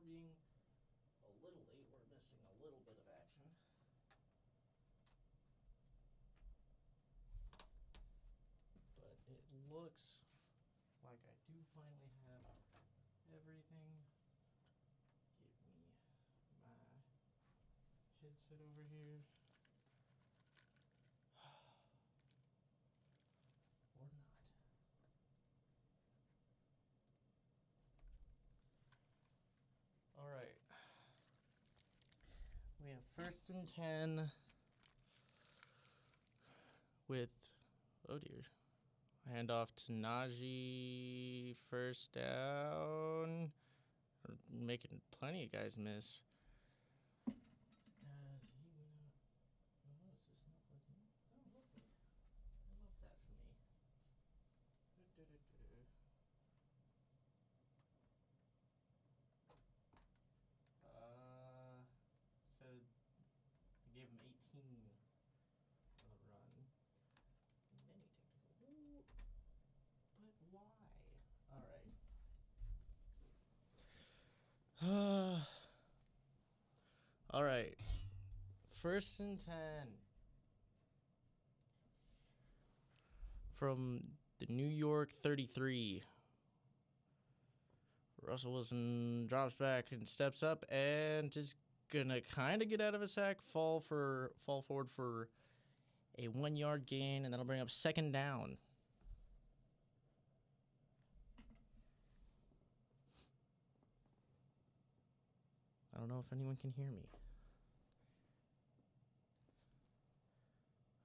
being a little late. We're missing a little bit of action. But it looks like I do finally have everything. Give me my headset over here. Or not. All right. We have 1st and 10 with, oh dear, handoff to Najee, 1st down. Making plenty of guys miss. Said I gave him 18 for the run. Many technical. Ooh, but why? All right. All right. 1st and 10 from the New York 33. Russell Wilson drops back and steps up and is gonna kind of get out of a sack, fall forward for a 1-yard gain, and that'll bring up 2nd down. I don't know if anyone can hear me.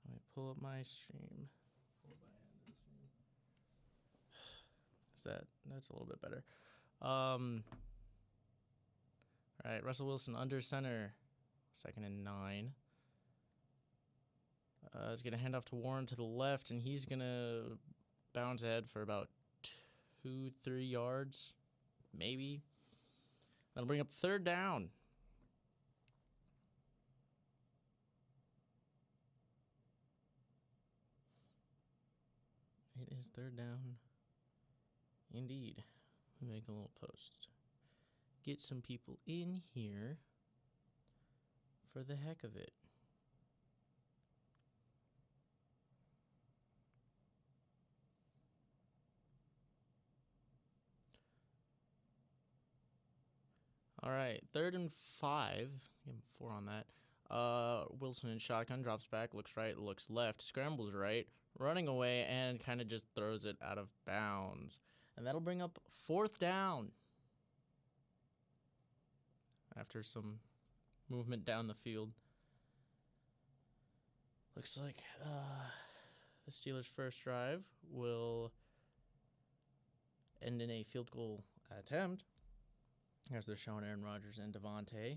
Let me pull up my stream. Pull up my end of the stream. That's a little bit better. All right, Russell Wilson under center, 2nd and 9. He's going to hand off to Warren to the left, and he's going to bounce ahead for about 2-3 yards, maybe. That'll bring up 3rd down. It is 3rd down. Indeed. We make a little post. Get some people in here for the heck of it. All right, 3rd and 5. Give him 4 on that. Wilson in shotgun, drops back, looks right, looks left, scrambles right, running away, and kind of just throws it out of bounds. And that'll bring up 4th down. After some movement down the field. Looks like the Steelers' first drive will end in a field goal attempt. As they're showing Aaron Rodgers and Devontae.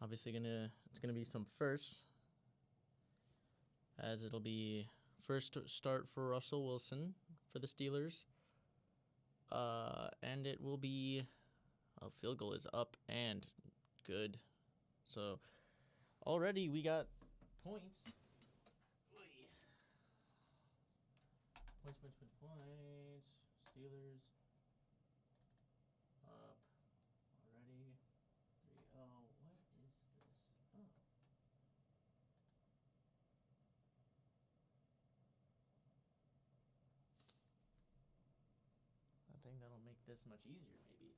Obviously, it's gonna be some firsts, as it'll be first start for Russell Wilson for the Steelers, and it will be a field goal is up and good. So already we got points. Points. Steelers up already. 3-0. What is this? Oh. I think that'll make this much easier, maybe.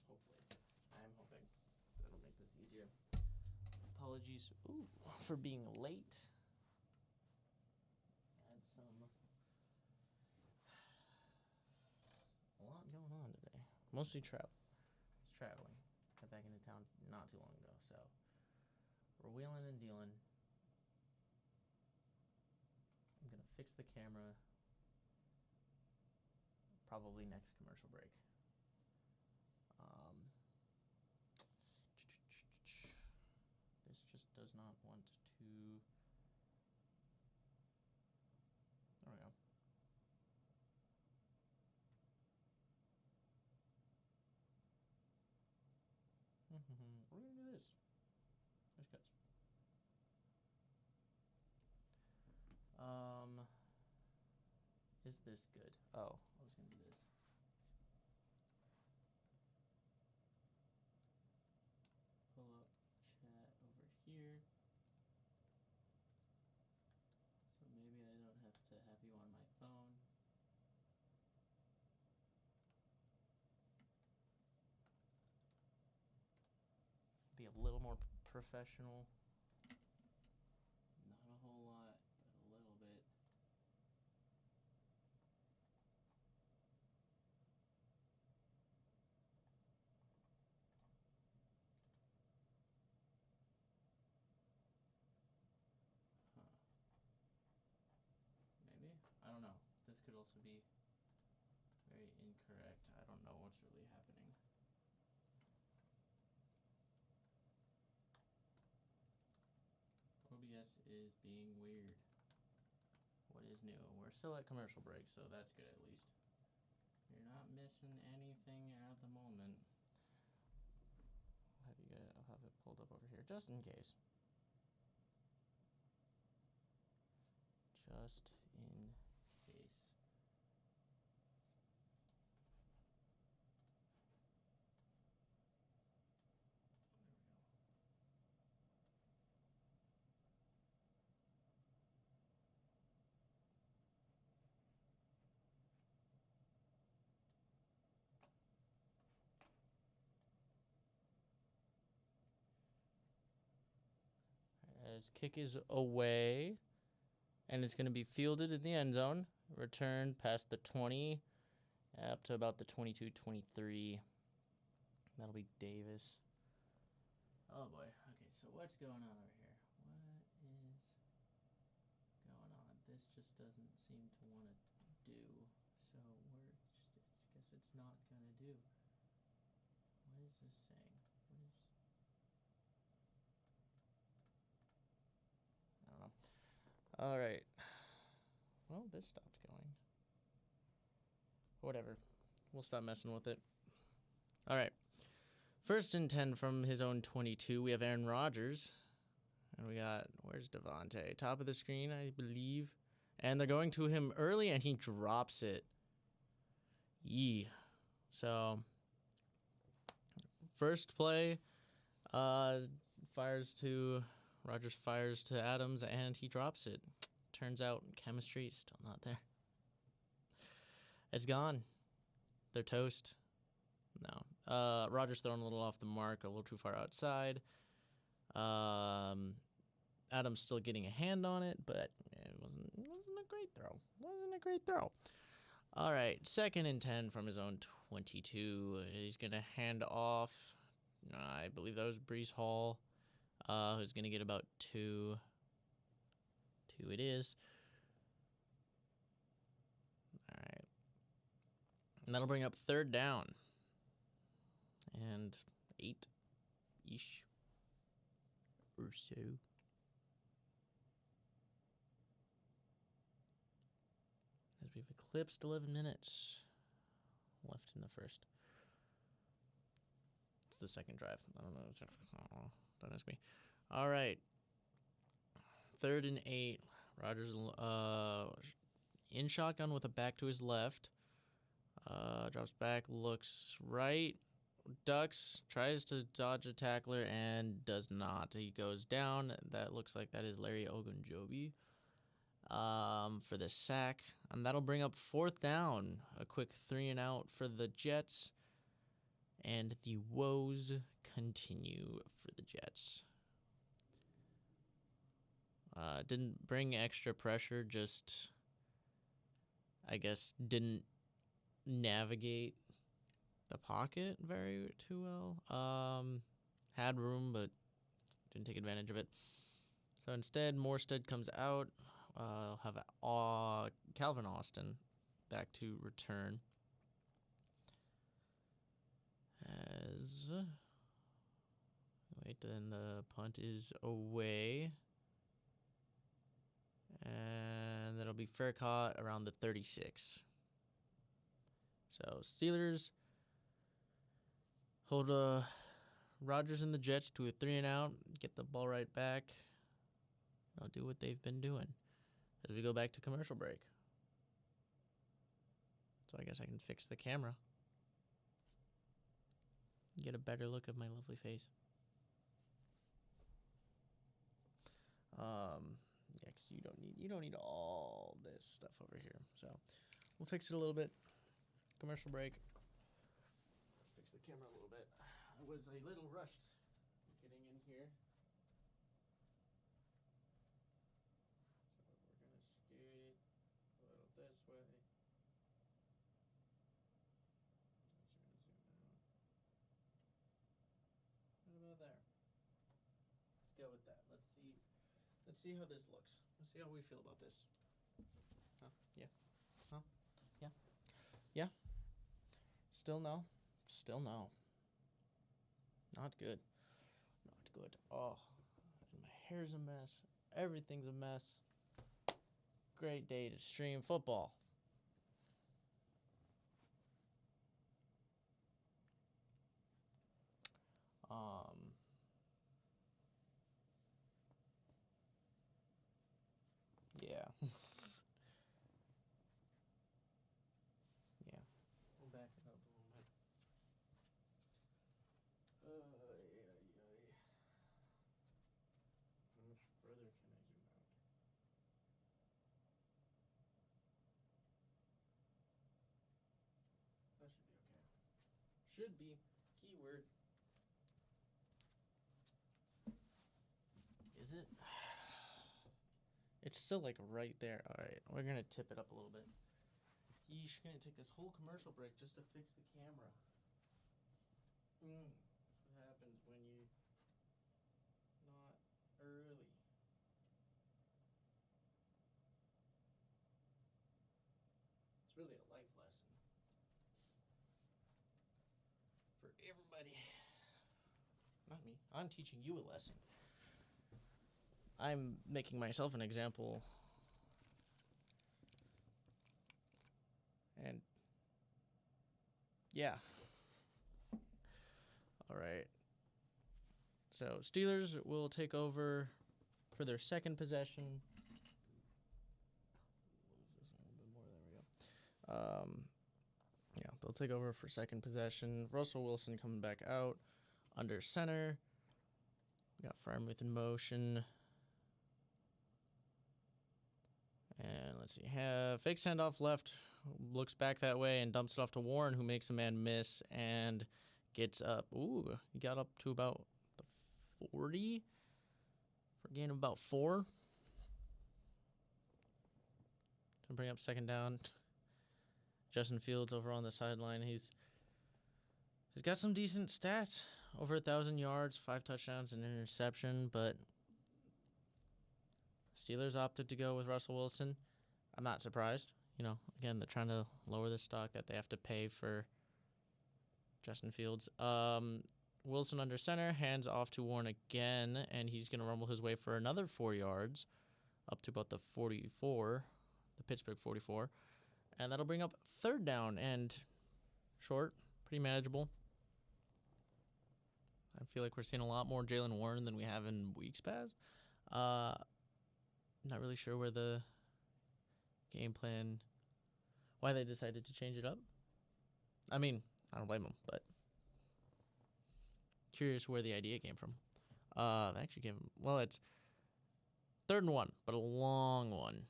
Hopefully. I'm hoping that'll make this easier. Apologies for being late. Had a lot going on today. Mostly traveling. Got back into town not too long ago, so we're wheeling and dealing. I'm gonna fix the camera probably next commercial break. This just does not want to. There we go. We're gonna do this. There's cuts. Is this good? Oh, I was going to do this. Pull up chat over here. So maybe I don't have to have you on my phone. Be a little more professional. Not a whole lot, but a little bit. Huh. Maybe? I don't know. This could also be very incorrect. I don't know what's really happening. OBS is being weird. What is new? We're still at commercial break, so that's good at least. You're not missing anything at the moment. I'll have it pulled up over here just in case. Just in case. As kick is away, and it's going to be fielded in the end zone. Return past the 20, up to about the 22, 23. That'll be Davis. Oh boy. Okay, so what's going on over here? What is going on? This just doesn't seem to want to do. So I guess it's not going to do. What is this saying? I don't know. All right. Well, this stopped going. Whatever. We'll stop messing with it. All right. 1st and 10 from his own 22. We have Aaron Rodgers. And we got, where's Devontae? Top of the screen, I believe. And they're going to him early, and he drops it. Yee. So, first play, Rodgers fires to Adams, and he drops it. Turns out chemistry is still not there. It's gone. They're toast. No. Rodgers throwing a little off the mark, a little too far outside. Adams still getting a hand on it, but it wasn't a great throw. Wasn't a great throw. All right, 2nd and 10 from his own 22. He's going to hand off. I believe that was Breece Hall, who's going to get about 2. 2 it is. All right. And that'll bring up 3rd down. And 8-ish or so. As we've eclipsed 11 minutes left in the first. It's the second drive. I don't know. Don't ask me. All right. 3rd and 8. Rodgers in shotgun with a back to his left. Drops back, looks right. Ducks, tries to dodge a tackler and does not. He goes down. That looks like that is Larry Ogunjobi for the sack. And that'll bring up 4th down. A quick 3 and out for the Jets. And the woes continue for the Jets. Didn't bring extra pressure, just, I guess, didn't navigate the pocket too well. Had room, but didn't take advantage of it. So instead, Morstead comes out. I'll have Calvin Austin back to return. Then the punt is away. And that'll be fair caught around the 36. So Steelers hold Rodgers and the Jets to a 3 and out. Get the ball right back. They'll do what they've been doing as we go back to commercial break. So I guess I can fix the camera. Get a better look of my lovely face. Yeah, because you don't need all this stuff over here. So we'll fix it a little bit. Commercial break. Fix the camera a little bit. I was a little rushed getting in here. So we're gonna scoot it a little this way. What about there? Let's go with that. Let's see how this looks. Let's see how we feel about this. Huh? Yeah. Huh? Yeah. Yeah. Still no. Still no. Not good. Not good. Oh, and my hair's a mess. Everything's a mess. Great day to stream football. Yeah. Yeah. We'll back it up a little bit. How much further can I zoom out? That should be okay. Should be. Keyword. Is it? It's still like right there. All right, we're gonna tip it up a little bit. Yeesh, gonna take this whole commercial break just to fix the camera. That's what happens when you not early. It's really a life lesson for everybody. Not me. I'm teaching you a lesson. I'm making myself an example. And yeah. All right. So Steelers will take over for their second possession. Yeah, they'll take over for second possession. Russell Wilson coming back out under center. We got Freiermuth in motion. And let's see. Fakes handoff left. Looks back that way and dumps it off to Warren, who makes a man miss and gets up. Ooh, he got up to about the 40 for a gain of about 4. To bring up second down. Justin Fields over on the sideline. He's got some decent stats. Over 1,000 yards, 5 touchdowns, and an interception, but Steelers opted to go with Russell Wilson. I'm not surprised. You know, again, they're trying to lower the stock that they have to pay for Justin Fields. Wilson under center, hands off to Warren again, and he's going to rumble his way for another 4 yards, up to about the 44, the Pittsburgh 44. And that'll bring up third down and short, pretty manageable. I feel like we're seeing a lot more Jalen Warren than we have in weeks past. Not really sure where the game plan, why they decided to change it up. I mean, I don't blame them, but curious where the idea came from. They actually gave him, well, it's 3rd and 1, but a long one.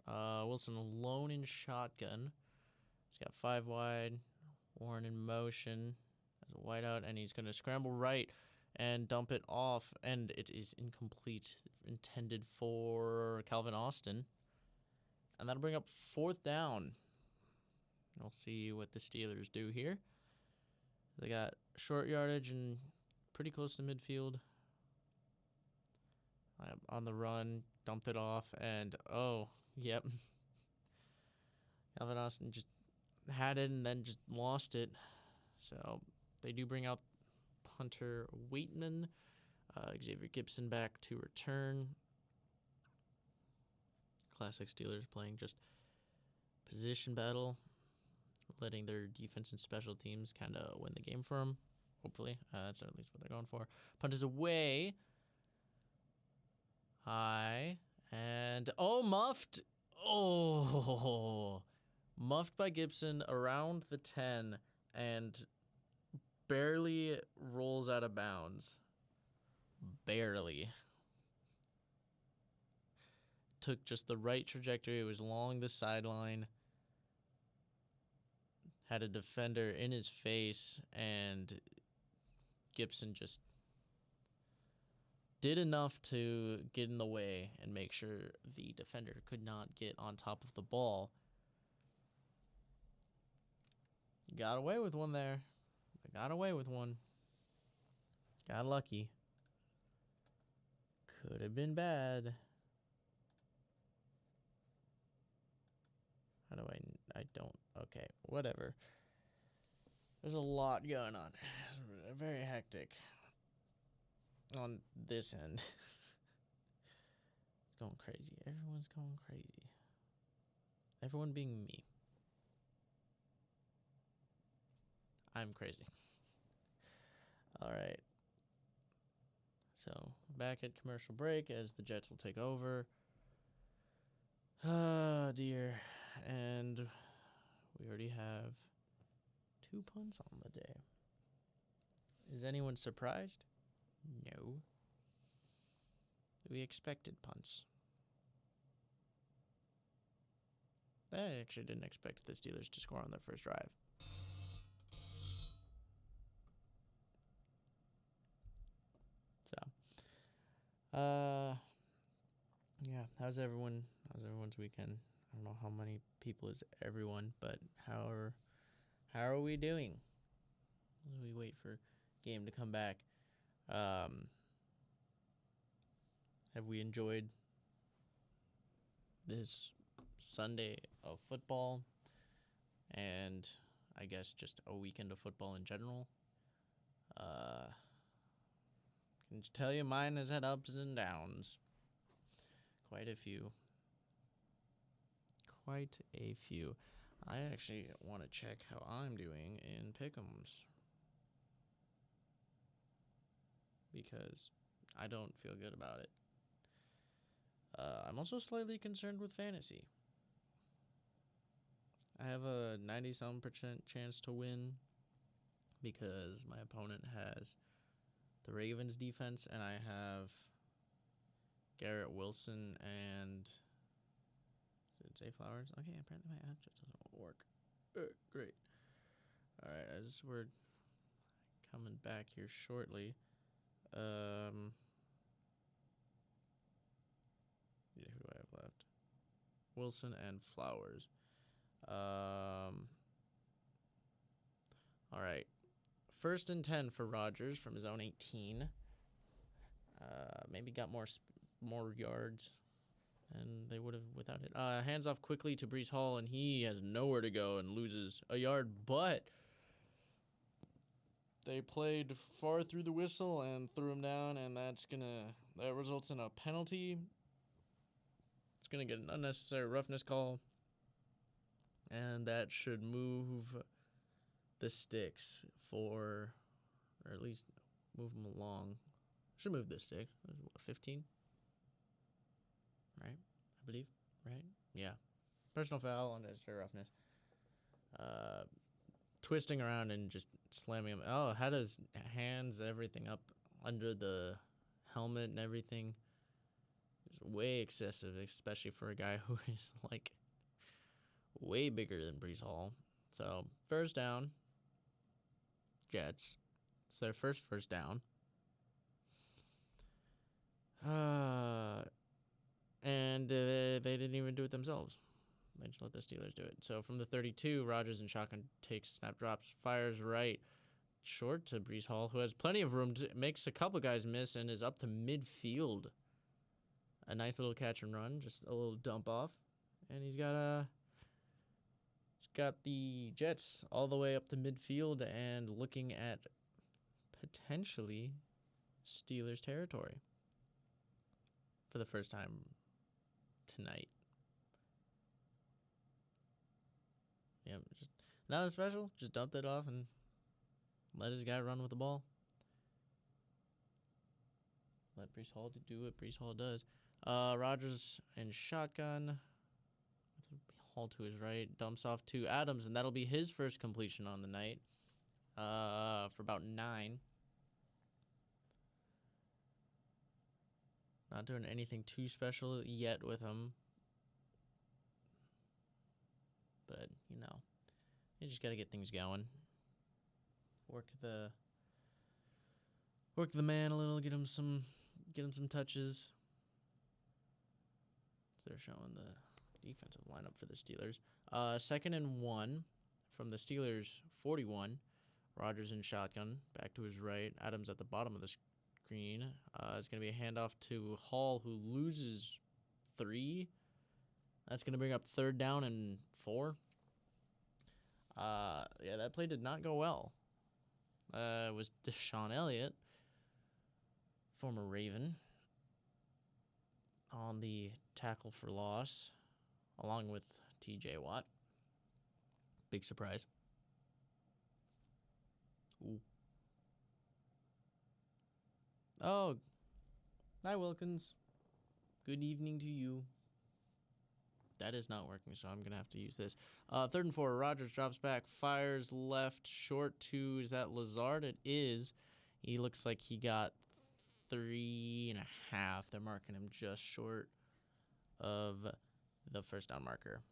Wilson alone in shotgun. He's got 5 wide. Warren in motion as a wideout, and he's going to scramble right and dump it off, and it is incomplete, intended for Calvin Austin. And that'll bring up 4th down. We'll see what the Steelers do here. They got short yardage and pretty close to midfield. On the run, dumped it off, and yep. Calvin Austin just had it and then just lost it. So they do bring out punter Waitman. Xavier Gibson back to return. Classic Steelers playing just position battle, letting their defense and special teams kind of win the game for them. Hopefully. That's at least what they're going for. Punt is away. High. And, muffed. Oh, muffed by Gibson around the 10 and barely rolls out of bounds. Barely. Took just the right trajectory. It was along the sideline. Had a defender in his face, and Gibson just did enough to get in the way and make sure the defender could not get on top of the ball. Got away with one there. Got away with one. Got lucky. Could have been bad. How do I don't, okay, whatever. There's a lot going on. Very hectic on this end. It's going crazy. Everyone's going crazy. Everyone being me. I'm crazy. All right. So, back at commercial break as the Jets will take over. Oh, dear. And we already have 2 punts on the day. Is anyone surprised? No. We expected punts. I actually didn't expect the Steelers to score on their first drive. So, yeah, how's everyone's weekend? I don't know how many people is everyone, but how are we doing? As we wait for game to come back. Have we enjoyed this Sunday of football and I guess just a weekend of football in general? Can tell you mine has had ups and downs. Quite a few. I actually want to check how I'm doing in Pick'ems, because I don't feel good about it. I'm also slightly concerned with fantasy. I have a 90-some% chance to win because my opponent has the Ravens defense, and I have Garrett Wilson and... Did it say Flowers? Okay, apparently my app just doesn't work. Great. Alright, we're coming back here shortly. Yeah, who do I have left? Wilson and Flowers. Alright. 1st and 10 for Rodgers from his own 18. Maybe got more yards and they would have without it. Hands off quickly to Breece Hall, and he has nowhere to go and loses a yard, but they played far through the whistle and threw him down, and that results in a penalty. It's gonna get an unnecessary roughness call, and that should move the sticks or at least move them along. Should move the sticks. 15? Right? I believe. Right? Yeah. Personal foul, unnecessary roughness. Twisting around and just slamming him. Oh, had his hands, everything up under the helmet and everything. It's way excessive, especially for a guy who is like way bigger than Breece Hall. So, 1st down. Jets. It's their first down. And they didn't even do it themselves. They just let the Steelers do it. So from the 32, Rodgers in shotgun takes snap, drops, fires right short to Breece Hall, who has plenty of room, makes a couple guys miss, and is up to midfield. A nice little catch and run, just a little dump off, and he's got the Jets all the way up to midfield and looking at potentially Steelers territory for the first time tonight. Yeah, just nothing special. Just dumped it off and let his guy run with the ball. Let Breece Hall do what Breece Hall does. Rodgers in shotgun with Hall to his right, dumps off to Adams, and that'll be his first completion on the night for about 9. Not doing anything too special yet with him. But, you know, you just got to get things going. Work the man a little, get him some touches. So they're showing the defensive lineup for the Steelers. 2nd and 1 from the Steelers 41. Rodgers in shotgun, back to his right. Adams at the bottom of the screen. It's going to be a handoff to Hall, who loses 3. That's going to bring up 3rd down and 4. Yeah, that play did not go well. It was Deshaun Elliott, former Raven, on the tackle for loss, along with TJ Watt. Big surprise. Ooh. Oh, hi, Wilkins. Good evening to you. That is not working, so I'm going to have to use this. 3rd and 4, Rodgers drops back, fires left, short to, is that Lazard? It is. He looks like he got 3.5. They're marking him just short of the first down marker.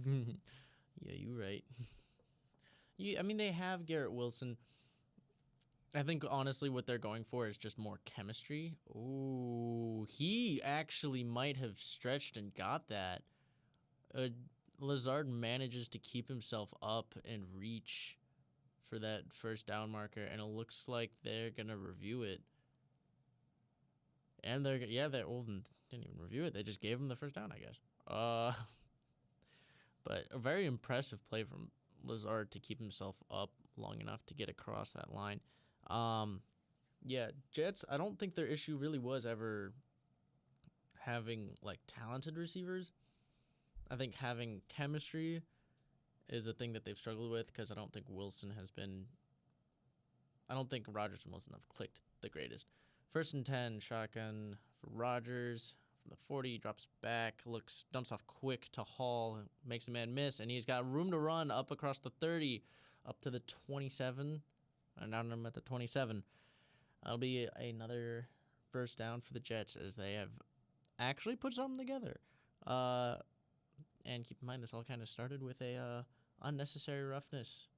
Yeah, you're right. I mean, they have Garrett Wilson. I think, honestly, what they're going for is just more chemistry. Ooh, he actually might have stretched and got that. Lazard manages to keep himself up and reach for that first down marker, and it looks like they're going to review it. And they didn't even review it. They just gave him the first down, I guess. But a very impressive play from Lazard to keep himself up long enough to get across that line. Yeah, Jets, I don't think their issue really was ever having, like, talented receivers. I think having chemistry is a thing that they've struggled with, because I don't think Rodgers and Wilson have clicked the greatest. 1st and 10, shotgun for Rodgers. From the 40, drops back, dumps off quick to Hall, makes a man miss, and he's got room to run up across the 30, up to the 27. And now I'm at the 27. That'll be another first down for the Jets, as they have actually put something together. And keep in mind, this all kind of started with a unnecessary roughness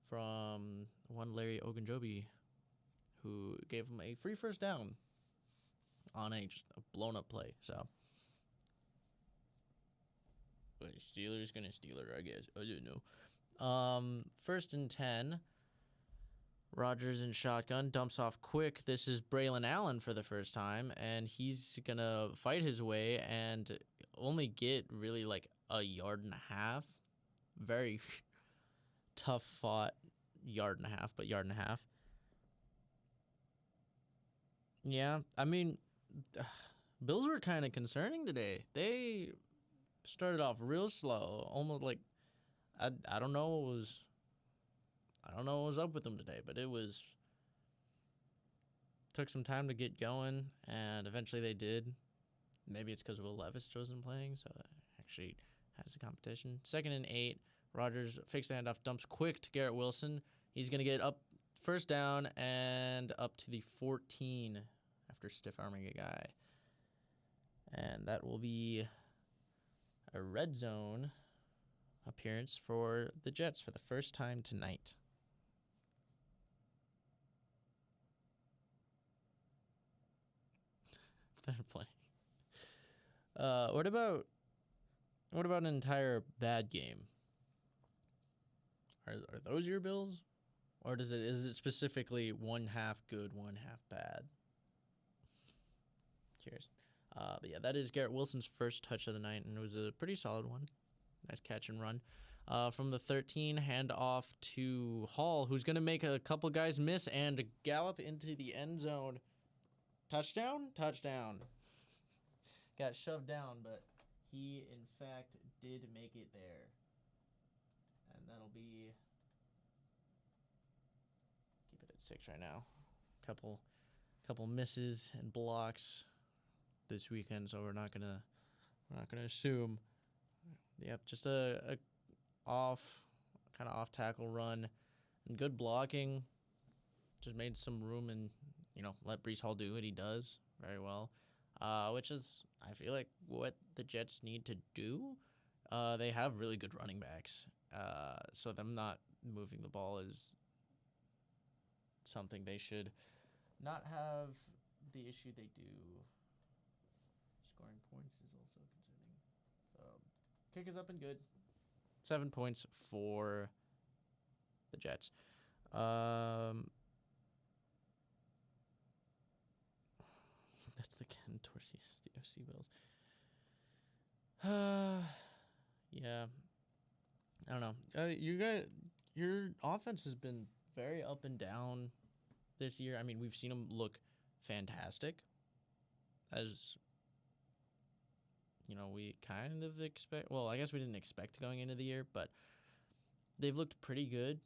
from one Larry Ogunjobi, who gave him a free first down on just a blown-up play. So, but Steelers gonna Steeler, I guess. I don't know. 1st and 10. Rodgers in shotgun, dumps off quick. This is Braylon Allen for the first time, and he's going to fight his way and only get really like a yard and a half. Very tough fought yard and a half, but yard and a half. Yeah, I mean, Bills were kind of concerning today. They started off real slow, almost like, I don't know what was up with them today, but took some time to get going, and eventually they did. Maybe it's because Will Levis wasn't playing, so it actually has a competition. 2nd and 8, Rodgers fakes the handoff, dumps quick to Garrett Wilson. He's going to get up first down and up to the 14 after stiff arming a guy. And that will be a red zone appearance for the Jets for the first time tonight. They're playing. What about an entire bad game? Are those your Bills, or is it specifically 1 half good, 1 half bad? Curious. But yeah, that is Garrett Wilson's first touch of the night, and it was a pretty solid one. Nice catch and run. From the 13, hand off to Hall, who's going to make a couple guys miss and gallop into the end zone. Touchdown? Touchdown. Got shoved down, but he, in fact, did make it there. And that'll be... Keep it at 6 right now. Couple misses and blocks this weekend, so we're not gonna assume. Yep, just a off kind of off tackle run and good blocking. Just made some room and let Breece Hall do what he does very well, which is I feel like what the Jets need to do. They have really good running backs, so them not moving the ball is something they should not have the issue they do. Scoring points is also concerning. So, kick is up and good. 7 points for the Jets. That's the Ken Torsius, the OC Bills. Yeah. I don't know. Your offense has been very up and down this year. I mean, we've seen them look fantastic, as we kind of expect. Well, I guess we didn't expect going into the year, but they've looked pretty good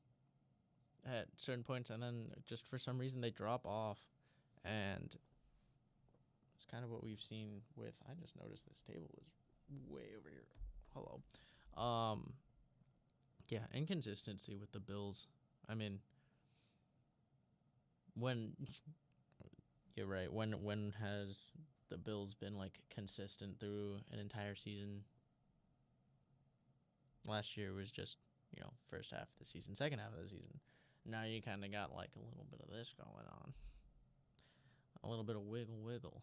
at certain points, and then just for some reason they drop off, and it's kind of what we've seen with. I just noticed this table is way over here. Hello. Yeah, inconsistency with the Bills. I mean, when you're right, when has the Bills been like consistent through an entire season? Last year was just, first half of the season, second half of the season. Now you kind of got like a little bit of this going on. A little bit of wiggle.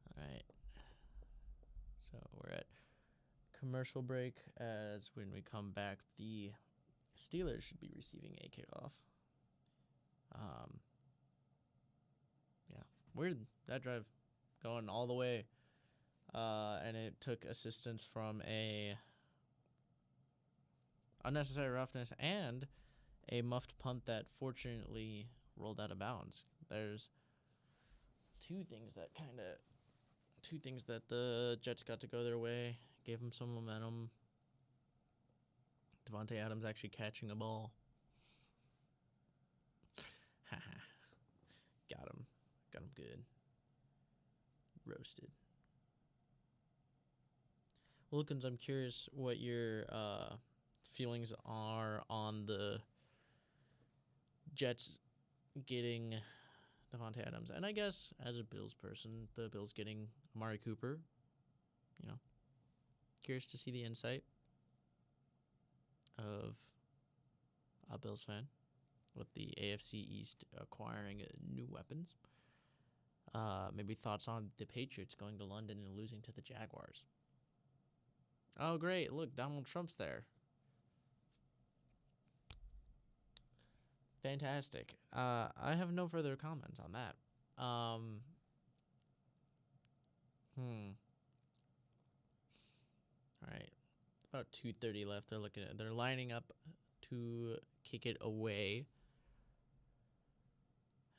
All right. So we're at commercial break, as when we come back, the Steelers should be receiving a kickoff. Yeah, weird, that drive going all the way, and it took assistance from a unnecessary roughness and a muffed punt that fortunately rolled out of bounds. There's two things that the Jets got to go their way, gave them some momentum. Devontae Adams actually catching a ball. Got him good. Roasted. Wilkins, I'm curious what your feelings are on the Jets getting Devontae Adams, and I guess as a Bills person, the Bills getting Amari Cooper. Curious to see the insight of a Bills fan with the AFC East acquiring new weapons. Maybe thoughts on the Patriots going to London and losing to the Jaguars. Oh, great. Look, Donald Trump's there. Fantastic. I have no further comments on that. All right. About 2:30 left. They're lining up to kick it away.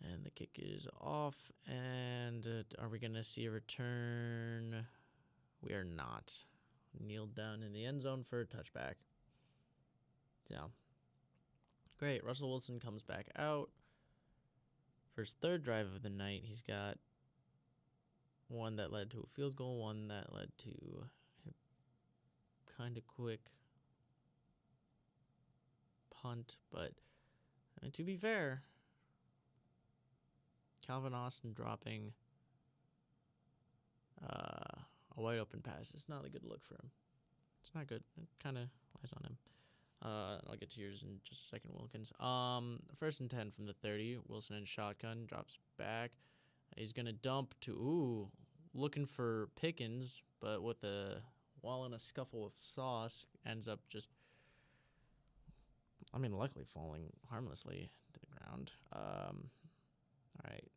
And the kick is off. And are we going to see a return? We are not. Kneeled down in the end zone for a touchback. So, great. Russell Wilson comes back out. For his third drive of the night, he's got one that led to a field goal, one that led to a kind of quick punt. But to be fair, Calvin Austin dropping a wide open pass is not a good look for him. It's not good. It kind of lies on him. I'll get to yours in just a second, Wilkins. 1st and 10 from the 30. Wilson in shotgun, drops back. He's going to dump to, looking for Pickens, but with a while in a scuffle with Sauce, ends up just, luckily falling harmlessly to the ground. All right.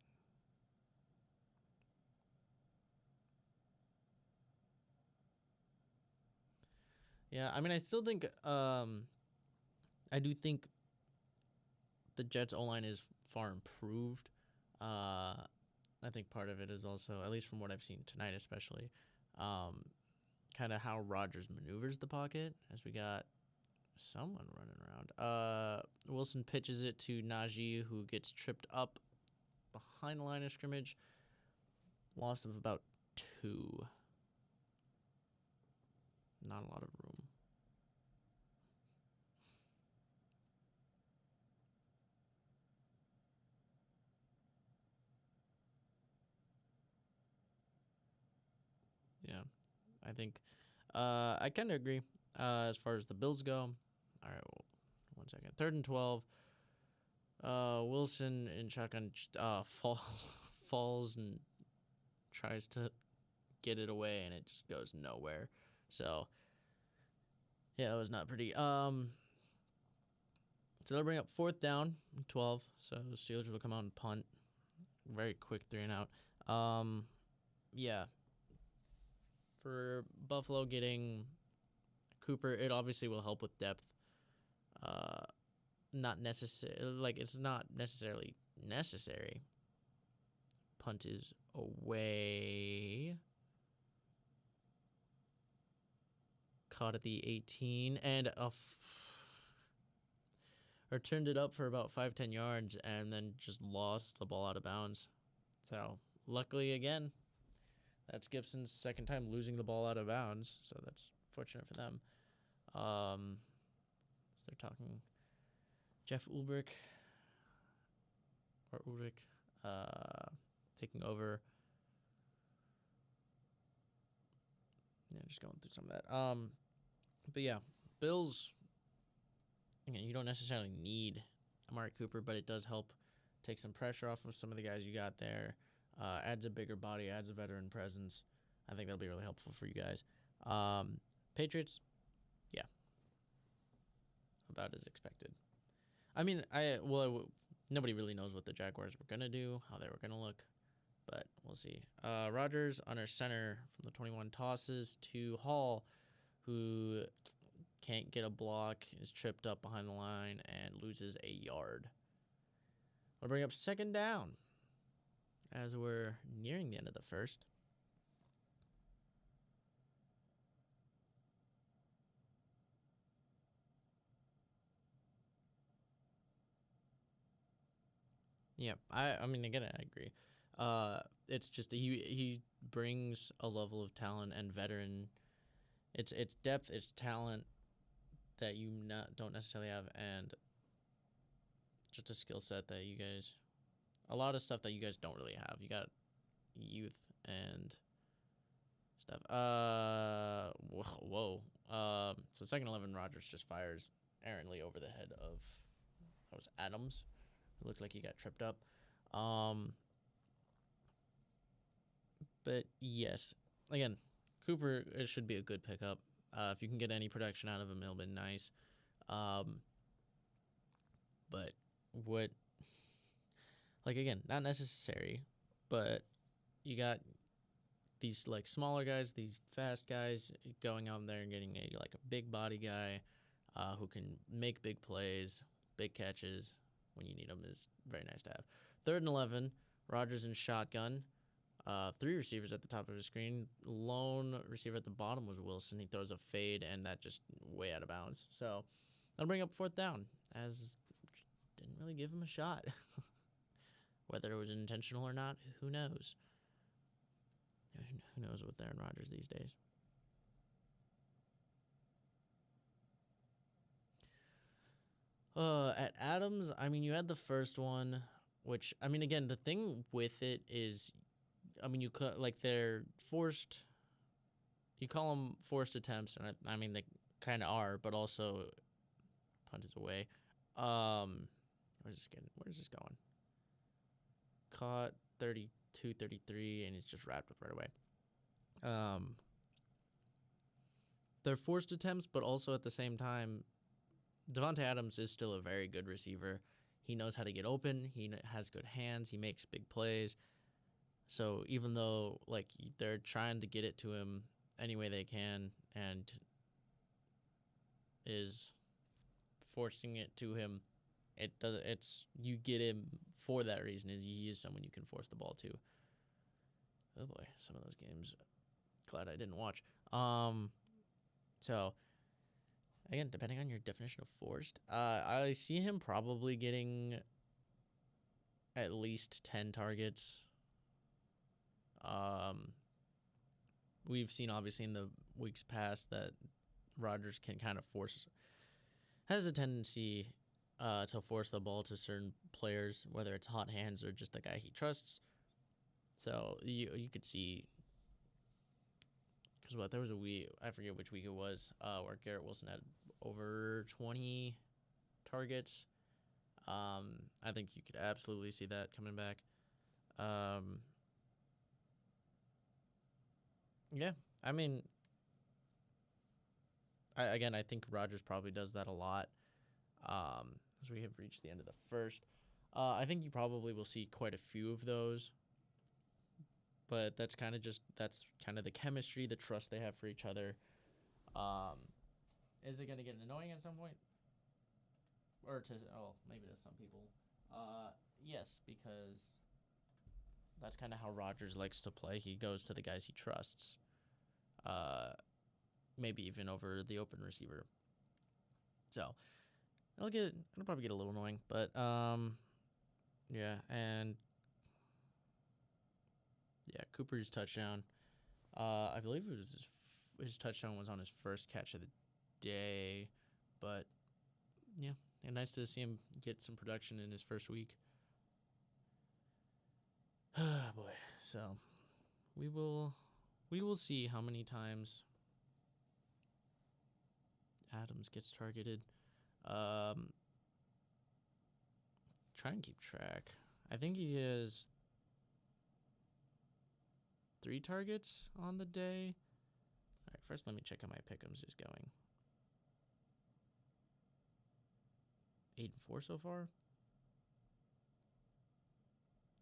Yeah, I still think, I do think the Jets' O-line is far improved. I think part of it is also, at least from what I've seen tonight especially, kind of how Rodgers maneuvers the pocket, as we got someone running around. Wilson pitches it to Najee, who gets tripped up behind the line of scrimmage. Loss of about 2. Not a lot of room. Yeah, I think I kind of agree as far as the Bills go. All right, well, 1 second. 3rd and 12. Wilson in shotgun falls and tries to get it away, and it just goes nowhere. So yeah, it was not pretty. So they'll bring up 4th down, 12. So the Steelers will come out and punt. Very quick 3 and out. Yeah. For Buffalo getting Cooper, it obviously will help with depth. Not necessary. Like, it's not necessarily necessary. Punt is away. Caught at the 18 and or turned it up for about 5-10 yards and then just lost the ball out of bounds. So luckily, again, that's Gibson's 2nd time losing the ball out of bounds, so that's fortunate for them. So they're talking Jeff Ulbrich taking over. Yeah, just going through some of that. But yeah, Bills. Again, you don't necessarily need Amari Cooper, but it does help take some pressure off of some of the guys you got there. Adds a bigger body, adds a veteran presence. I think that'll be really helpful for you guys. Patriots, yeah, about as expected. I mean, nobody really knows what the Jaguars were gonna do, how they were gonna look, but we'll see. Rodgers under center from the 21 tosses to Hall, who can't get a block, is tripped up behind the line, and loses a yard. We'll bring up 2nd down as we're nearing the end of the 1st. Yeah, I mean, again, I agree. It's just he brings a level of talent and veteran. It's depth, it's talent that you don't necessarily have, and just a skill set that you guys, a lot of stuff that you guys don't really have. You got youth and stuff. Whoa. So 2nd 11, Rodgers just fires errantly over the head of, that was Adams. It looked like he got tripped up. But yes, again, Cooper, it should be a good pickup. If you can get any production out of him, it'll be nice. But what, like, again, not necessary, but you got these, like, smaller guys, these fast guys going out there and getting a big body guy who can make big plays, big catches when you need them is very nice to have. 3rd and 11, Rodgers in shotgun. 3 receivers at the top of his screen. Lone receiver at the bottom was Wilson. He throws a fade, and that just way out of bounds. So that'll bring up 4th down, as didn't really give him a shot. Whether it was intentional or not, who knows? Who knows with Aaron Rodgers these days? At Adams, I mean, you had the first one, which, I mean, again, the thing with it is, I mean, you could, like, they're forced, you call them forced attempts, and I mean, they kind of are, but also punt is away. Where's this going? Caught 32-33, and it's just wrapped up right away. They're forced attempts, but also at the same time, Devontae Adams is still a very good receiver. He knows how to get open. He has good hands. He makes big plays. So even though, like, they're trying to get it to him any way they can and is forcing it to him, you get him for that reason, is he is someone you can force the ball to. Oh boy, some of those games, glad I didn't watch. So again, depending on your definition of forced, I see him probably getting at least 10 targets. We've seen obviously in the weeks past that Rodgers can kind of has a tendency to force the ball to certain players, whether it's hot hands or just the guy he trusts. So you could see, because there was a week, I forget which week it was, where Garrett Wilson had over 20 targets. I think you could absolutely see that coming back. Yeah, I mean, I think Rodgers probably does that a lot. As we have reached the end of the first, I think you probably will see quite a few of those. But that's kind of the chemistry, the trust they have for each other. Is it going to get annoying at some point? Or maybe to some people. Yes, because that's kind of how Rodgers likes to play. He goes to the guys he trusts. Maybe even over the open receiver. So it'll probably get a little annoying, but yeah, and yeah, Cooper's touchdown. I believe it was his touchdown was on his first catch of the day, but yeah, and nice to see him get some production in his first week. Boy, so we will see how many times Adams gets targeted. Try and keep track. I think he has 3 targets on the day. All right, first let me check how my pick'ems is going. 8-4 so far.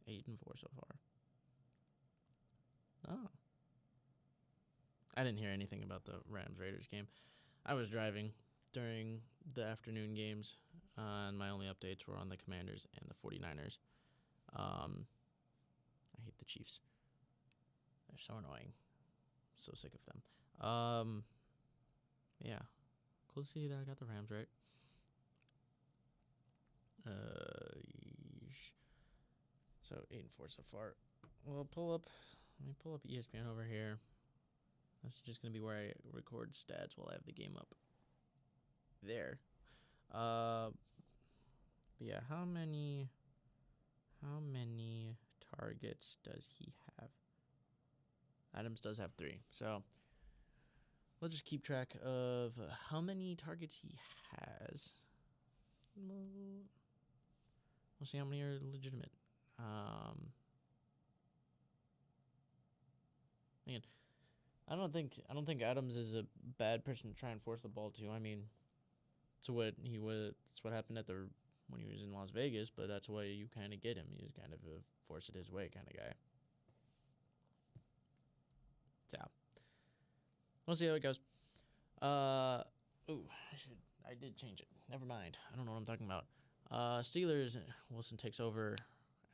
8-4 so far. Oh. I didn't hear anything about the Rams-Raiders game. I was driving during the afternoon games, and my only updates were on the Commanders and the 49ers. I hate the Chiefs. They're so annoying. I'm so sick of them. Yeah. Cool to see that I got the Rams right. So 8-4 so far. Well, let me pull up ESPN over here. This is just gonna be where I record stats while I have the game up. There. But yeah, how many targets does he have? Adams does have 3. So we'll just keep track of how many targets he has. We'll see how many are legitimate. Man, I don't think Adams is a bad person to try and force the ball to. I mean, it's what happened when he was in Las Vegas, but that's why you kind of get him. He's kind of a force it his way kind of guy. So we'll see how it goes. I did change it. Never mind. I don't know what I'm talking about. Steelers, Wilson takes over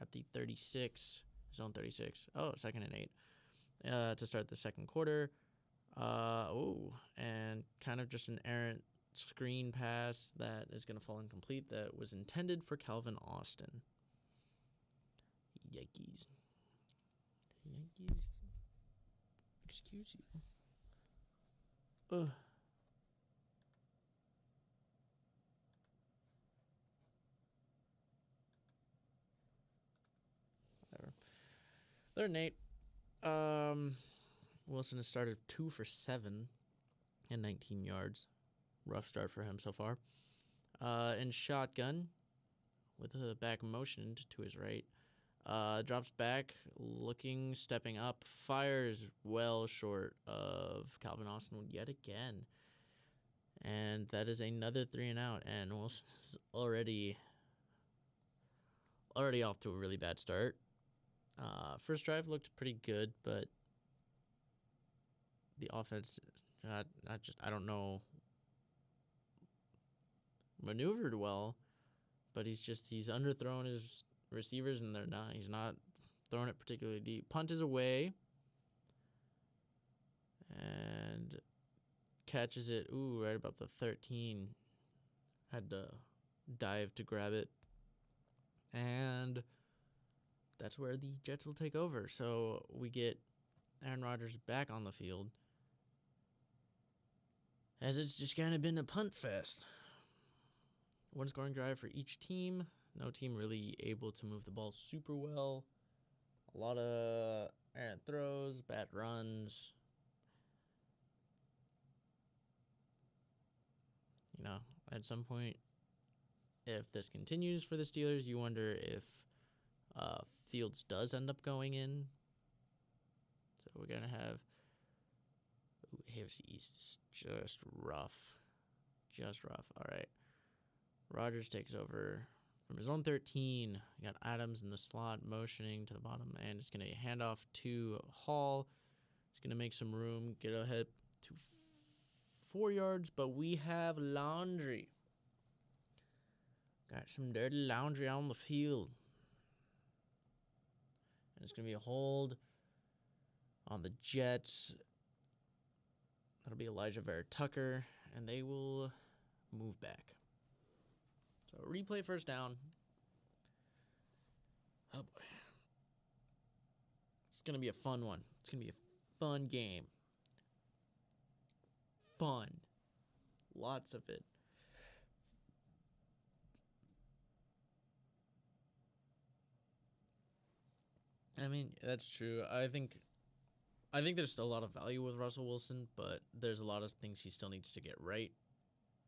at the 36, zone 36. Oh, 2nd and 8 to start the second quarter. And kind of just an errant screen pass that is going to fall incomplete that was intended for Calvin Austin. Yankees. Excuse you. Ugh. Whatever. 3rd and 8. Wilson has started 2 for 7 and 19 yards. Rough start for him so far. In shotgun, with a back motioned to his right. Drops back, stepping up, fires well short of Calvin Austin yet again. And that is another 3 and out. And Wilson is already off to a really bad start. First drive looked pretty good, but the offense, I don't know, maneuvered well, but he's underthrown his receivers, and he's not throwing it particularly deep. Punt is away, and catches it, right about the 13. Had to dive to grab it, and that's where the Jets will take over. So we get Aaron Rodgers back on the field, as it's just kind of been a punt fest. One scoring drive for each team. No team really able to move the ball super well. A lot of errant throws, bad runs. You know, at some point, if this continues for the Steelers, you wonder if Fields does end up going in. So we're going to have AFC East is just rough. Just rough. All right. Rodgers takes over from his own 13. You got Adams in the slot motioning to the bottom, and it's going to hand off to Hall. He's going to make some room, get ahead to 4 yards, but we have laundry. Got some dirty laundry on the field. And it's going to be a hold on the Jets. That'll be Elijah Vera Tucker, and they will move back. So replay first down. Oh boy. It's going to be a fun one. It's going to be a fun game. Fun. Lots of it. I mean, that's true. I think there's still a lot of value with Russell Wilson, but there's a lot of things he still needs to get right,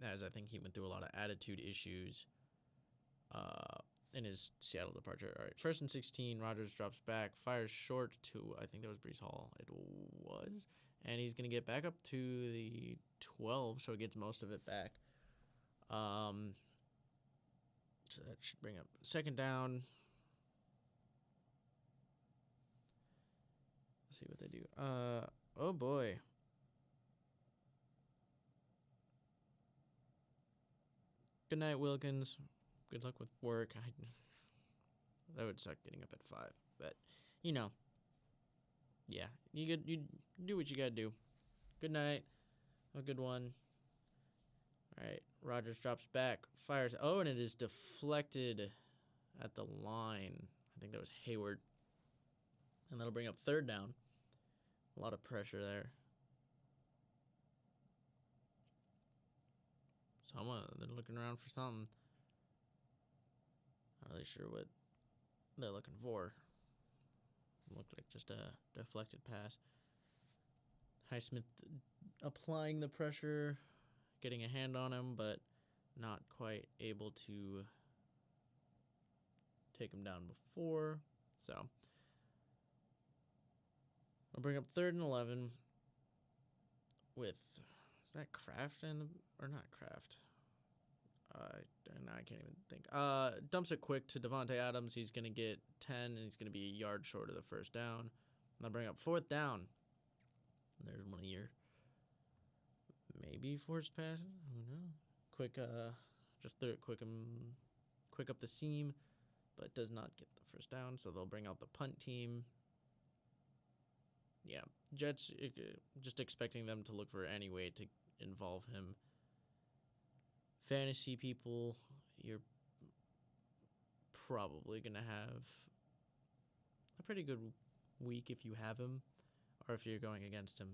as I think he went through a lot of attitude issues in his Seattle departure. All right, 1st and 16, Rodgers drops back, fires short to, I think that was Breece Hall. It was. And he's going to get back up to the 12, so he gets most of it back. So that should bring up 2nd down. Let's see what they do. Oh boy. Good night, Wilkins. Good luck with work. That would suck getting up at 5, but you know. Yeah, you do what you gotta do. Good night. A good one. All right, Rodgers drops back, fires. Oh, and it is deflected at the line. I think that was Hayward. And that'll bring up 3rd down. A lot of pressure there. They're looking around for something. Not really sure what they're looking for. Looked like just a deflected pass. Highsmith applying the pressure, getting a hand on him, but not quite able to take him down before. So I'll bring up 3rd and 11 with, is that Kraft or not Kraft? I can't even think. Dumps it quick to Devontae Adams. He's going to get 10, and he's going to be a yard short of the 1st down. And I'll bring up 4th down. There's one a year. Maybe forced passes. Who knows? Quick, just threw it quick up the seam, but does not get the 1st down. So they'll bring out the punt team. Yeah, Jets, just expecting them to look for any way to involve him. Fantasy people, you're probably going to have a pretty good week if you have him, or if you're going against him.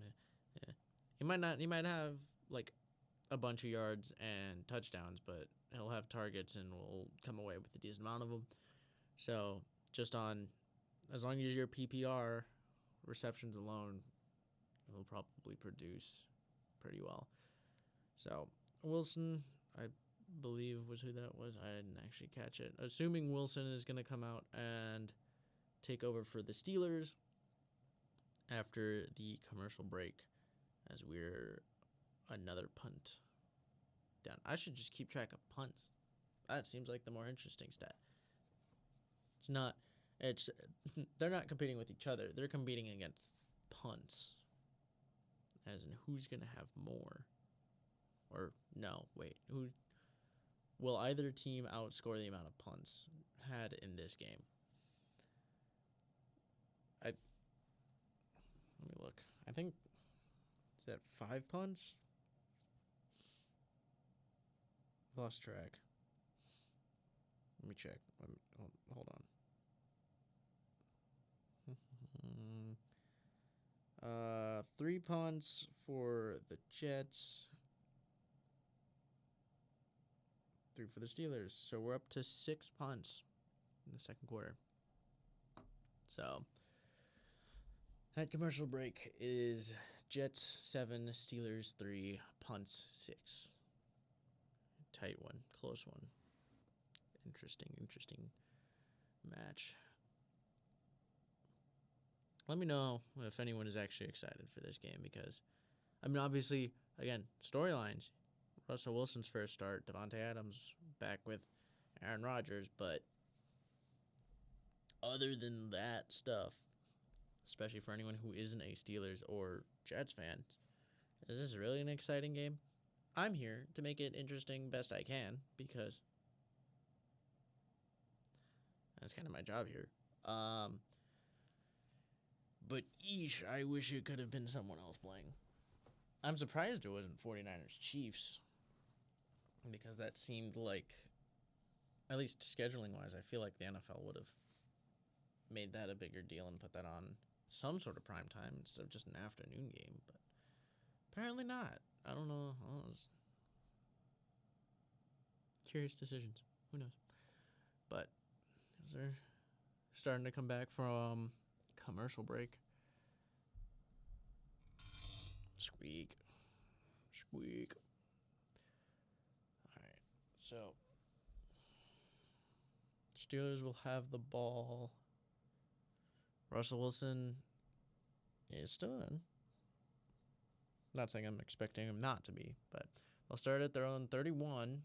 Yeah. He might have like a bunch of yards and touchdowns, but he'll have targets and will come away with a decent amount of them. So just on, as long as your PPR receptions alone, he'll probably produce pretty well. So Wilson, I believe was who that was. I didn't actually catch it. Assuming Wilson is going to come out and take over for the Steelers after the commercial break, as we're another punt down. I should just keep track of punts. That seems like the more interesting stat. They're not competing with each other. They're competing against punts. As in, who's going to have more? Or, no, wait. Who will either team outscore the amount of punts had in this game? Let me look. I think, is that 5 punts? Lost track. Let me check. Hold on. 3 punts for the Jets, 3 for the Steelers. So we're up to 6 punts in the second quarter. So that commercial break is Jets 7, Steelers 3, punts 6. Tight one, close one. Interesting match. Let me know if anyone is actually excited for this game because, I mean, obviously, again, storylines. Russell Wilson's first start, Devontae Adams back with Aaron Rodgers, but other than that stuff, especially for anyone who isn't a Steelers or Jets fan, is this really an exciting game? I'm here to make it interesting best I can because that's kind of my job here. But I wish it could have been someone else playing. I'm surprised it wasn't 49ers Chiefs because that seemed like, at least scheduling-wise, I feel like the NFL would have made that a bigger deal and put that on some sort of prime time instead of just an afternoon game. But apparently not. I don't know. Curious decisions. Who knows? But they're starting to come back from commercial break. Squeak. All right. So Steelers will have the ball. Russell Wilson is still in. Not saying I'm expecting him not to be, but they'll start at their own 31.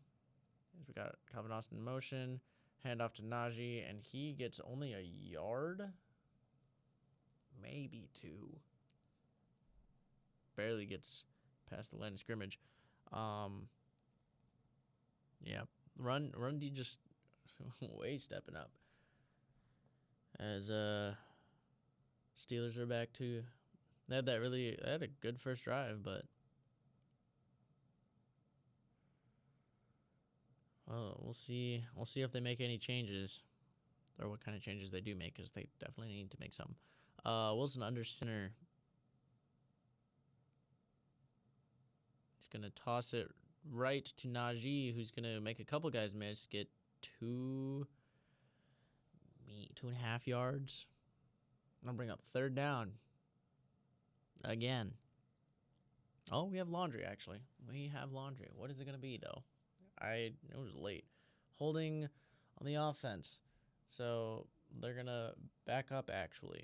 We got Calvin Austin in motion. Hand off to Najee, and he gets only a yard. Maybe 2. Barely gets past the line of scrimmage. Yeah, run D just way stepping up. As Steelers are back to, they had a good first drive, but we'll see if they make any changes or what kind of changes they do make, because they definitely need to make some. Wilson under center. He's going to toss it right to Najee, who's going to make a couple guys miss, get 2.5 yards. I'll bring up third down again. Oh, we have laundry, actually. We have laundry. What is it going to be, though? It was late. Holding on the offense. So they're going to back up, actually.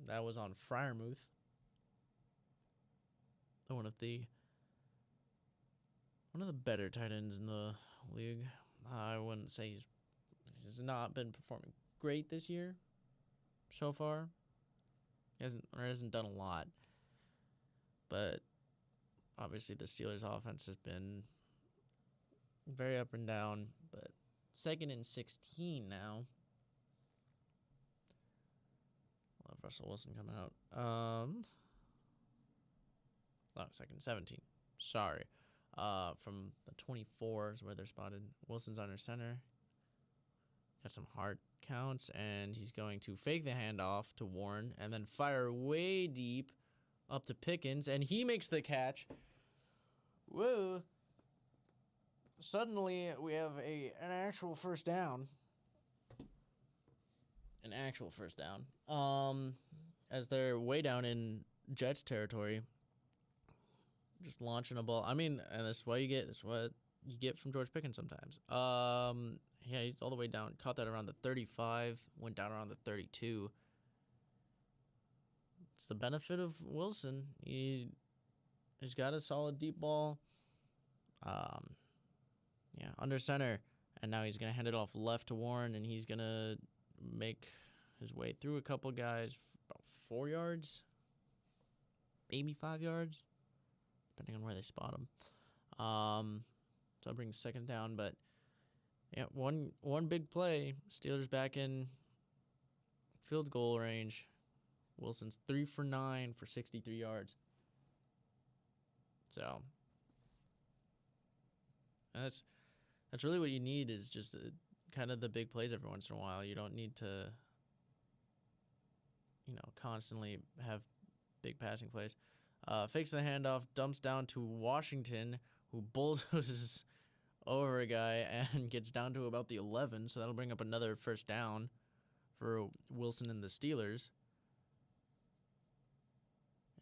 That was on Freiermuth. One of the better tight ends in the league. I wouldn't say he's not been performing great this year so far. He hasn't done a lot. But obviously the Steelers' offense has been very up and down. But 2nd and 16 now. We'll have Russell Wilson come out. 2nd and 17. Sorry. From the 24 is where they're spotted. Wilson's under center. Got some hard counts, and he's going to fake the handoff to Warren and then fire way deep up to Pickens, and he makes the catch. Whoa. Suddenly, we have an actual first down. An actual first down. As they're way down in Jets territory. Just launching a ball. I mean, and that's what you get from George Pickens sometimes. Yeah, he's all the way down. Caught that around the 35. Went down around the 32. It's the benefit of Wilson. He's got a solid deep ball. Yeah, under center. And now he's going to hand it off left to Warren, and he's going to make his way through a couple guys. About 4 yards. Maybe 5 yards. Depending on where they spot him. So that brings 2nd down, but yeah, one big play. Steelers back in field goal range. Wilson's 3 for 9 for 63 yards. So that's really what you need, is just kind of the big plays every once in a while. You don't need to, constantly have big passing plays. Fakes the handoff, dumps down to Washington, who bulldozes over a guy and gets down to about the 11, so that'll bring up another first down for Wilson and the Steelers.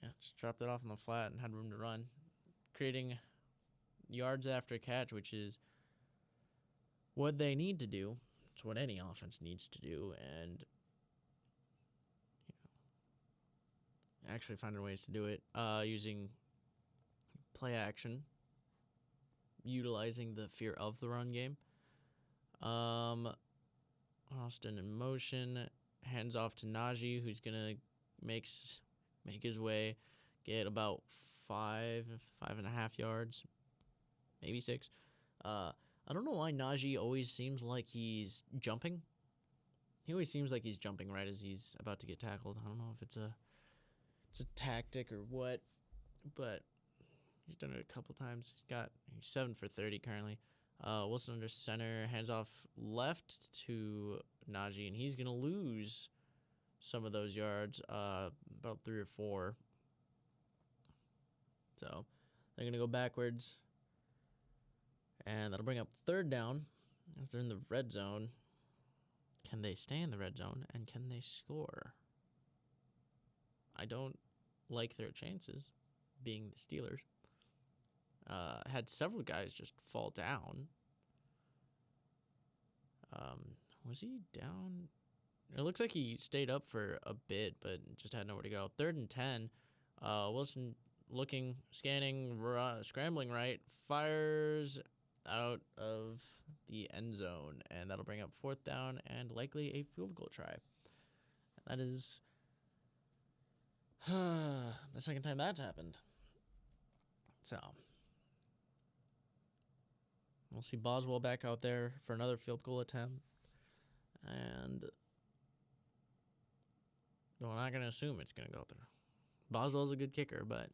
Yeah, just dropped it off on the flat and had room to run, creating yards after catch, which is what they need to do. It's what any offense needs to do, and actually finding ways to do it using play action, utilizing the fear of the run game. Austin in motion, hands off to Najee, who's gonna make his way, get about 5.5 yards, maybe 6. I don't know why Najee always seems like he's jumping. He always seems like he's jumping right as he's about to get tackled. I don't know if it's a tactic or what, but he's done it a couple times. He's 7 for 30 currently. Wilson under center, hands off left to Najee, and he's gonna lose some of those yards, about 3 or 4. So they're gonna go backwards, and that'll bring up third down as they're in the red zone. Can they stay in the red zone, and can they score? I don't like their chances, being the Steelers. Had several guys just fall down. Was he down? It looks like he stayed up for a bit, but just had nowhere to go. 3rd and 10. Wilson looking, scanning, scrambling right, fires out of the end zone, and that'll bring up 4th down and likely a field goal try. That is the second time that's happened. So we'll see Boswell back out there for another field goal attempt. And we're not going to assume it's going to go through. Boswell's a good kicker, but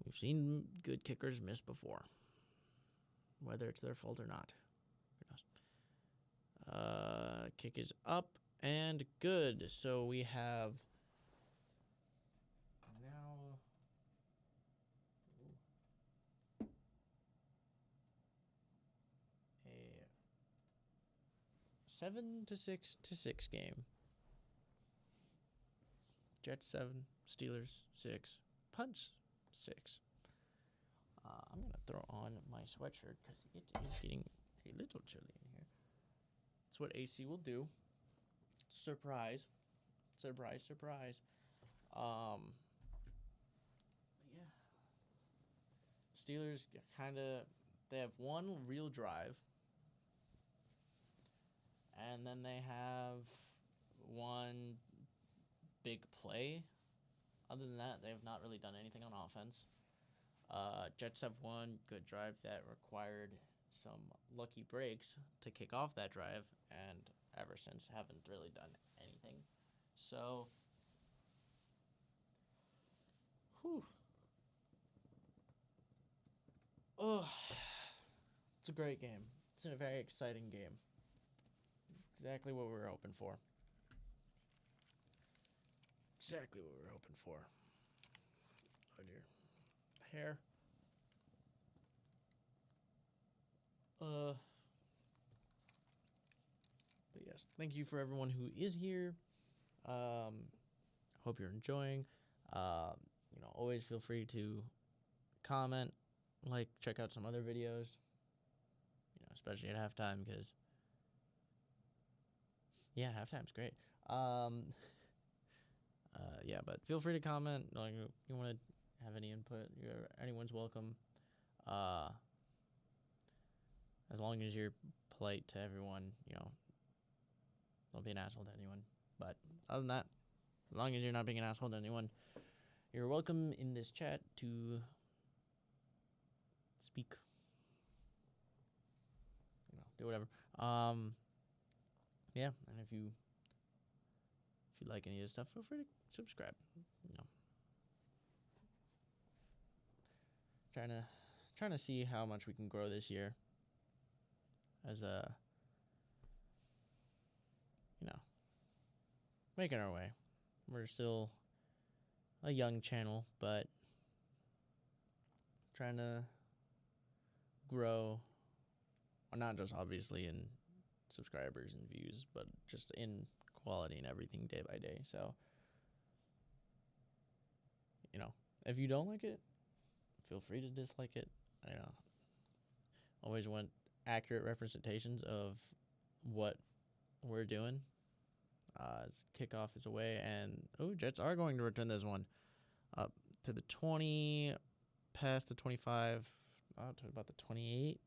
we've seen good kickers miss before, whether it's their fault or not. Who knows? Kick is up and good. So we have now a 7-6 game. Jets 7, Steelers 6, Punch 6. I'm going to throw on my sweatshirt because it is getting a little chilly in here. That's what AC will do. Surprise. Surprise, surprise. Yeah. Steelers they have one real drive. And then they have one big play. Other than that, they have not really done anything on offense. Jets have one good drive that required some lucky breaks to kick off that drive, and ever since haven't really done anything. So, it's a great game. It's a very exciting game. Exactly what we were hoping for. Exactly what we were hoping for. Oh dear. Hair. But yes, thank you for everyone who is here. Hope you're enjoying. Always feel free to comment, check out some other videos. Especially at halftime, because halftime's great. But feel free to comment. If you want to have any input, anyone's welcome. As long as you're polite to everyone, don't be an asshole to anyone. But other than that, as long as you're not being an asshole to anyone, you're welcome in this chat to speak. Do whatever. And if you like any of this stuff, feel free to subscribe. Trying to see how much we can grow this year. As making our way. We're still a young channel, but trying to grow, well, not just obviously in subscribers and views, but just in quality and everything day by day. So, you know, if you don't like it, feel free to dislike it. You know, always want accurate representations of what we're doing. As kickoff is away, and Jets are going to return this one up to the 20, past the 25, to about the 28,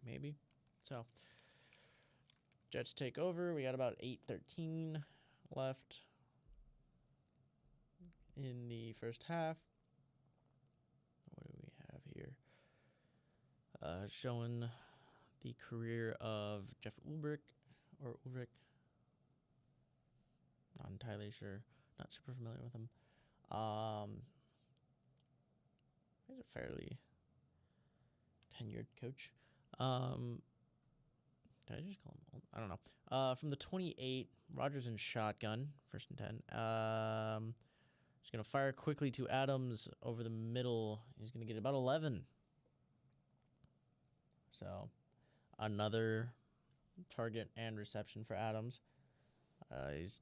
maybe. So Jets take over. We got about 8:13 left in the first half. What do we have here? Showing the career of Jeff Ulbrich. Or Ulrich. Not entirely sure. Not super familiar with him. He's a fairly tenured coach. Did I just call him old? I don't know. From the 28, Rodgers in shotgun, 1st and 10. He's going to fire quickly to Adams over the middle. He's going to get about 11. So, another target and reception for Adams. He's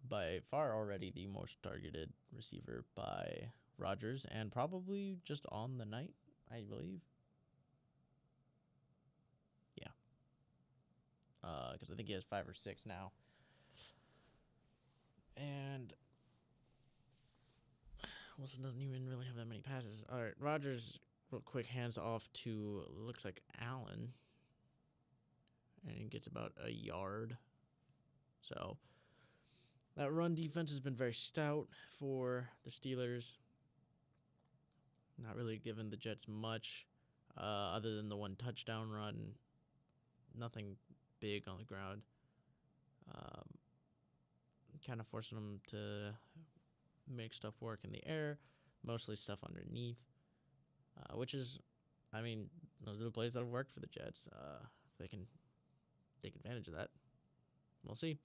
by far already the most targeted receiver by Rodgers, and probably just on the night, I believe. Yeah. Because I think he has 5 or 6 now. And Wilson doesn't even really have that many passes. All right, Rodgers, real quick, hands off to, looks like Allen. And he gets about a yard. So that run defense has been very stout for the Steelers. Not really giving the Jets much other than the 1 touchdown run. Nothing big on the ground. Kind of forcing them to make stuff work in the air. Mostly stuff underneath. Which is, I mean, those are the plays that have worked for the Jets. If they can take advantage of that, we'll see.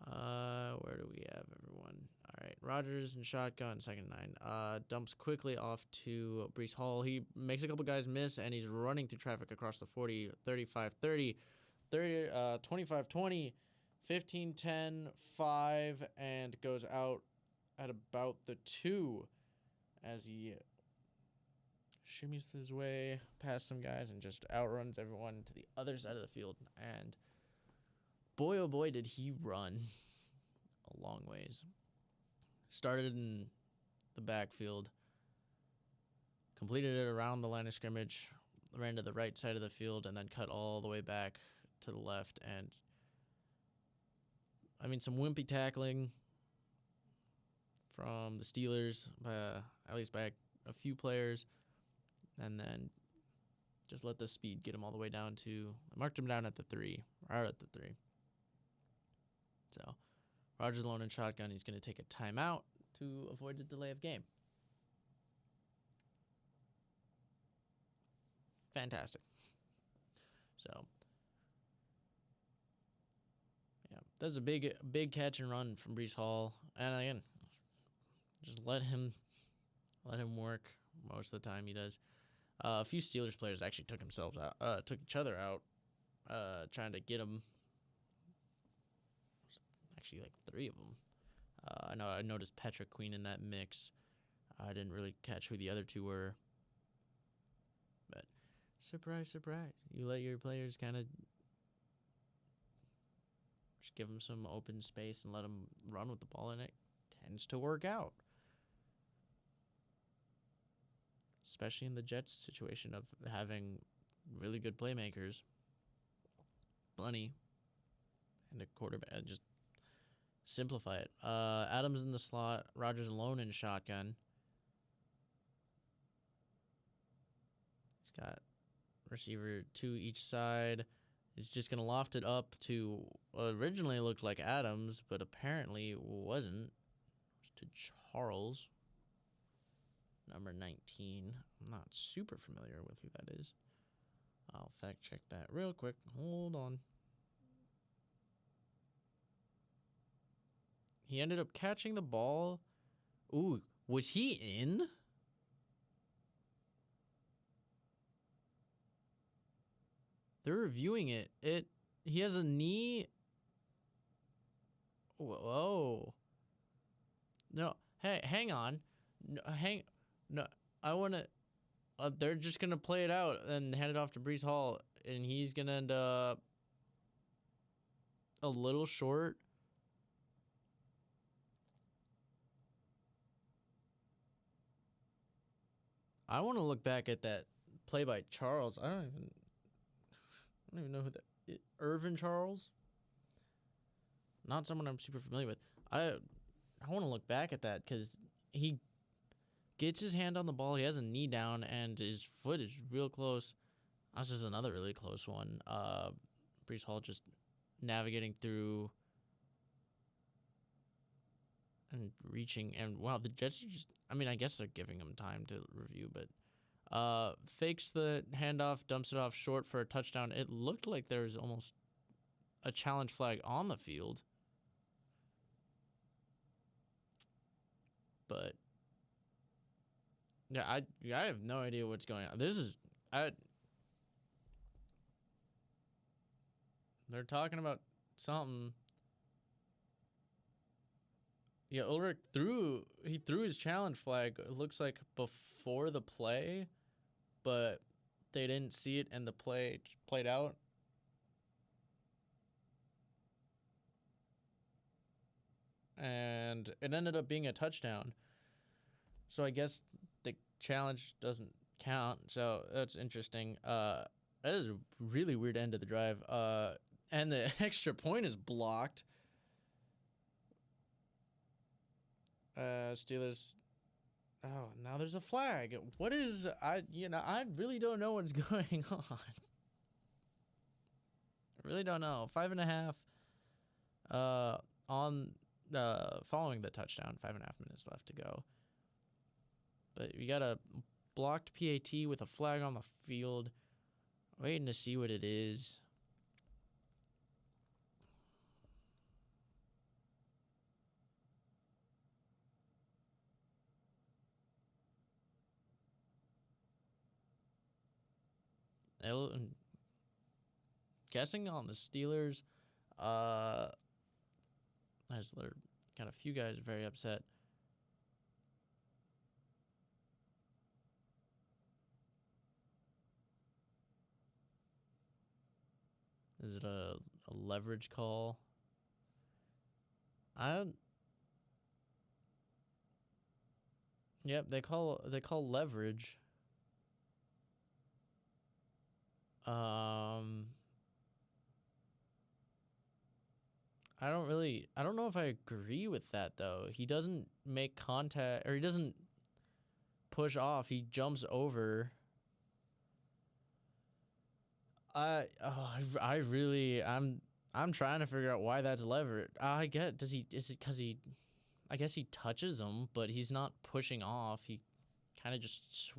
Where do we have everyone? All right, Rodgers in shotgun, 2nd and 9. Dumps quickly off to Breece Hall. He makes a couple guys miss, and he's running through traffic across the 40, 35-30, 25-20, 15-10, 5, and goes out at about the 2 as he shimmies his way past some guys and just outruns everyone to the other side of the field. And boy, oh boy, did he run a long ways. Started in the backfield, completed it around the line of scrimmage, ran to the right side of the field, and then cut all the way back to the left. And, I mean, some wimpy tackling from the Steelers, at least by a few players. And then just let the speed get him all the way down to, I marked him down at the 3, right at the 3. So, Rodgers alone in shotgun. He's going to take a timeout to avoid a delay of game. Fantastic. So, yeah, that's a big catch and run from Breece Hall. And again, just let him work most of the time. He does. A few Steelers players actually took each other out, trying to get him. Actually, like 3 of them. I noticed Patrick Queen in that mix. I didn't really catch who the other 2 were. But surprise, surprise. You let your players kind of just give them some open space and let them run with the ball, and it tends to work out. Especially in the Jets situation of having really good playmakers, plenty, and a quarterback. Just simplify it. Adams in the slot, Rodgers alone in shotgun. He's got receiver 2 each side. He's just going to loft it up to originally looked like Adams, but apparently wasn't. It was to Charles. Number 19. I'm not super familiar with who that is. I'll fact check that real quick. Hold on. he ended up catching the ball. Ooh, was he in? They're reviewing it. He has a knee. Whoa. No, hey, hang on. No, I want to. They're just gonna play it out and hand it off to Breece Hall, and he's gonna end up a little short. I want to look back at that play by Charles. I don't even know who that. Irvin Charles. Not someone I'm super familiar with. I want to look back at that because he gets his hand on the ball. He has a knee down, and his foot is real close. This is another really close one. Breece Hall just navigating through and reaching. And, wow, the Jets just... I mean, I guess they're giving him time to review, but fakes the handoff, dumps it off short for a touchdown. It looked like there was almost a challenge flag on the field. But yeah, I have no idea what's going on. They're talking about something. Yeah, Ulrich threw his challenge flag. It looks like before the play, but they didn't see it and the play played out. And it ended up being a touchdown. So I guess the challenge doesn't count. So that's interesting. That is a really weird end of the drive. And the extra point is blocked. Steelers. Oh, now there's a flag. What is... I really don't know what's going on. I really don't know. 5.5 on... following the touchdown, 5.5 minutes left to go. But we got a blocked PAT with a flag on the field. Waiting to see what it is. Guessing on the Steelers. As they're got a few guys very upset. Is it a leverage call? Yep, they call leverage. I don't know if I agree with that, though. He doesn't make contact, or he doesn't push off. He jumps over. I'm trying to figure out why that's leverage. I guess I guess he touches him, but he's not pushing off. He kind of just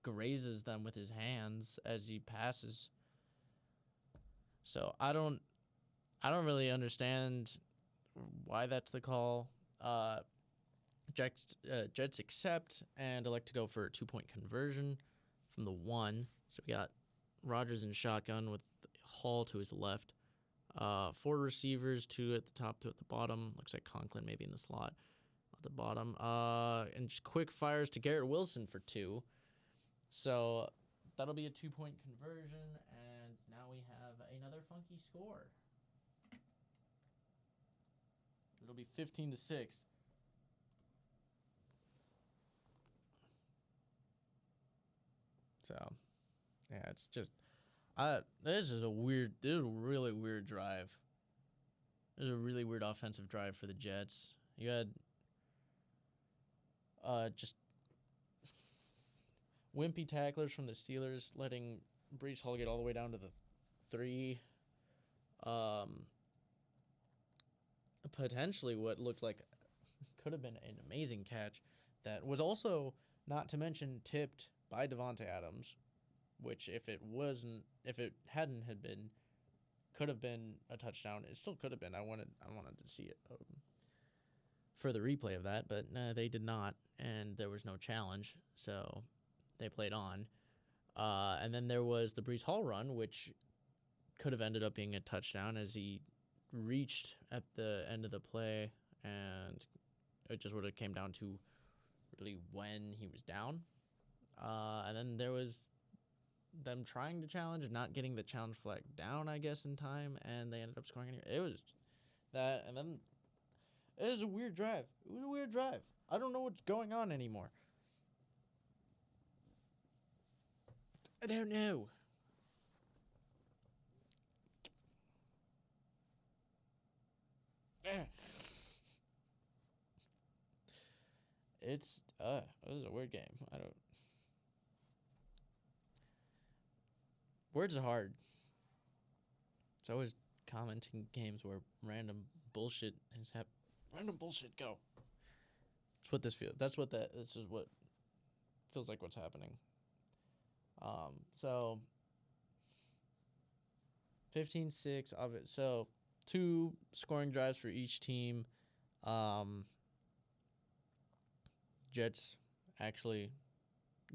grazes them with his hands as he passes. So I don't really understand why that's the call. Jets accept and elect to go for a 2-point conversion from the 1. So we got Rodgers in shotgun with Hall to his left. 4 receivers, 2 at the top, 2 at the bottom. Looks like Conklin maybe in the slot at the bottom. And just quick fires to Garrett Wilson for 2. So that'll be a 2-point conversion, and now we have another funky score. It'll be 15-6. So, yeah, it's just, this is a really weird drive. This is a really weird offensive drive for the Jets. You had, just wimpy tacklers from the Steelers, letting Breece Hall get all the way down to the 3. Potentially what looked like could have been an amazing catch that was also, not to mention, tipped by Devontae Adams, which if it hadn't had been, could have been a touchdown. It still could have been. I wanted to see it. for the replay of that, but they did not, and there was no challenge, so they played on. And then there was the Brees Hall run, which could have ended up being a touchdown as he reached at the end of the play, and it just would have came down to really when he was down. And then there was them trying to challenge and not getting the challenge flag down, I guess, in time, and they ended up scoring anyway. It was that, and then it was a weird drive. It was a weird drive. I don't know what's going on anymore. I don't know. It's this is a weird game. I don't. Words are hard. It's always commenting games where random bullshit has happened. Random bullshit, go. That's what this feels. This is what feels like what's happening. So 15-6 of it. So 2 scoring drives for each team. Jets actually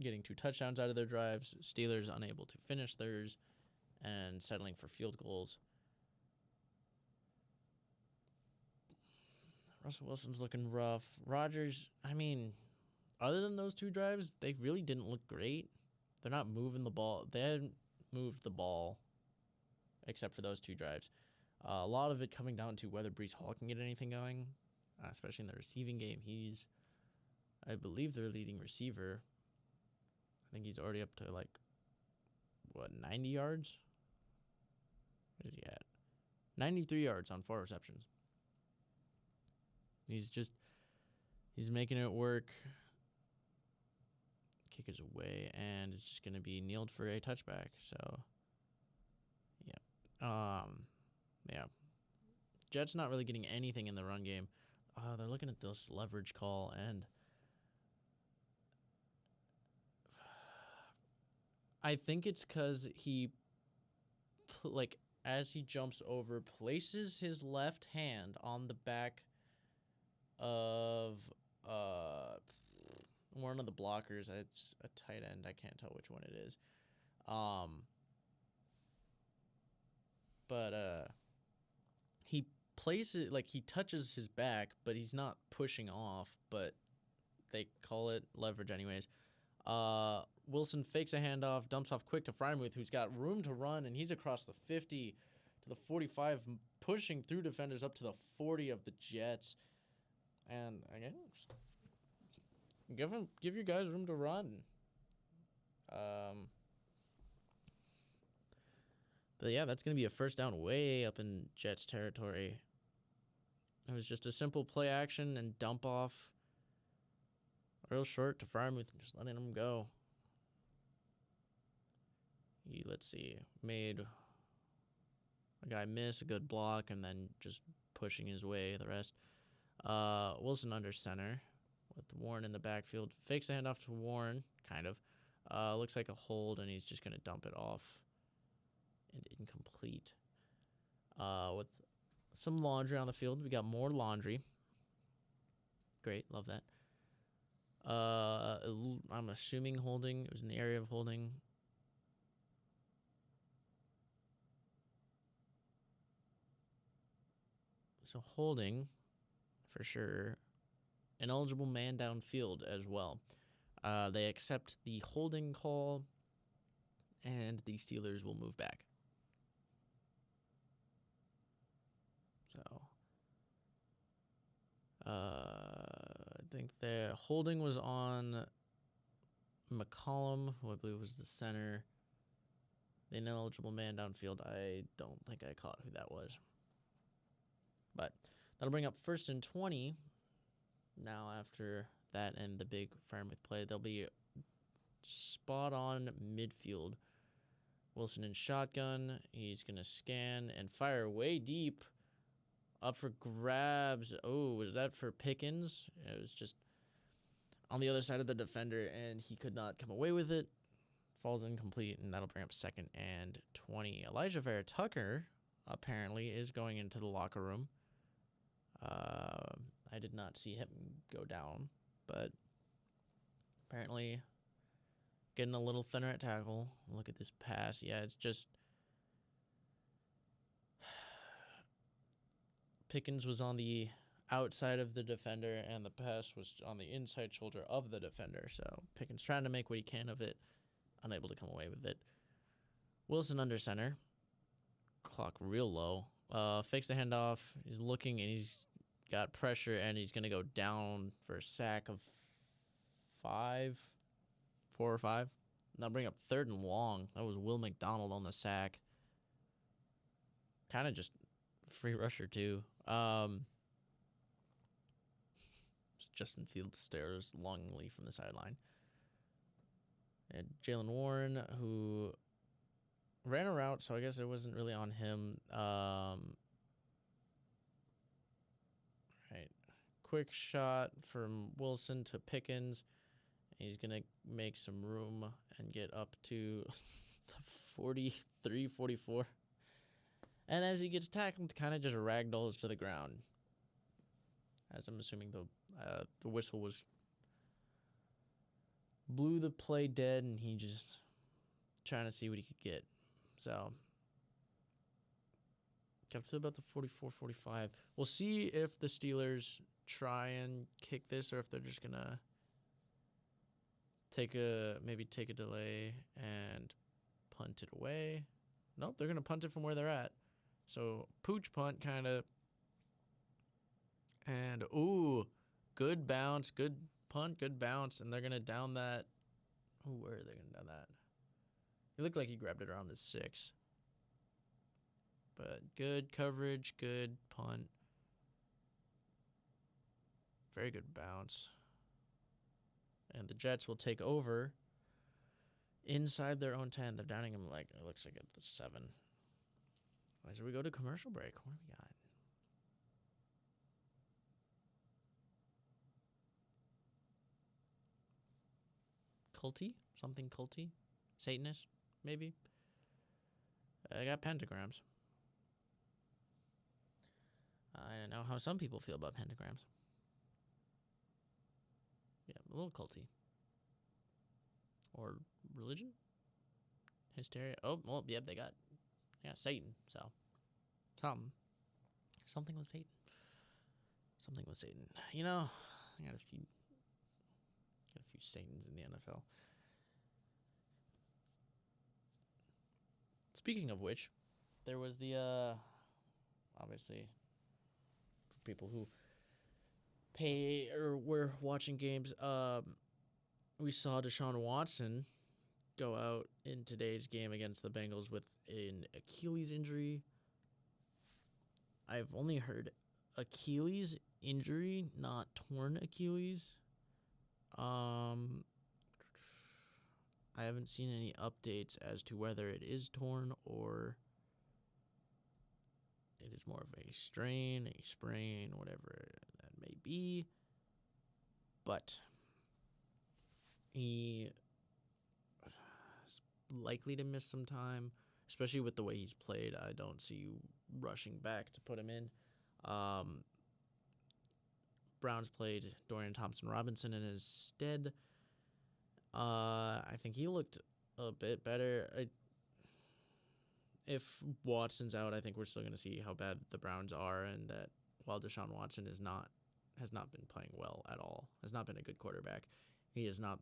getting 2 touchdowns out of their drives. Steelers unable to finish theirs and settling for field goals. Russell Wilson's looking rough. Rodgers, I mean, other than those 2 drives, they really didn't look great. They're not moving the ball. They hadn't moved the ball except for those 2 drives. A lot of it coming down to whether Brees Hall can get anything going, especially in the receiving game. He's, I believe, their leading receiver. I think he's already up to 90 yards? What is he at? 93 yards on 4 receptions. He's making it work. Kick is away, and it's just going to be kneeled for a touchback. So, yeah. Yeah. Jets not really getting anything in the run game. They're looking at this leverage call, and I think it's because he, as he jumps over, places his left hand on the back of one of the blockers. It's a tight end. I can't tell which one it is. But he places he touches his back, but he's not pushing off, but they call it leverage anyways. Wilson fakes a handoff, dumps off quick to Freiermuth, who's got room to run, and he's across the 50 to the 45, pushing through defenders up to the 40 of the Jets. And again, give your guys room to run. But yeah, that's gonna be a first down way up in Jets territory. It was just a simple play action and dump off, real short to Freiermuth, and just letting him go. Let's see, made a guy miss a good block and then just pushing his way the rest. Wilson under center with Warren in the backfield. Fakes the handoff to Warren, kind of. Looks like a hold, and he's just going to dump it off and incomplete. With some laundry on the field. We got more laundry. Great, love that. I'm assuming holding. It was in the area of holding. So holding, for sure. Ineligible man downfield as well. They accept the holding call, and the Steelers will move back. So, I think the holding was on McCollum, who I believe was the center. The ineligible man downfield, I don't think I caught who that was. But that'll bring up 1st and 20. Now after that and the big Freiermuth play, they'll be spot on midfield. Wilson in shotgun. He's going to scan and fire way deep. Up for grabs. Oh, was that for Pickens? It was just on the other side of the defender, and he could not come away with it. Falls incomplete, and that'll bring up 2nd and 20. Elijah Vera-Tucker apparently is going into the locker room. I did not see him go down, but apparently getting a little thinner at tackle. Look at this pass. Yeah, it's just Pickens was on the outside of the defender, and the pass was on the inside shoulder of the defender. So Pickens trying to make what he can of it, unable to come away with it. Wilson under center. Clock real low. Fakes the handoff. He's looking, and he's got pressure, and he's going to go down for a sack of 4 or 5. Now bring up 3rd and long. That was Will McDonald on the sack. Kind of just free rusher, too. Justin Fields stares longingly from the sideline. And Jalen Warren, who ran a route, so I guess it wasn't really on him. Right. Quick shot from Wilson to Pickens. He's going to make some room and get up to the 43, 44. And as he gets tackled, kind of just ragdolls to the ground. As I'm assuming the whistle blew the play dead, and he just trying to see what he could get. So, got up to about the 44, 45. We'll see if the Steelers try and kick this, or if they're just gonna take a delay and punt it away. Nope, they're gonna punt it from where they're at. So pooch punt, kind of. And good bounce, good punt, good bounce, and they're gonna down that. Where are they gonna down that? It looked like he grabbed it around the 6. But good coverage, good punt. Very good bounce. And the Jets will take over inside their own 10. They're downing him it looks like at the 7. As we go to commercial break, what do we got? Culty? Something culty? Satanist? Maybe? I got pentagrams. I don't know how some people feel about pentagrams. Yeah, a little culty. Or religion? Hysteria? Oh, well, yep, they got Satan, so something with Satan. Something with Satan. You know, I got a few Satans in the NFL. Speaking of which, there was the obviously for people who pay or were watching games, we saw Deshaun Watson go out in today's game against the Bengals with an Achilles injury. I've only heard Achilles injury, not torn Achilles. I haven't seen any updates as to whether it is torn or it is more of a strain, a sprain, whatever that may be. But he is likely to miss some time, especially with the way he's played. I don't see you rushing back to put him in. Browns played Dorian Thompson-Robinson in his stead. I think he looked a bit better. If Watson's out, I think we're still going to see how bad the Browns are, and that while Deshaun Watson has not been playing well at all, has not been a good quarterback, he is not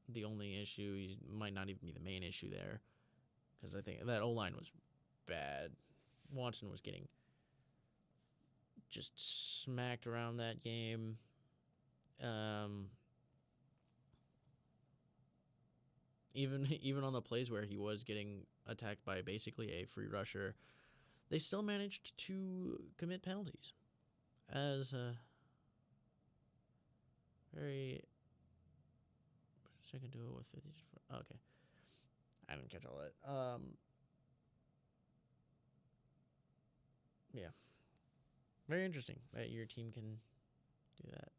the only issue. He might not even be the main issue there, because I think that O-line was bad. Watson was getting just smacked around that game. Even on the plays where he was getting attacked by basically a free rusher, they still managed to commit penalties. As a very second duo with 50. Okay, I didn't catch all that. Yeah, very interesting that your team can do that.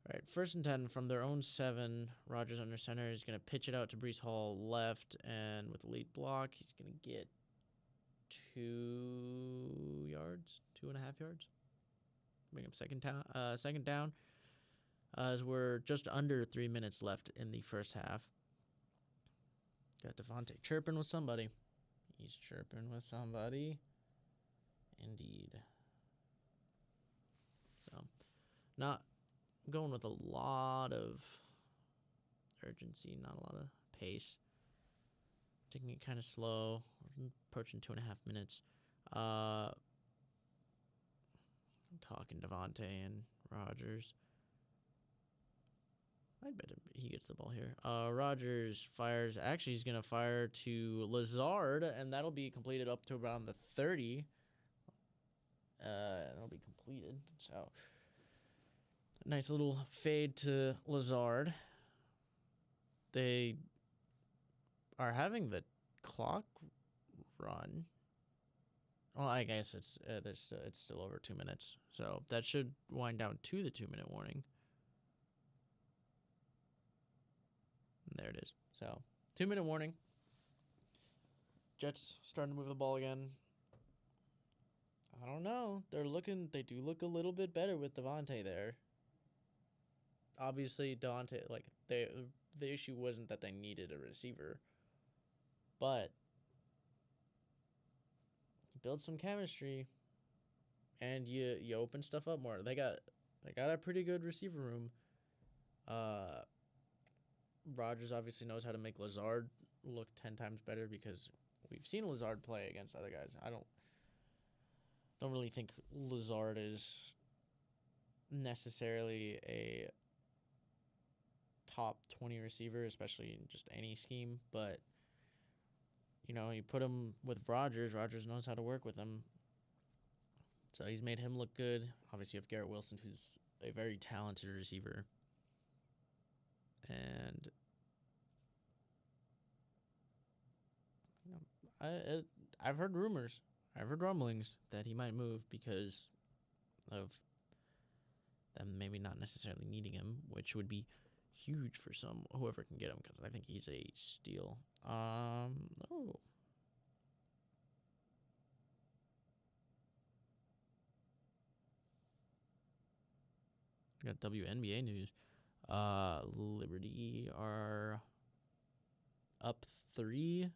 All right, 1st and 10 from their own 7. Rodgers under center is going to pitch it out to Breece Hall left, and with a late block, he's going to get 2 yards, 2.5 yards. Bring up second down. As we're just under 3 minutes left in the first half. Got Devontae chirping with somebody. He's chirping with somebody. Indeed. So, not going with a lot of urgency, not a lot of pace. Taking it kind of slow. Approaching 2.5 minutes. I'm talking Devontae and Rodgers. I bet he gets the ball here. Rodgers fires. Actually, he's going to fire to Lazard, and that'll be completed up to around the 30. That'll be completed. So, nice little fade to Lazard. They are having the clock run. Well, I guess it's still over 2 minutes. So, that should wind down to the 2-minute warning. There it is. So, 2-minute warning. Jets starting to move the ball again. I don't know. They do look a little bit better with Devontae there. Obviously, Devontae, the issue wasn't that they needed a receiver, but you build some chemistry and you open stuff up more. They got a pretty good receiver room. Rodgers obviously knows how to make Lazard look 10 times better because we've seen Lazard play against other guys. I don't really think Lazard is necessarily a top 20 receiver, especially in just any scheme. But, you put him with Rodgers. Rodgers knows how to work with him. So he's made him look good. Obviously, you have Garrett Wilson, who's a very talented receiver. And I've heard rumors, I've heard rumblings that he might move because of them maybe not necessarily needing him, which would be huge for whoever can get him because I think he's a steal. Got WNBA news. Liberty are up 3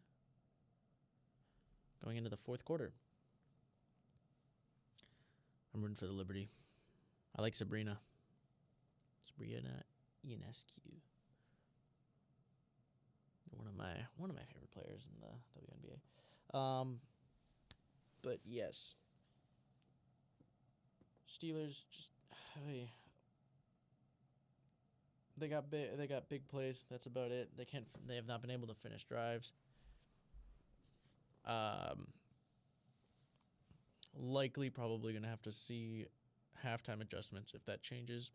going into the fourth quarter. I'm rooting for the Liberty. I like Sabrina Ionescu. One of my favorite players in the WNBA. But yes, Steelers just they got big plays. That's about it. They have not been able to finish drives. Likely probably going to have to see halftime adjustments if that changes.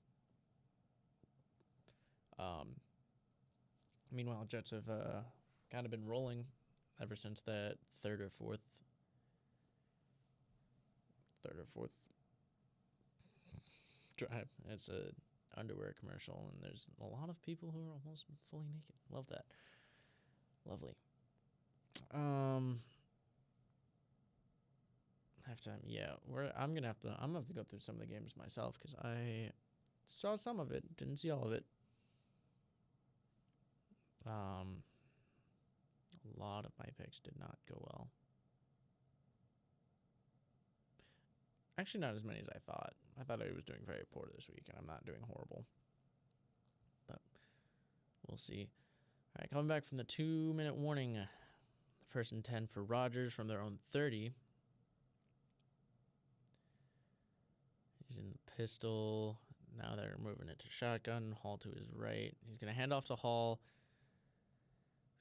Meanwhile, Jets have kind of been rolling ever since that third or fourth drive. It's a underwear commercial, and there's a lot of people who are almost fully naked. Love that. Lovely. Halftime, yeah. I'm gonna have to go through some of the games myself because I saw some of it, didn't see all of it. A lot of my picks did not go well. Actually, not as many as I thought. I thought I was doing very poor this week, and I'm not doing horrible. But we'll see. All right, coming back from the 2-minute warning. First and 10 for Rodgers from their own 30. He's in the pistol. Now they're moving it to shotgun. Hall to his right. He's going to hand off to Hall.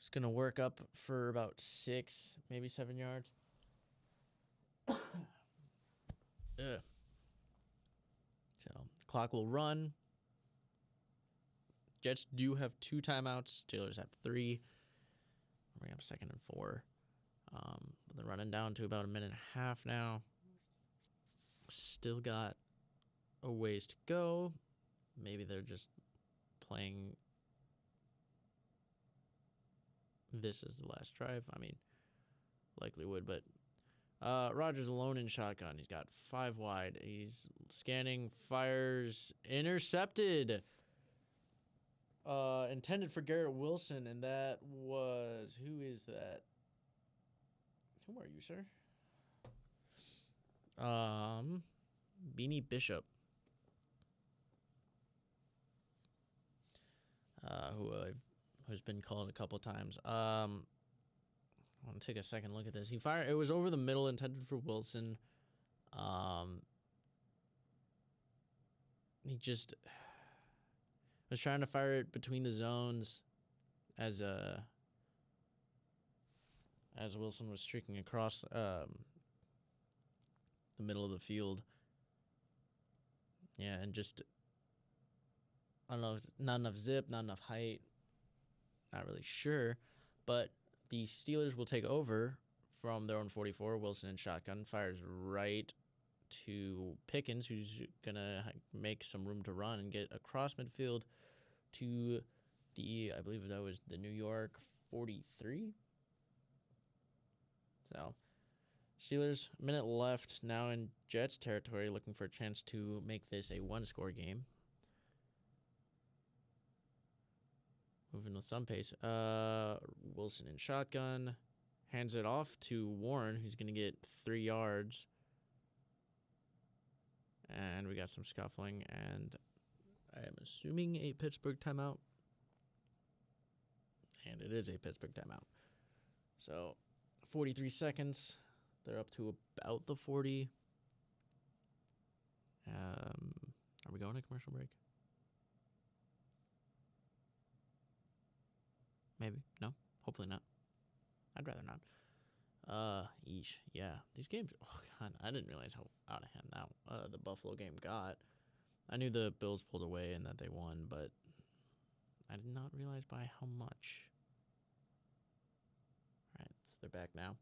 He's going to work up for about 6, maybe 7 yards. So, clock will run. Jets do have 2 timeouts. Steelers have 3. Bring up 2nd and 4. They're running down to about 1.5 minutes now. Still got a ways to go. Maybe they're just playing this as the last drive. I mean, likely would, but Rogers alone in shotgun. He's got 5 wide. He's scanning, fires, intercepted. Intended for Garrett Wilson, and that was... Who is that? Who are you, sir? Beanie Bishop. Who's been called a couple times. I want to take a second look at this. He fired. It was over the middle, intended for Wilson. He just was trying to fire it between the zones as Wilson was streaking across the middle of the field. Yeah, and just, I don't know, not enough zip, not enough height. Not really sure, but the Steelers will take over from their own 44. Wilson in shotgun fires right to Pickens, who's going to make some room to run and get across midfield to the, I believe that was the New York 43. So, Steelers, a minute left, now in Jets territory, looking for a chance to make this a one-score game. Moving with some pace. Wilson in shotgun. Hands it off to Warren, who's going to get 3 yards. And we got some scuffling, and I am assuming a Pittsburgh timeout. And it is a Pittsburgh timeout. So, 43 seconds. They're up to about the 40. Are we going to commercial break? Maybe. No? Hopefully not. I'd rather not. Yeesh. Yeah. These games, oh God, I didn't realize how out of hand that the Buffalo game got. I knew the Bills pulled away and that they won, but I did not realize by how much. All right, so they're back now.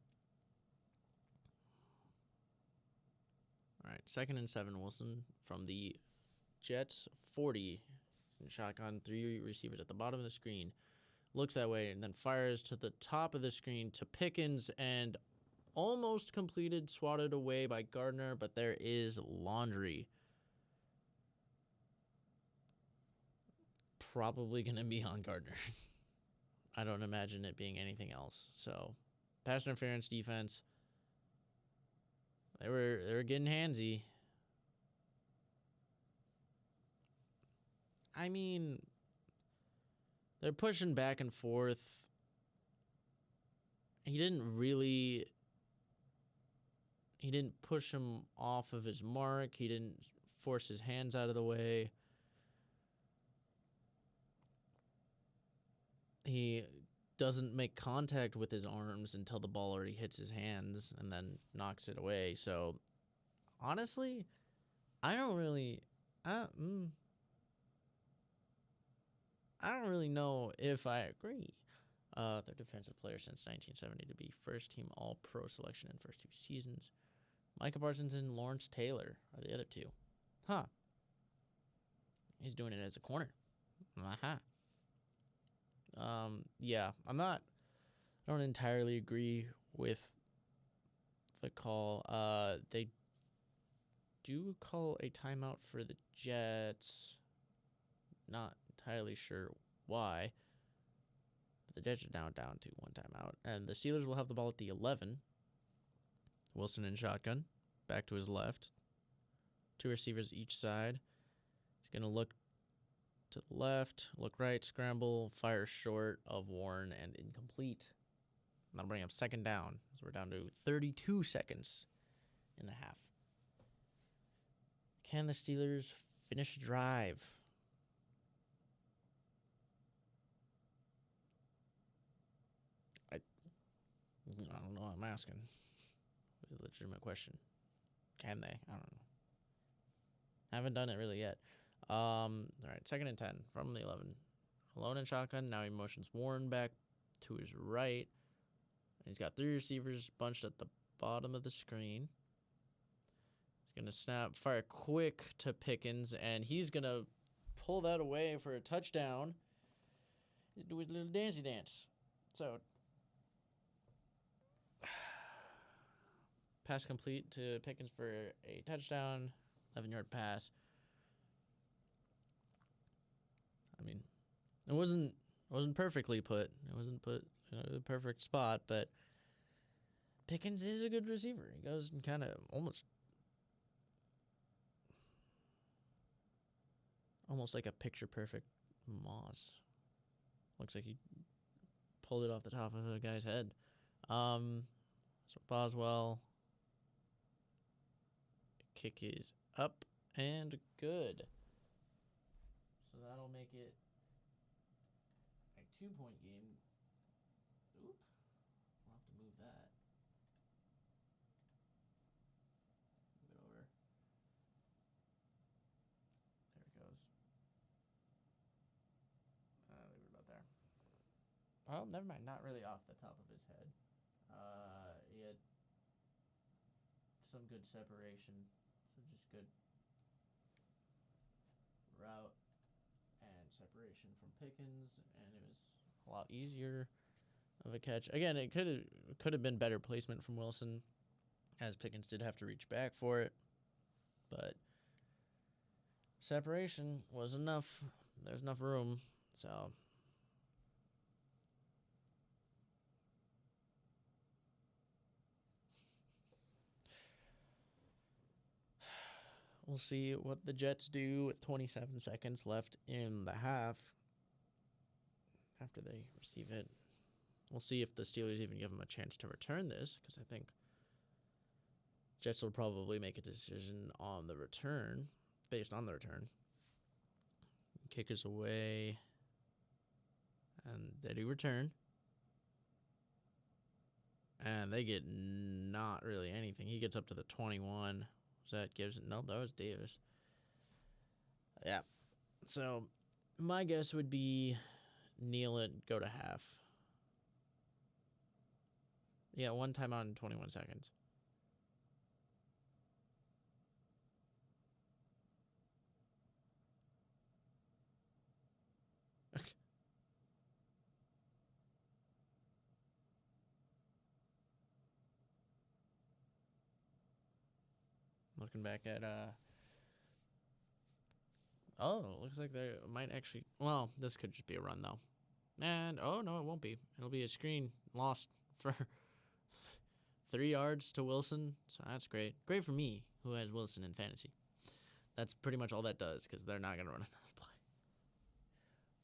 All right, 2nd and 7, Wilson from the Jets 40. In shotgun, 3 receivers at the bottom of the screen. Looks that way and then fires to the top of the screen to Pickens and almost completed, swatted away by Gardner, but there is Laundry. Probably going to be on Gardner. I don't imagine it being anything else. So, pass interference defense. They were getting handsy. I mean, they're pushing back and forth. He didn't push him off of his mark. He didn't force his hands out of the way. He doesn't make contact with his arms until the ball already hits his hands and then knocks it away. So, honestly, I don't really know if I agree. Their defensive player since 1970 to be first-team All-Pro selection in first 2 seasons. Micah Parsons and Lawrence Taylor are the other 2. Huh. He's doing it as a corner. Yeah, I don't entirely agree with the call. They do call a timeout for the Jets. Not entirely sure why. But the Jets are now down to 1 timeout. And the Steelers will have the ball at the 11. Wilson in shotgun. Back to his left. 2 receivers each side. He's going to look to the left, look right, scramble, fire short of Warren, and incomplete. That'll bring up 2nd down. So we're down to 32 seconds in the half. Can the Steelers finish a drive? I don't know. I'm asking. It's a legitimate question. Can they? I don't know. Haven't done it really yet. All right, 2nd and 10 from the 11. Alone in shotgun. Now he motions Warren back to his right. He's got 3 receivers bunched at the bottom of the screen. He's going to snap, fire quick to Pickens, and he's going to pull that away for a touchdown. He's doing his little dancey dance. So, pass complete to Pickens for a touchdown, 11-yard pass. I mean, it wasn't perfectly put. It wasn't put in a perfect spot, but Pickens is a good receiver. He goes and kind of almost like a picture-perfect Moss. Looks like he pulled it off the top of the guy's head. So Boswell, kick is up and good. So that'll make it a 2-point game. Oop. I'll have to move that. Move it over. There it goes. Leave it about there. Oh, never mind. Not really off the top of his head. He had some good separation. So just good route and separation from Pickens, and it was a lot easier of a catch. Again, it could have been better placement from Wilson, as Pickens did have to reach back for it, but separation was enough. There's enough room, so we'll see what the Jets do with 27 seconds left in the half after they receive it. We'll see if the Steelers even give them a chance to return this, because I think Jets will probably make a decision on the return, based on the return. Kick is away, and they do return. And they get not really anything. He gets up to the 21. Was that Gibson? No, that was Davis. Yeah. So my guess would be kneel it, go to half. Yeah, one timeout in 21 seconds. Looking back at oh, looks like they might actually. Well, this could just be a run though. And oh no, it won't be. It'll be a screen lost for 3 yards to Wilson. So that's great. Great for me, who has Wilson in fantasy. That's pretty much all that does, because they're not gonna run another play.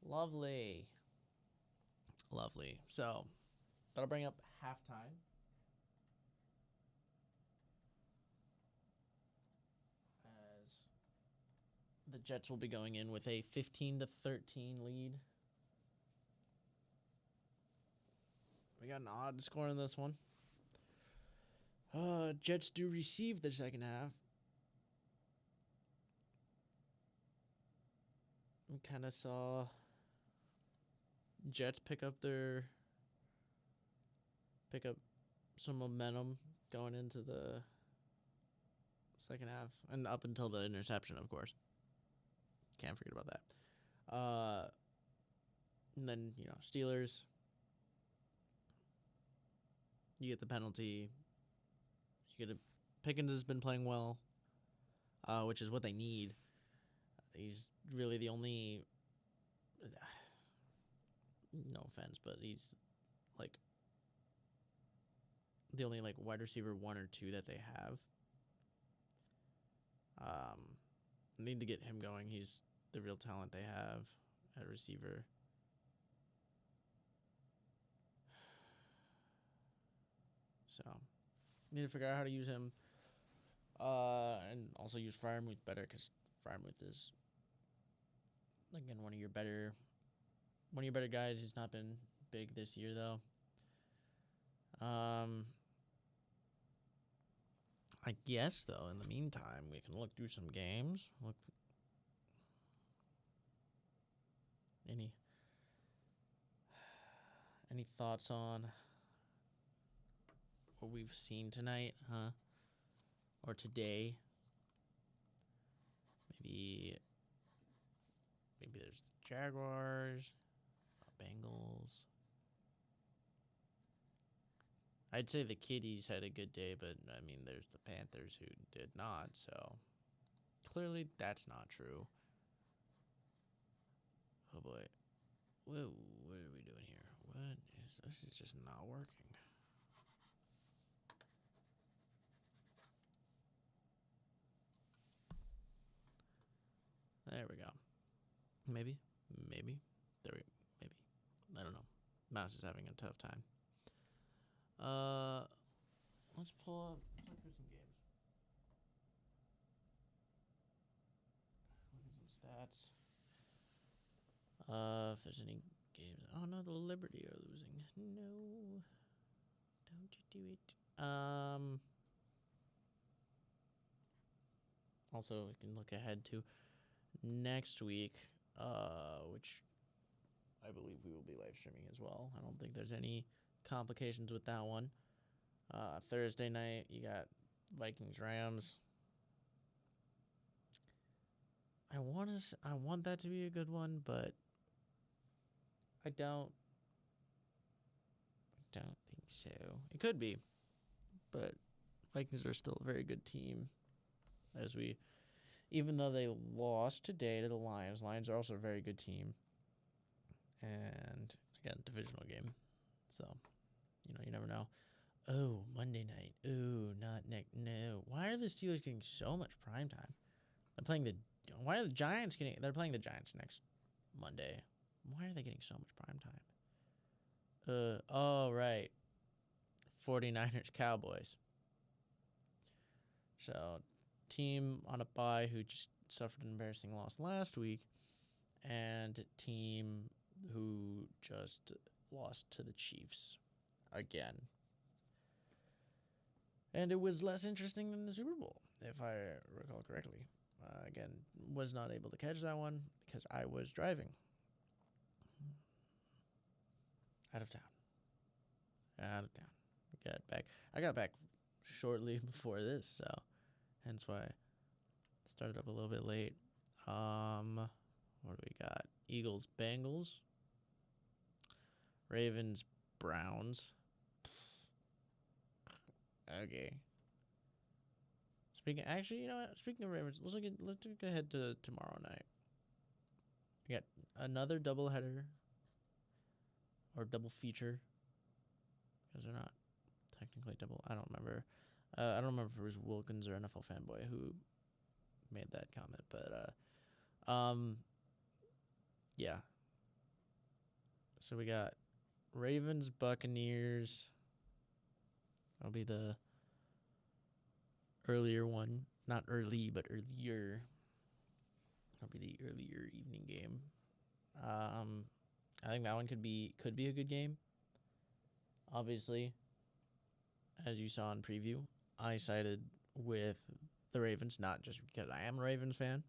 Lovely. Lovely. So that'll bring up halftime. The Jets will be going in with a 15-13 lead. We got an odd score in this one. Jets do receive the second half. We kind of saw Jets pick up some momentum going into the second half, and up until the interception, of course. Can't forget about that. And then, Steelers, you get the penalty. Pickens has been playing well, which is what they need. He's really the only, no offense, but he's like the only wide receiver 1 or 2 that they have. Need to get him going. He's the real talent they have at receiver. So, need to figure out how to use him. And also use Freiermuth better, because Freiermuth is, again, one of your better guys. He's not been big this year, though. I guess, though, in the meantime, we can look through some games. Any thoughts on what we've seen tonight, huh? Or today? Maybe there's the Jaguars, Bengals. I'd say the Kitties had a good day, but I mean, there's the Panthers who did not. So clearly, that's not true. Oh boy. Whoa, what are we doing here? What is this? Is just not working. There we go. Maybe. There we. Maybe. I don't know. Mouse is having a tough time. Let's pull up. Let's look through some games. Look at some stats. If there's any games. Oh no, the Liberty are losing. No, don't you do it. Also, we can look ahead to next week, which I believe we will be live streaming as well. I don't think there's any complications with that one. Thursday night, you got Vikings Rams. I want that to be a good one, but I don't think so. It could be, but Vikings are still a very good team. Even though they lost today to the Lions are also a very good team. And again, divisional game, so you never know. Oh, Monday night. Oh, not Nick. No. Why are the Steelers getting so much prime time? Why are the Giants getting? They're playing the Giants next Monday. Why are they getting so much prime time? Oh, right. 49ers Cowboys. So, team on a bye who just suffered an embarrassing loss last week, and team who just lost to the Chiefs again. And it was less interesting than the Super Bowl, if I recall correctly. Again, was not able to catch that one because I was driving. Out of town. I got back shortly before this, so hence why I started up a little bit late. What do we got? Eagles, Bengals. Ravens, Browns. Okay. Speaking of Ravens, let's look ahead to tomorrow night. We got another doubleheader or double feature, because they're not technically double. I don't remember. I don't remember if it was Wilkins or NFL Fanboy who made that comment, but yeah. So we got Ravens, Buccaneers. That'll be the earlier one. Not early, but earlier. That'll be the earlier evening game. I think that one could be a good game. Obviously, as you saw in preview, I sided with the Ravens, not just because I am a Ravens fan,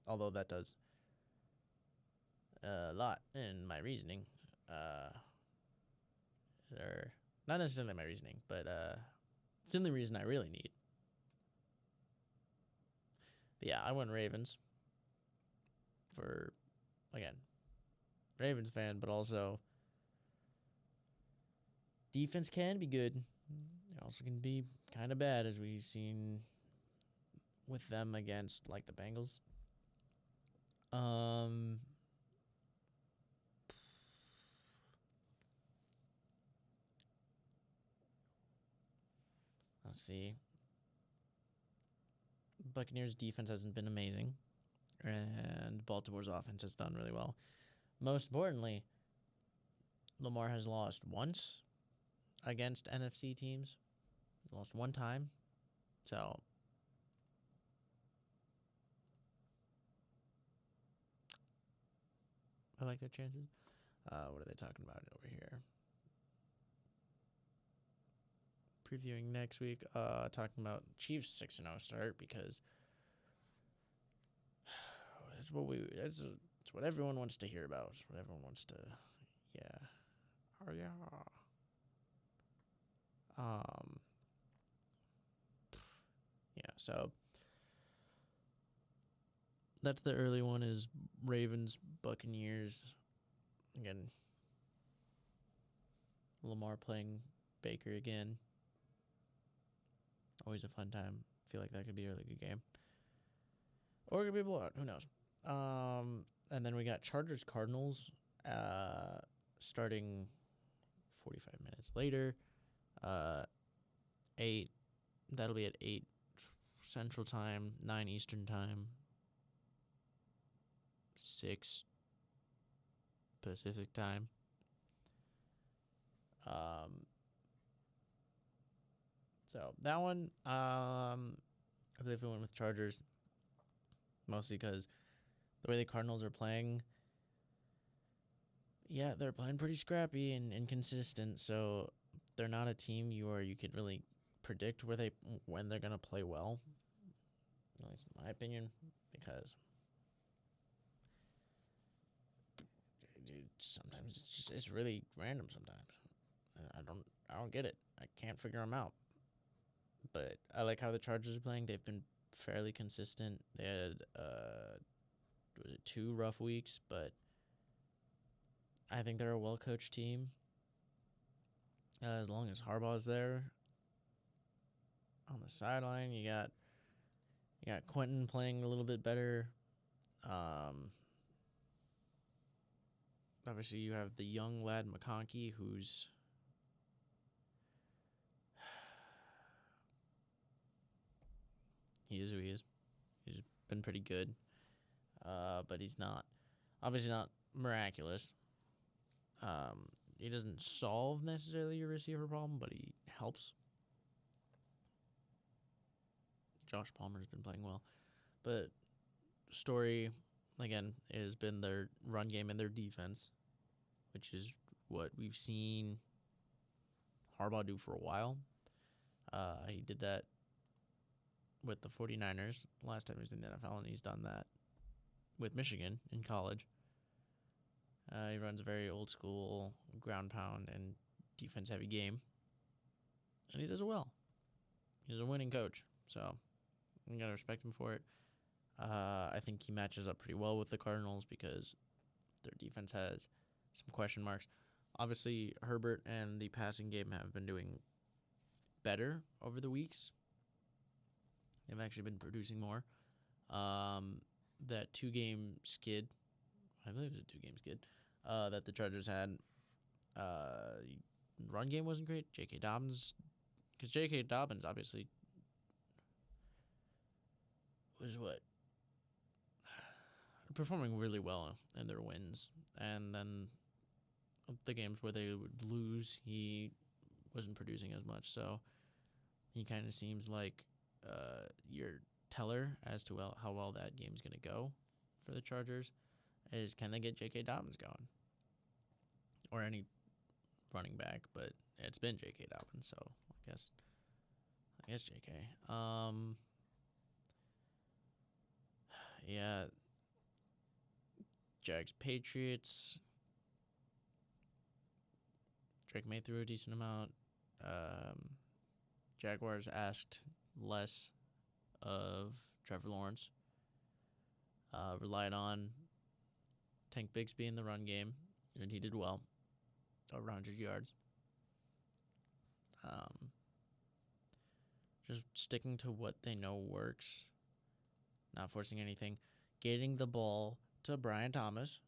although that does a lot in my reasoning. Or not necessarily my reasoning, but it's the only reason I really need. But yeah, I went Ravens for, again, Ravens fan, but also defense can be good. It also can be kind of bad, as we've seen with them against, like, the Bengals. Let's see. Buccaneers defense hasn't been amazing, and Baltimore's offense has done really well. Most importantly, Lamar has lost once against NFC teams. He lost one time. So I like their chances. What are they talking about over here? Previewing next week, talking about Chiefs 6-0 start, because it's what everyone wants to hear about. It's what everyone wants to, yeah. Oh yeah. Yeah, so that's the early one, is Ravens, Buccaneers. Again, Lamar playing Baker again. Always a fun time. Feel like that could be a really good game. Or it could be a blowout. Who knows? And then we got Chargers Cardinals starting 45 minutes later. 8. That'll be at 8 Central Time, 9 Eastern Time, 6 Pacific Time. So that one, I believe we went with Chargers, mostly because the way the Cardinals are playing, yeah, they're playing pretty scrappy and inconsistent. So they're not a team you could really predict when they're gonna play well. At least in my opinion, because sometimes it's really random. Sometimes I don't get it. I can't figure them out. But I like how the Chargers are playing. They've been fairly consistent. They had 2 rough weeks, but I think they're a well-coached team. As long as Harbaugh's there on the sideline, you got Quentin playing a little bit better. Obviously, you have the young lad McConkey, who's he is who he is. He's been pretty good, but he's obviously not miraculous. He doesn't solve necessarily your receiver problem, but he helps. Josh Palmer's been playing well. But story, again, has been their run game and their defense, which is what we've seen Harbaugh do for a while. He did that with the 49ers last time he was in the NFL, and he's done that with Michigan in college. He runs a very old school ground pound and defense heavy game, and he does it well. He's a winning coach, so you gotta respect him for it. I think he matches up pretty well with the Cardinals because their defense has some question marks. Obviously, Herbert and the passing game have been doing better over the weeks. They've actually been producing more. That 2-game skid, I believe it was a 2-game skid, that the Chargers had, run game wasn't great. J.K. Dobbins, because J.K. Dobbins obviously was performing really well in their wins, and then the games where they would lose, he wasn't producing as much. So he kind of seems like your teller as to how well that game's going to go for the Chargers is, can they get J.K. Dobbins going? Or any running back, but it's been J.K. Dobbins, so I guess J.K. Yeah. Jags Patriots. Drake May threw a decent amount. Jaguars asked less of Trevor Lawrence. Relied on Tank Bigsby in the run game, and he did well. Over 100 yards. Just sticking to what they know works. Not forcing anything. Getting the ball to Brian Thomas.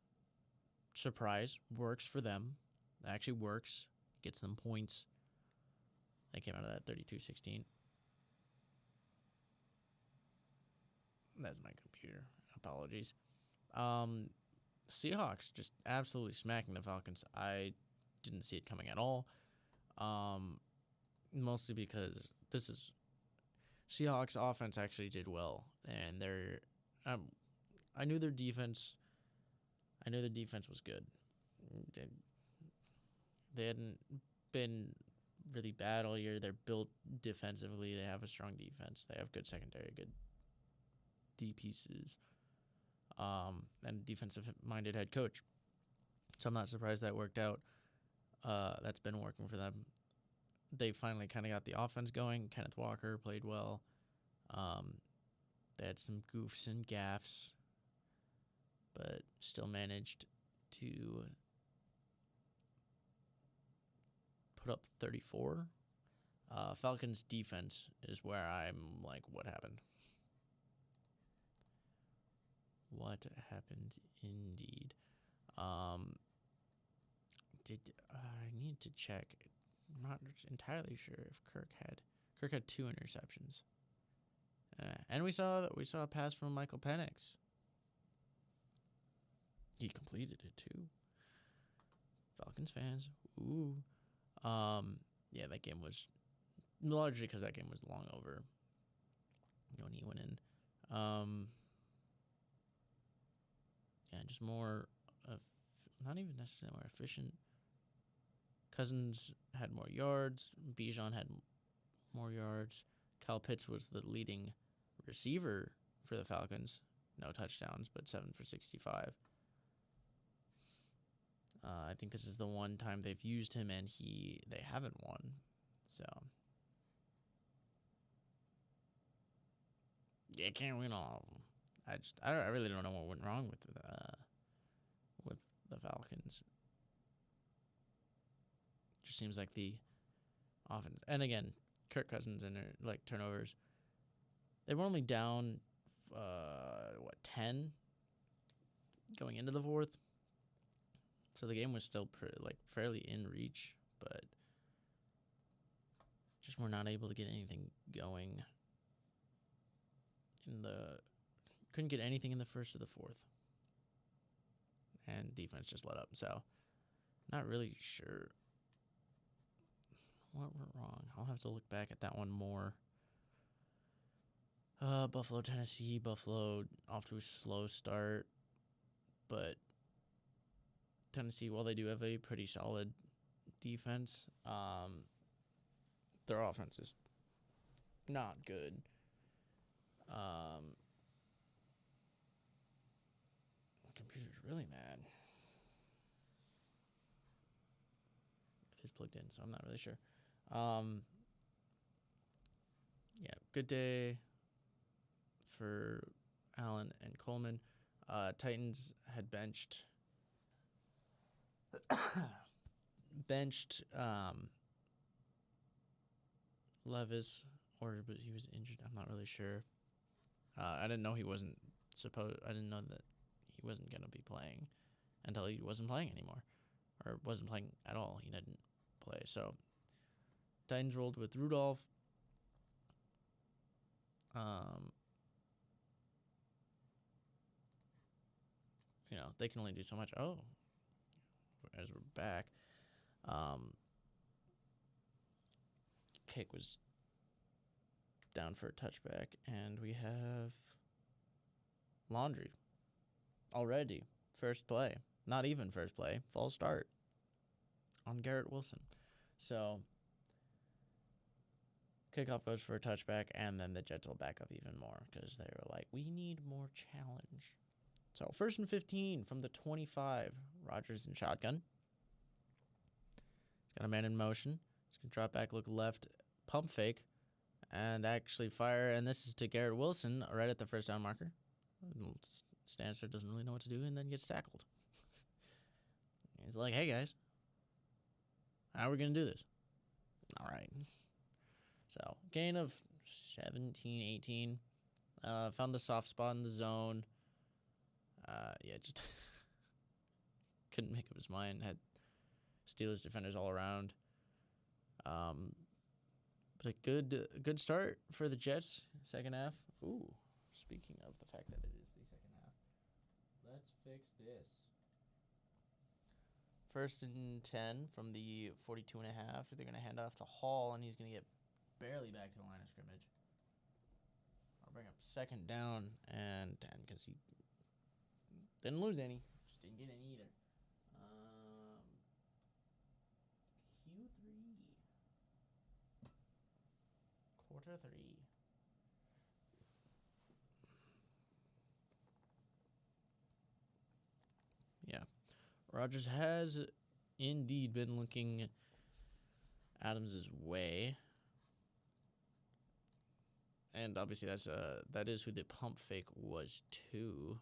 Surprise. Works for them. Actually works. Gets them points. They came out of that 32-16. That's my computer. Apologies. Seahawks just absolutely smacking the Falcons. I didn't see it coming at all. Mostly because this is Seahawks offense actually did well, and I knew their defense. I knew their defense was good. They hadn't been really bad all year. They're built defensively. They have a strong defense. They have good secondary, good D pieces, and defensive-minded head coach. So I'm not surprised that worked out. That's been working for them. They finally kind of got the offense going. Kenneth Walker played well. They had some goofs and gaffes, but still managed to put put up 34. Falcons defense is where I'm like, what happened? What happened indeed? I need to check. I'm not entirely sure if Kirk had 2 interceptions. And we saw a pass from Michael Penix. He completed it too. Falcons fans, ooh. Yeah, that game was largely because that game was long over when he went in. Yeah, just more, not even necessarily more efficient. Cousins had more yards. Bijan had more yards. Kyle Pitts was the leading receiver for the Falcons. No touchdowns, but 7 for 65. I think this is the one time they've used him, and they haven't won. So you can't win all of them. I really don't know what went wrong with the Falcons. Just seems like the offense, and again, Kirk Cousins and like turnovers. They were only down 10 going into the fourth. So the game was still fairly in reach, but just were not able to get anything going couldn't get anything in the first or the fourth. And defense just let up. So not really sure what went wrong. I'll have to look back at that one more. Buffalo, Tennessee. Buffalo off to a slow start, but Tennessee, while they do have a pretty solid defense, their offense is not good. Computer's really mad. It is plugged in, so I'm not really sure. Yeah, good day for Allen and Coleman. Titans had benched Levis, but he was injured. I'm not really sure. I didn't know I didn't know that he wasn't gonna be playing until he wasn't playing anymore, or wasn't playing at all. He didn't play. So Titans rolled with Rudolph. They can only do so much. Oh, as we're back, kick was down for a touchback, and we have Laundry already. First play. Not even first play. False start on Garrett Wilson. So kickoff goes for a touchback, and then the Jets will back up even more because they were like, we need more challenge. So 1st and 15 from the 25. Rodgers in shotgun. He's got a man in motion. He's going to drop back, look left, pump fake, and actually fire. And this is to Garrett Wilson right at the first down marker. Stands there, doesn't really know what to do, and then gets tackled. He's like, hey, guys, how are we going to do this? All right. So gain of 17, 18. Found the soft spot in the zone. Just couldn't make up his mind. Had Steelers defenders all around. But a good start for the Jets. Second half. Ooh, speaking of the fact that it is the second half, let's fix this. 1st and 10 from the 42 and a half. They're going to hand off to Hall, and he's going to get barely back to the line of scrimmage. I'll bring up 2nd down and 10 because he didn't lose any. Just didn't get any either. Q3. Quarter 3. Yeah. Rodgers has indeed been looking Adams' way. And obviously that is who the pump fake was to.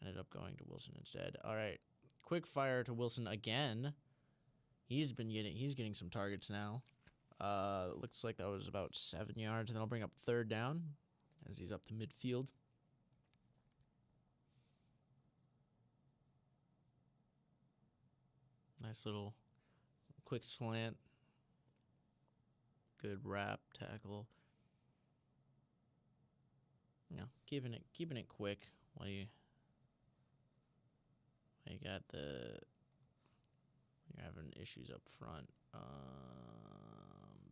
Ended up going to Wilson instead. All right. Quick fire to Wilson again. He's getting some targets now. Looks like that was about 7 yards, and then I'll bring up third down as he's up to midfield. Nice little quick slant. Good wrap tackle. Keeping it quick while you got you're having issues up front.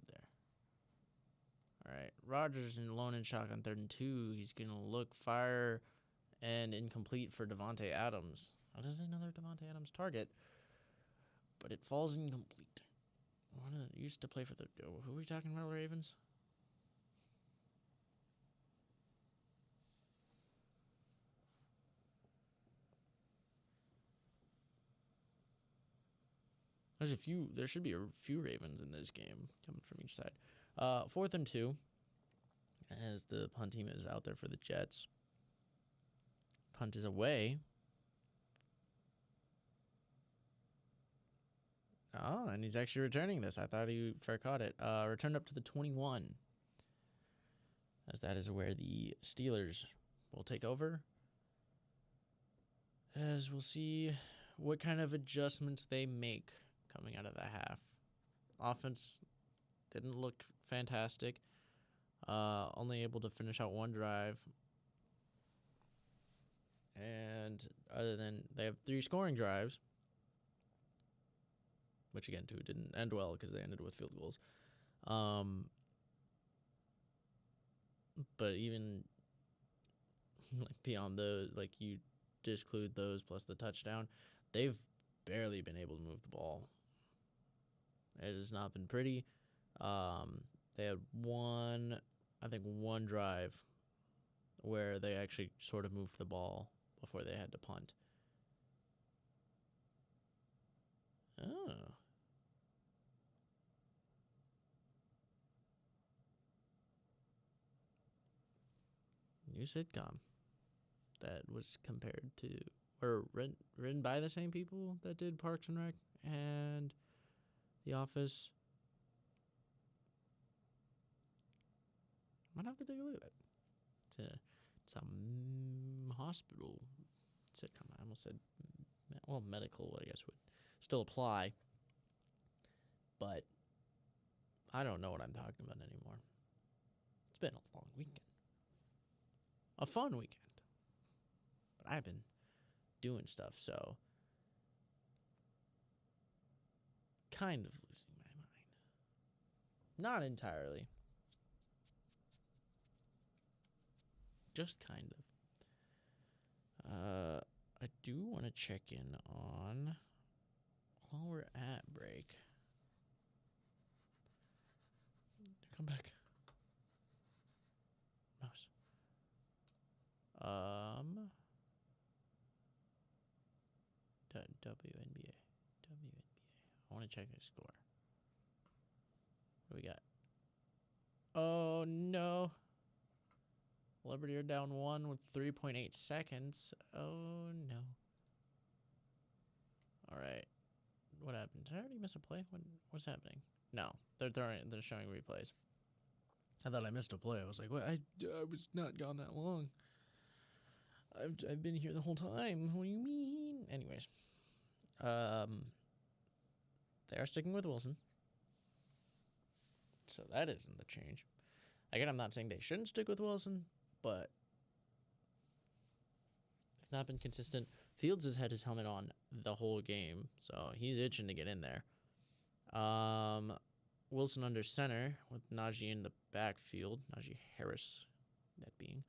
There. All right, Rodgers in lone and shotgun 3rd and 2. He's gonna look, fire, and incomplete for Devontae Adams. That is another Devontae Adams target, but it falls incomplete. Used to play for who are we talking about? Ravens. There should be a few Ravens in this game coming from each side. 4th and 2, as the punt team is out there for the Jets. Punt is away. Oh, and he's actually returning this. I thought he fair caught it. Returned up to the 21, as that is where the Steelers will take over. As we'll see what kind of adjustments they make coming out of the half. Offense didn't look fantastic. Only able to finish out one drive. And other than they have 3 scoring drives, which again too didn't end well because they ended with field goals. But even beyond those, you disclude those plus the touchdown, they've barely been able to move the ball. It has not been pretty. They had one drive where they actually sort of moved the ball before they had to punt. Oh. New sitcom that was compared to, or written by the same people that did Parks and Rec and The Office. Might have to take a look at that. It's a hospital sitcom. I almost said, medical, I guess, would still apply. But I don't know what I'm talking about anymore. It's been a long weekend. A fun weekend. But I've been doing stuff, so kind of losing my mind. Not entirely. Just kind of. I do want to check in on, while we're at break. Come back. Mouse. WNBA. I want to check the score. What do we got? Oh, no. Liberty are down 1 with 3.8 seconds. Oh, no. All right. What happened? Did I already miss a play? What's happening? No. They're showing replays. I thought I missed a play. I was like, what? I was not gone that long. I've been here the whole time. What do you mean? Anyways. They are sticking with Wilson. So that isn't the change. Again, I'm not saying they shouldn't stick with Wilson, but if not been consistent. Fields has had his helmet on the whole game, so he's itching to get in there. Wilson under center with Najee in the backfield. Najee Harris, that being.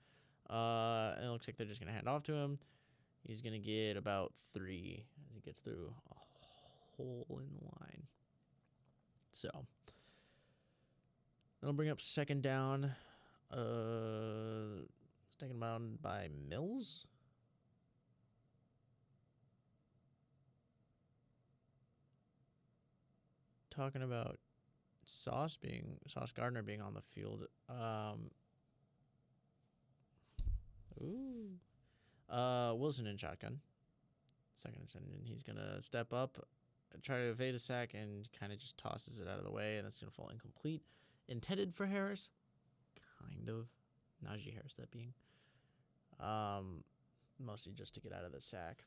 And it looks like they're just going to hand off to him. He's going to get about 3 as he gets through a hole in the line. So, that'll bring up second down. It's taken down by Mills. Talking about Sauce Gardner being on the field. Wilson in shotgun. Second and 7, and he's gonna step up try to evade a sack and kind of just tosses it out of the way, and that's going to fall incomplete. Intended for Harris, kind of. Najee Harris, that being. Mostly just to get out of the sack.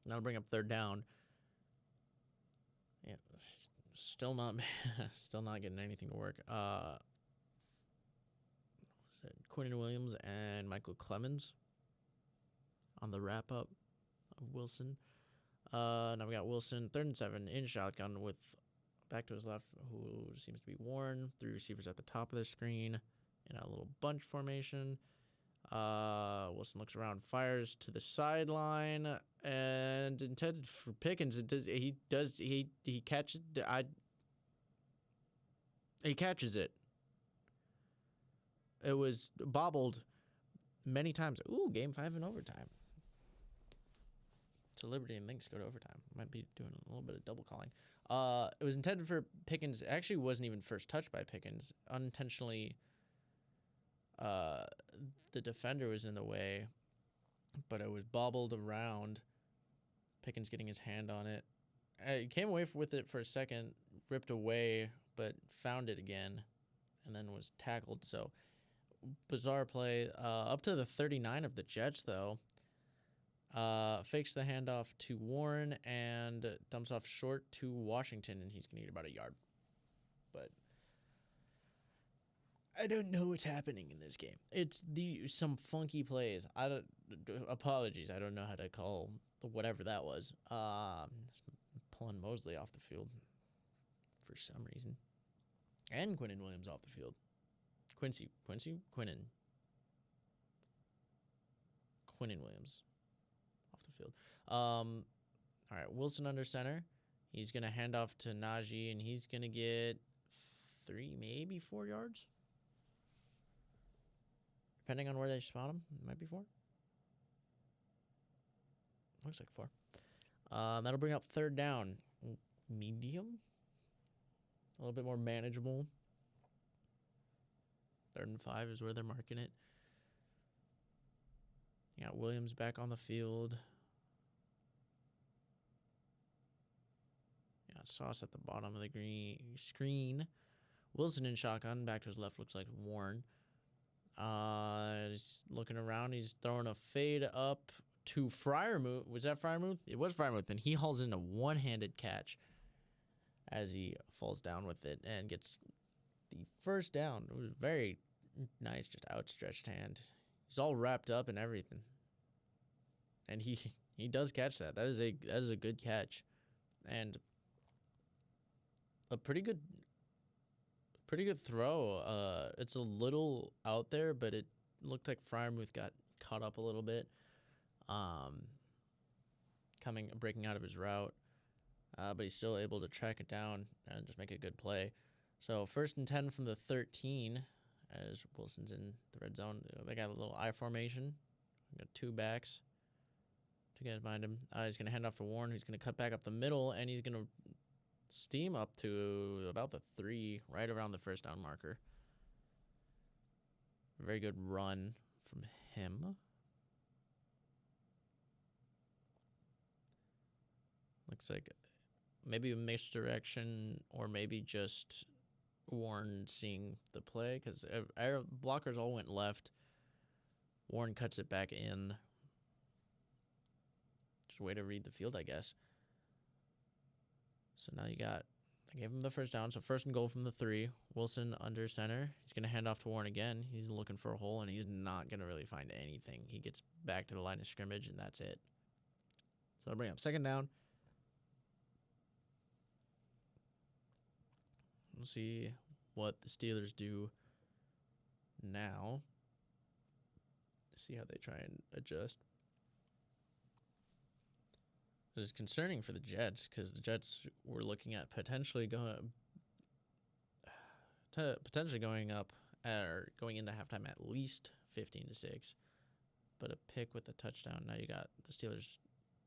That'll bring up third down. Yeah, still not getting anything to work. Quinnen Williams and Michael Clemens on the wrap up of Wilson. Now we got Wilson, 3rd and 7 in shotgun with back to his left, who seems to be Warren. 3 receivers at the top of the screen in a little bunch formation. Wilson looks around, fires to the sideline, and intended for Pickens. He catches he catches it. It was bobbled many times. Ooh, game 5 in overtime. So Liberty and Lynx go to overtime. Might be doing a little bit of double calling. It was intended for Pickens. It actually wasn't even first touched by Pickens. Unintentionally, the defender was in the way, but it was bobbled around. Pickens getting his hand on it. He came away with it for a second, ripped away, but found it again, and then was tackled. So bizarre play. Up to the 39 of the Jets, though. Fakes the handoff to Warren and dumps off short to Washington, and he's going to get about a yard. But I don't know what's happening in this game. It's some funky plays. Apologies, I don't know how to call whatever that was. Pulling Mosley off the field for some reason, and Quinnen Williams off the field. Quinnen Williams off the field. All right, Wilson under center. He's gonna hand off to Najee, and he's gonna get 3, maybe 4 yards. Depending on where they spot him, it might be 4. Looks like 4. That'll bring up third down. Medium. A little bit more manageable. 3rd and 5 is where they're marking it. You got Williams back on the field. You got Sauce at the bottom of the screen. Wilson in shotgun. Back to his left looks like Warren. He's looking around. He's throwing a fade up to Freiermuth. Was that Freiermuth? It was Freiermuth. And he hauls in a one-handed catch as he falls down with it and gets the first down. It was very nice, just outstretched hand. He's all wrapped up and everything. And he does catch that. That is a good catch. And a pretty good throw. It's a little out there, but it looked like Freiermuth got caught up a little bit. Breaking out of his route. But he's still able to track it down and just make a good play. So 1st and 10 from the 13 as Wilson's in the red zone. They got a little I formation. Got 2 backs. 2 guys behind him. He's going to hand off to Warren, who's going to cut back up the middle, and he's going to steam up to about the 3, right around the first down marker. Very good run from him. Looks like maybe a misdirection or maybe just Warren seeing the play because our blockers all went left. Warren cuts it back in. Just a way to read the field, I guess. So now I gave him the first down. So 1st and goal from the 3. Wilson under center. He's going to hand off to Warren again. He's looking for a hole, and he's not going to really find anything. He gets back to the line of scrimmage, and that's it. So I'll bring up 2nd down. We'll see what the Steelers do now. See how they try and adjust. It is concerning for the Jets because the Jets were looking at potentially going up or going into halftime at least 15-6, but a pick with a touchdown. Now you got the Steelers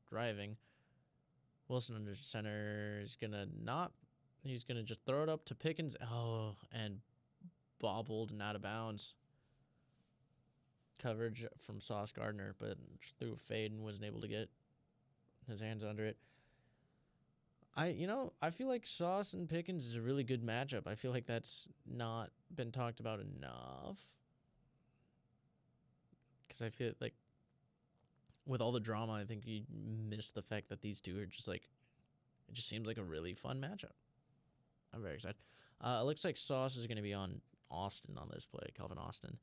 driving. Wilson under center is gonna not. He's gonna just throw it up to Pickens. Oh, and bobbled and out of bounds. Coverage from Sauce Gardner, but just threw a fade and wasn't able to get his hands under it. I feel like Sauce and Pickens is a really good matchup. I feel like that's not been talked about enough. Because I feel like with all the drama, I think you miss the fact that these two are just like, it just seems like a really fun matchup. I'm very excited. It looks like Sauce is going to be on Austin on this play, Calvin Austin.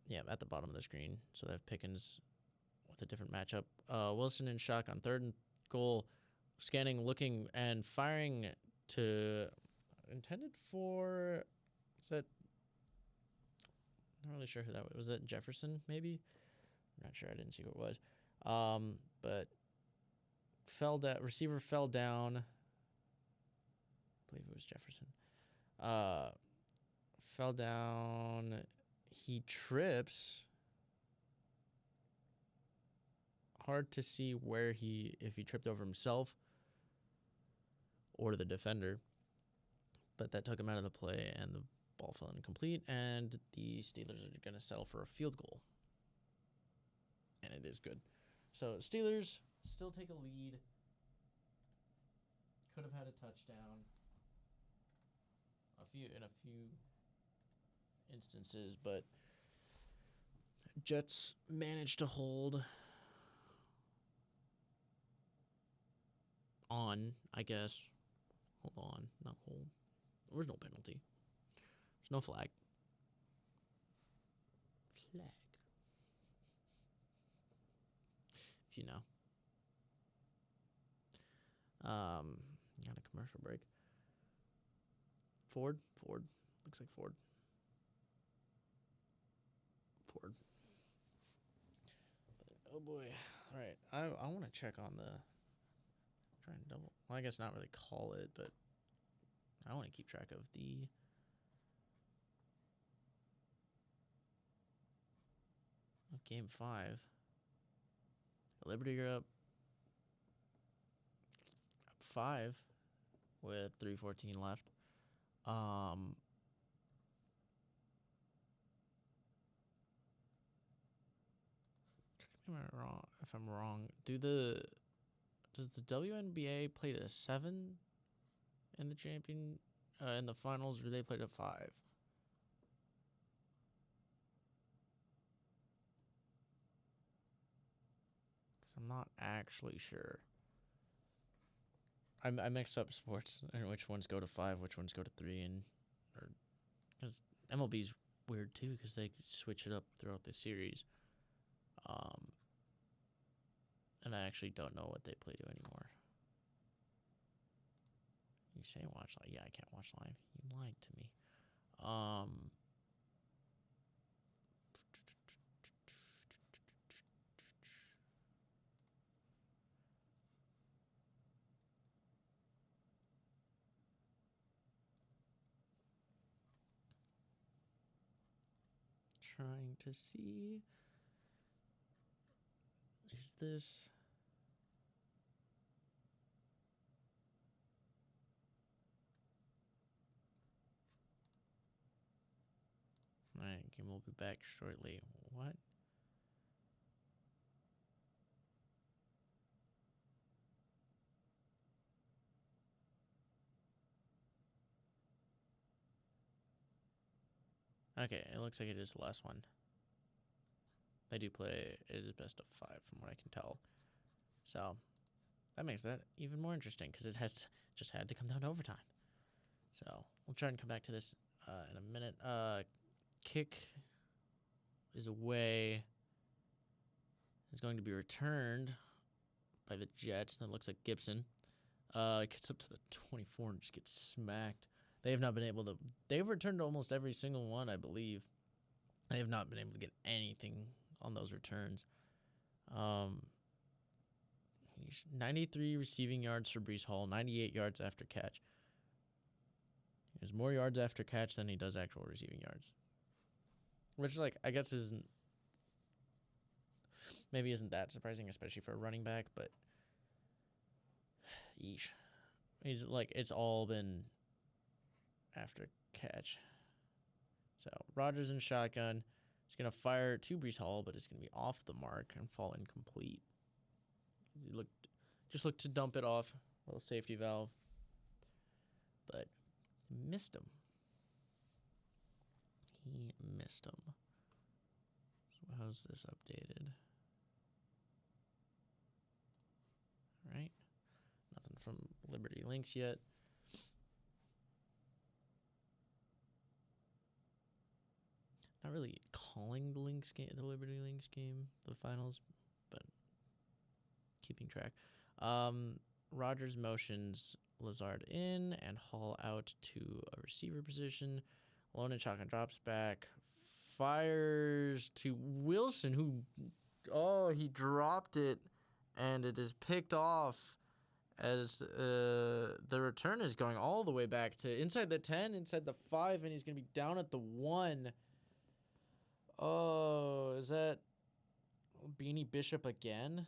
Yeah, at the bottom of the screen. So they have Pickens with a different matchup. Wilson in shotgun, third and goal, scanning, looking, and firing to intended for. Is that? I'm not really sure who that was. Was that Jefferson? Maybe. I'm not sure. I didn't see who it was. But fell down. Receiver fell down. I believe it was Jefferson. Fell down. He trips. Hard to see where if he tripped over himself or the defender. But that took him out of the play, and the ball fell incomplete, and the Steelers are going to settle for a field goal. And it is good. So Steelers still take a lead. Could have had a touchdown. In a few instances, but Jets managed to hold on, I guess. Hold on, not hold. There was no penalty. There's no flag. If you know. Got a commercial break. Ford. Looks like Ford. Oh boy. All right. I want to check on the. Try and double. Well, I guess not really call it, but I want to keep track of game 5. Liberty are up 5 with 3:14 left. If I'm wrong, does the WNBA play to 7 in the in the finals, or do they play to 5? Because I'm not actually sure. I mix up sports and which ones go to 5, which ones go to 3, because MLB's weird too because they switch it up throughout the series. And I actually don't know what they play to anymore. You say watch live. Yeah, I can't watch live. You lied to me. Trying to see. Is this? Alright, game will be back shortly. What? Okay, it looks like it is the last one. They do play, it is best of 5 from what I can tell. So, that makes that even more interesting because it just had to come down to overtime. So, we'll try and come back to this in a minute. Kick is away. Is going to be returned by the Jets. That looks like Gibson. Gets up to the 24 and just gets smacked. They have not been able to. They've returned almost every single one, I believe. They have not been able to get anything on those returns. 93 receiving yards for Breece Hall, 98 yards after catch. He has more yards after catch than he does actual receiving yards. Which, like, I guess isn't that surprising, especially for a running back, but yeesh. He's like, it's all been after catch. So, Rodgers in shotgun. He's going to fire to Breece Hall, but it's going to be off the mark and fall incomplete. He looked to dump it off Little safety valve. But missed him. He missed him. So how's this updated? All right. Nothing from Liberty Links yet. Not really calling the Lynx game, the Liberty Lynx game, the finals, but keeping track. Rogers motions Lazard in and Hall out to a receiver position. Lone and shotgun drops back, fires to Wilson, who, he dropped it, and it is picked off as the return is going all the way back to inside the 10, inside the 5, and he's going to be down at the 1. Oh, is that Beanie Bishop again?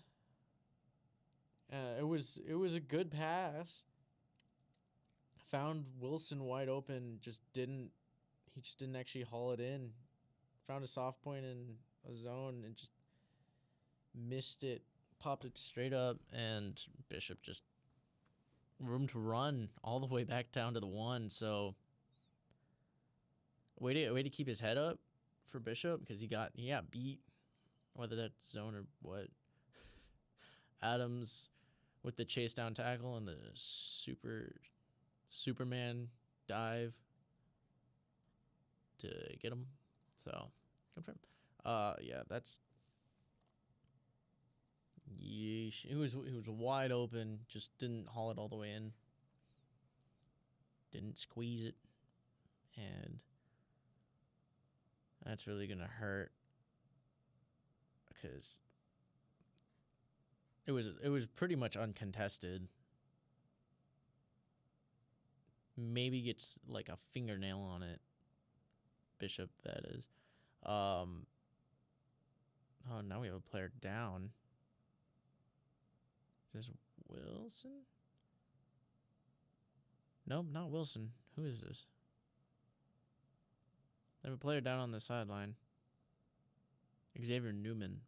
It was a good pass. Found Wilson wide open, he just didn't actually haul it in. Found a soft point in a zone and just missed it. Popped it straight up, and Bishop just room to run all the way back down to the 1. So way to keep his head up for Bishop, because he got beat, whether that's zone or what. Adams with the chase down tackle and the Superman dive to get him. So confirm. That's yeesh. It was wide open, just didn't haul it all the way in. Didn't squeeze it, and that's really gonna hurt, because it was pretty much uncontested. Maybe gets like a fingernail on it. Bishop, that is. Oh, now we have a player down. Is this Wilson? Nope, not Wilson. Who is this? They have a player down on the sideline. Xavier Newman.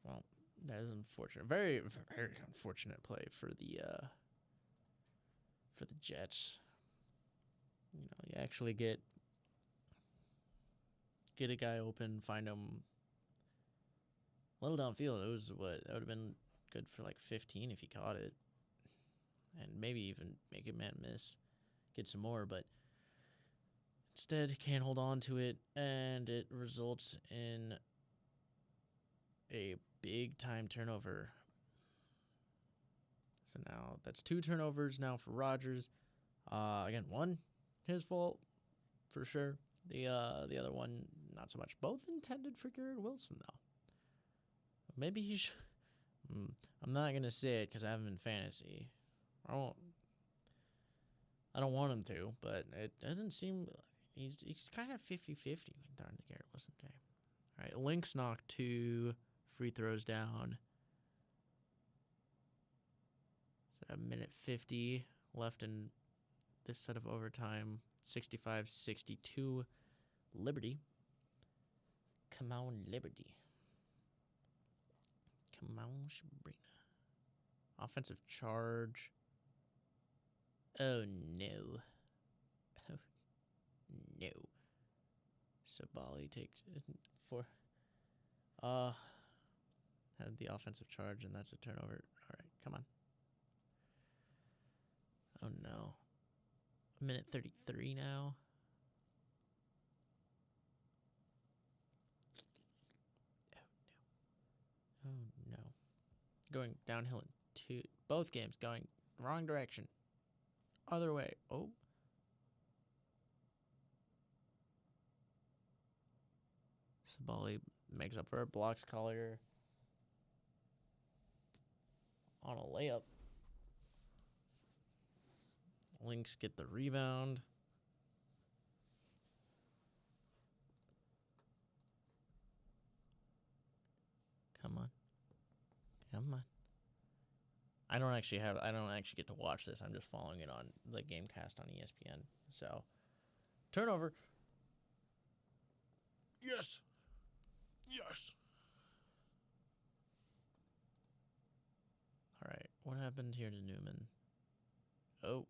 Well, that is unfortunate. Very, very unfortunate play for the Jets. You know, you actually get a guy open, find him a little downfield. It was that would have been good for like 15 if he caught it, and maybe even make a man miss, get some more, but instead can't hold on to it, and it results in a big time turnover. So now that's 2 turnovers now for Rogers. Again, one his fault for sure. The other one not so much. Both intended for Garrett Wilson though. Maybe he should. I'm not gonna say it because I have him in fantasy. I don't want him to, but it doesn't seem he's kind of 50-50 when throwing to Garrett Wilson today. All right, Lynx knocked 2 free throws down. So a minute 50 left in this set of overtime. 65-62, Liberty. Come on, Liberty. Come on, Sabrina. Offensive charge. Oh, no. Oh, no. Sabali takes it for... had the offensive charge, and that's a turnover. All right, come on. Oh, no. Minute 33 now. Oh, no. Going downhill in both games, going wrong direction. Other way. Oh. Sabali makes up for it, blocks Collier on a layup. Lynx get the rebound. Come on. Come on. I don't actually get to watch this. I'm just following it on the Gamecast on ESPN. So, turnover. Yes. Yes. All right. What happened here to Newman? Oh.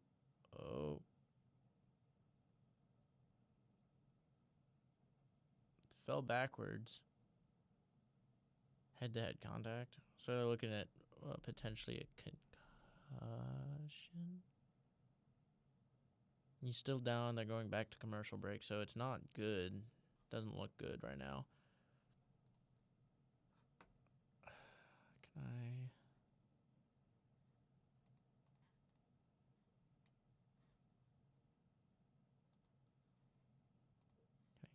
Fell backwards. Head-to-head contact. So they're looking at potentially a concussion. He's still down. They're going back to commercial break, so it's not good. Doesn't look good right now. Can I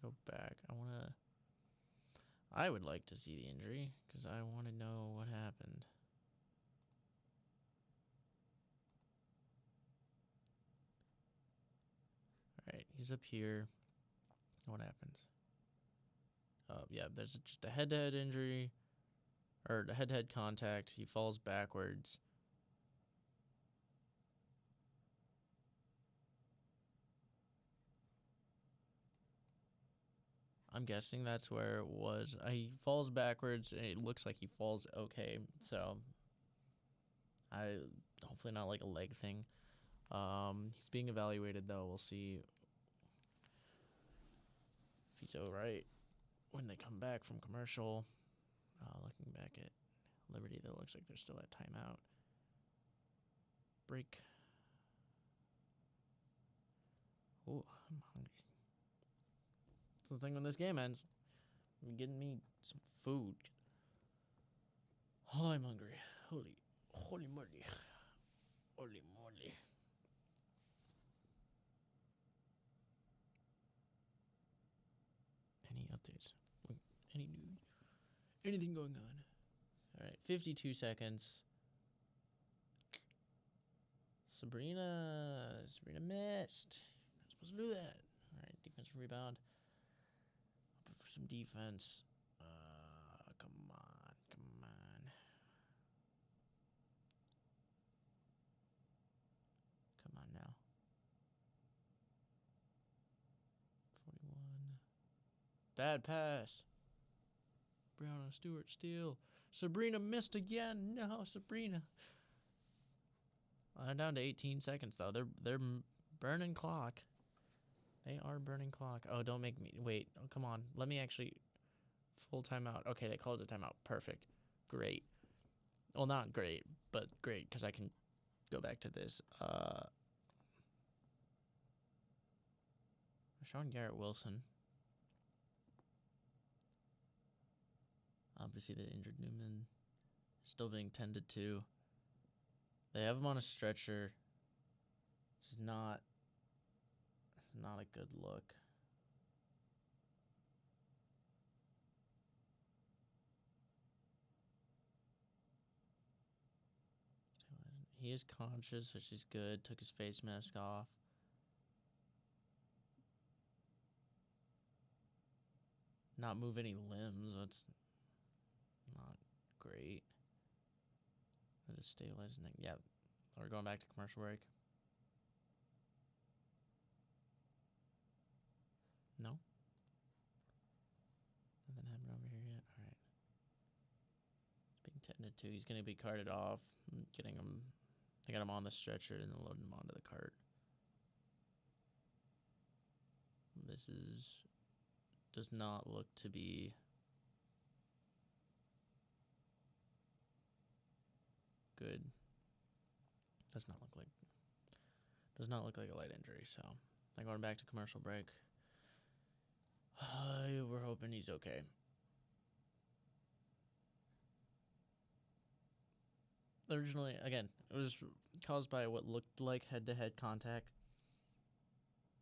go back? I would like to see the injury because I want to know what happened. All right, he's up here. What happens? Yeah, there's just a head-to-head injury, or the head-to-head contact. He falls backwards. I'm guessing that's where it was. He falls backwards, and it looks like he falls okay. So, hopefully not like a leg thing. He's being evaluated, though. We'll see if he's all right when they come back from commercial. Looking back at Liberty, that looks like they're still at timeout. Break. Oh, I'm hungry. That's the thing when this game ends. I'm getting me some food. Oh, I'm hungry. Holy moly. Holy moly. Any updates? Any news? Anything going on? All right, 52 seconds. Sabrina missed. Not supposed to do that. All right, defensive rebound. Hoping for some defense. Come on. Come on now. 41. Bad pass. Brianna Stewart steal. Sabrina missed again. No, Sabrina. They're down to 18 seconds though. They're burning clock. They are burning clock. Oh, don't make me wait. Oh, come on. Let me actually full timeout. Okay, they called a timeout. Perfect. Great. Well, not great, but great because I can go back to this. Sean Garrett Wilson. Obviously, the injured Newman still being tended to. They have him on a stretcher. This is not a good look. He is conscious, which is good. Took his face mask off. Not move any limbs. That's not great. Just stabilizing it. Yeah. We're going back to commercial break. No? Nothing happened over here yet? Alright. He's being tended to. He's going to be carted off. Getting him. They got him on the stretcher and then loading him onto the cart. This does not look to be good. Does not look like a light injury, so they're going back to commercial break. We're hoping he's okay. Originally, again, it was caused by what looked like head-to-head contact.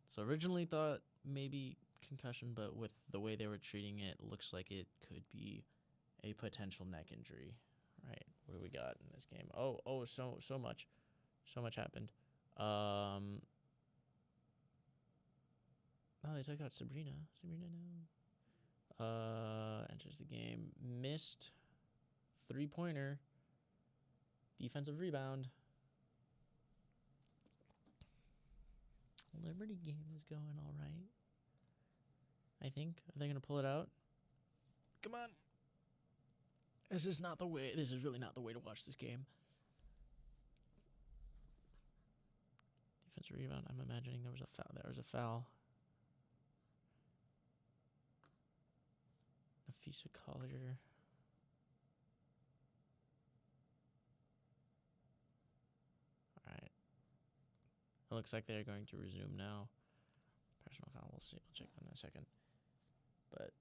So originally thought maybe concussion, but with the way they were treating it, looks like it could be a potential neck injury. Right, what do we got in this game? So much happened. Oh, they took out Sabrina. No. Enters the game. Missed 3-pointer. Defensive rebound. Liberty game is going all right. I think. Are they going to pull it out? Come on. This is not the way. This is really not the way to watch this game. Defensive rebound. I'm imagining there was a foul. There was a foul. Nafisa Collier. All right. It looks like they're going to resume now. Personal foul. We'll see. We'll check on that in a second. But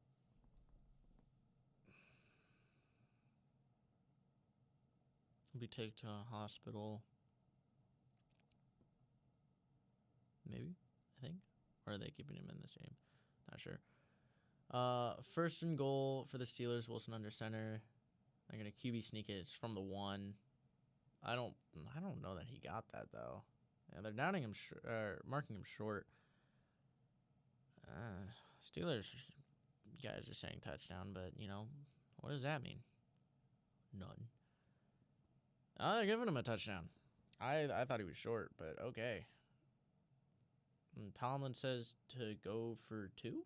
he'll be taken to a hospital. Maybe, I think. Or are they keeping him in the same? Not sure. First and goal for the Steelers. Wilson under center. They're gonna QB sneak it. It's from the 1. I don't know that he got that though. Yeah, they're downing him marking him short. Steelers guys are saying touchdown, but what does that mean? None. They're giving him a touchdown. I thought he was short, but okay. And Tomlin says to go for 2.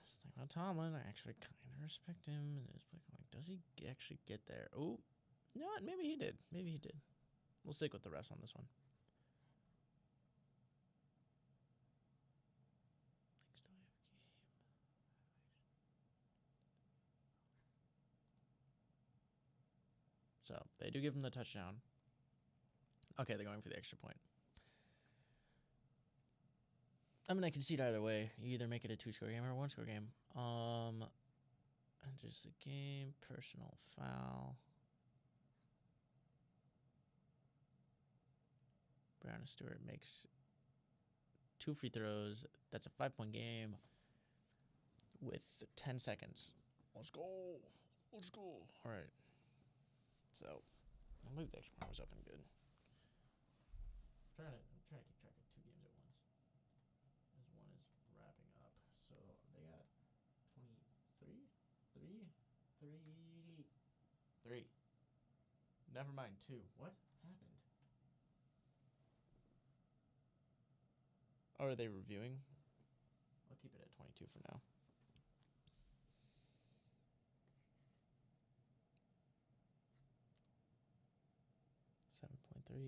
Just think about Tomlin. I actually kind of respect him. Like, does he actually get there? Oh, you know what? Maybe he did. Maybe he did. We'll stick with the refs on this one. So they do give him the touchdown. Okay, they're going for the extra point. I mean, I can see it either way. You either make it a 2-score game or a 1-score game. Enters the game. Personal foul. Brown and Stewart makes 2 free throws. That's a 5-point game with 10 seconds. Let's go. Let's go. All right. So, I believe the extra point was up and good. I'm trying to keep track of 2 games at once, as one is wrapping up. So they got 23, 3. Never mind, 2. What happened? Oh, are they reviewing? I'll keep it at 22 for now.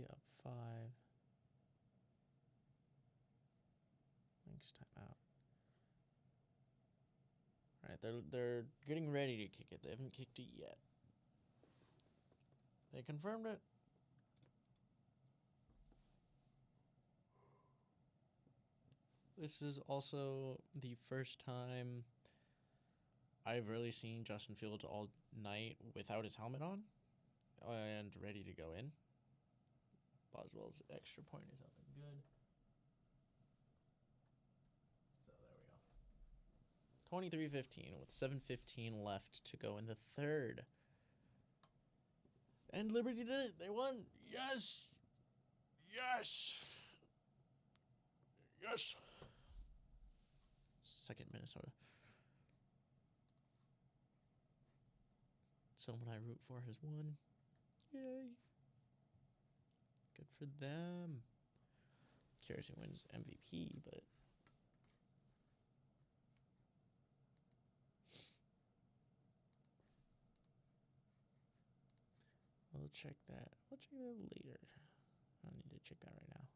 Up 5. Thanks, timeout. All right, they're getting ready to kick it. They haven't kicked it yet. They confirmed it. This is also the first time I've really seen Justin Fields all night without his helmet on and ready to go in. Boswell's extra point is up and good. So there we go. 23-15 with 7:15 left to go in the third. And Liberty did it. They won. Yes. Yes. Yes. Second Minnesota. Someone I root for has won. Yay. Good for them. Curious who wins MVP, but we'll check that. We'll check that later. I don't need to check that right now.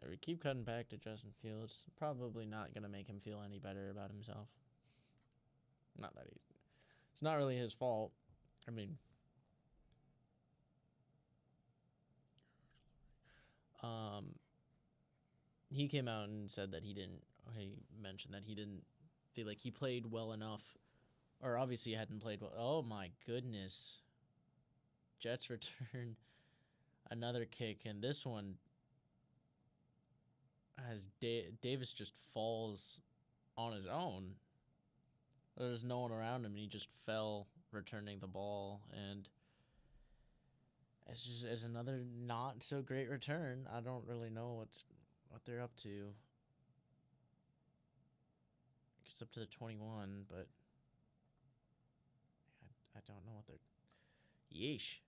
Yeah, we keep cutting back to Justin Fields. Probably not going to make him feel any better about himself. Not that it's not really his fault. I mean, he came out and said that he mentioned that he didn't feel like he played well enough, or obviously hadn't played well. Oh my goodness. Jets return another kick, and this one has Davis just falls on his own. There's no one around him, and he just fell returning the ball, and it's another not so great return. I don't really know what they're up to. It's up to the 21, but I don't know what they're. Yeesh.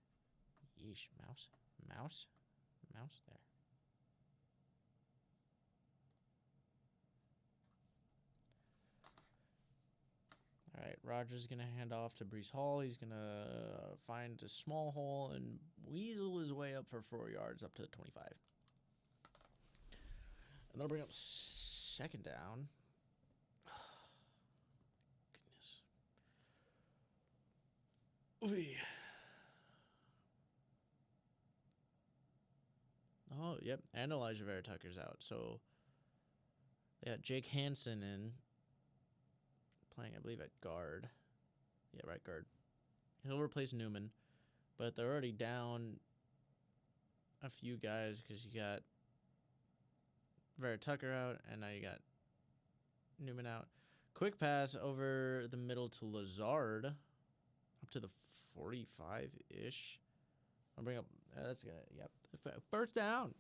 Yeesh, mouse, mouse, mouse. There. All right, Rogers gonna hand off to Brees Hall. He's gonna find a small hole and weasel his way up for 4 yards up to the 25. And that'll bring up second down. Goodness. Ooh. Oh, yep. And Elijah Vera Tucker's out. So they got Jake Hansen in playing, I believe, at guard. Yeah, right guard. He'll replace Newman. But they're already down a few guys because you got Vera Tucker out, and now you got Newman out. Quick pass over the middle to Lazard, up to the 45-ish. I'll bring up. That's good. Yep. First down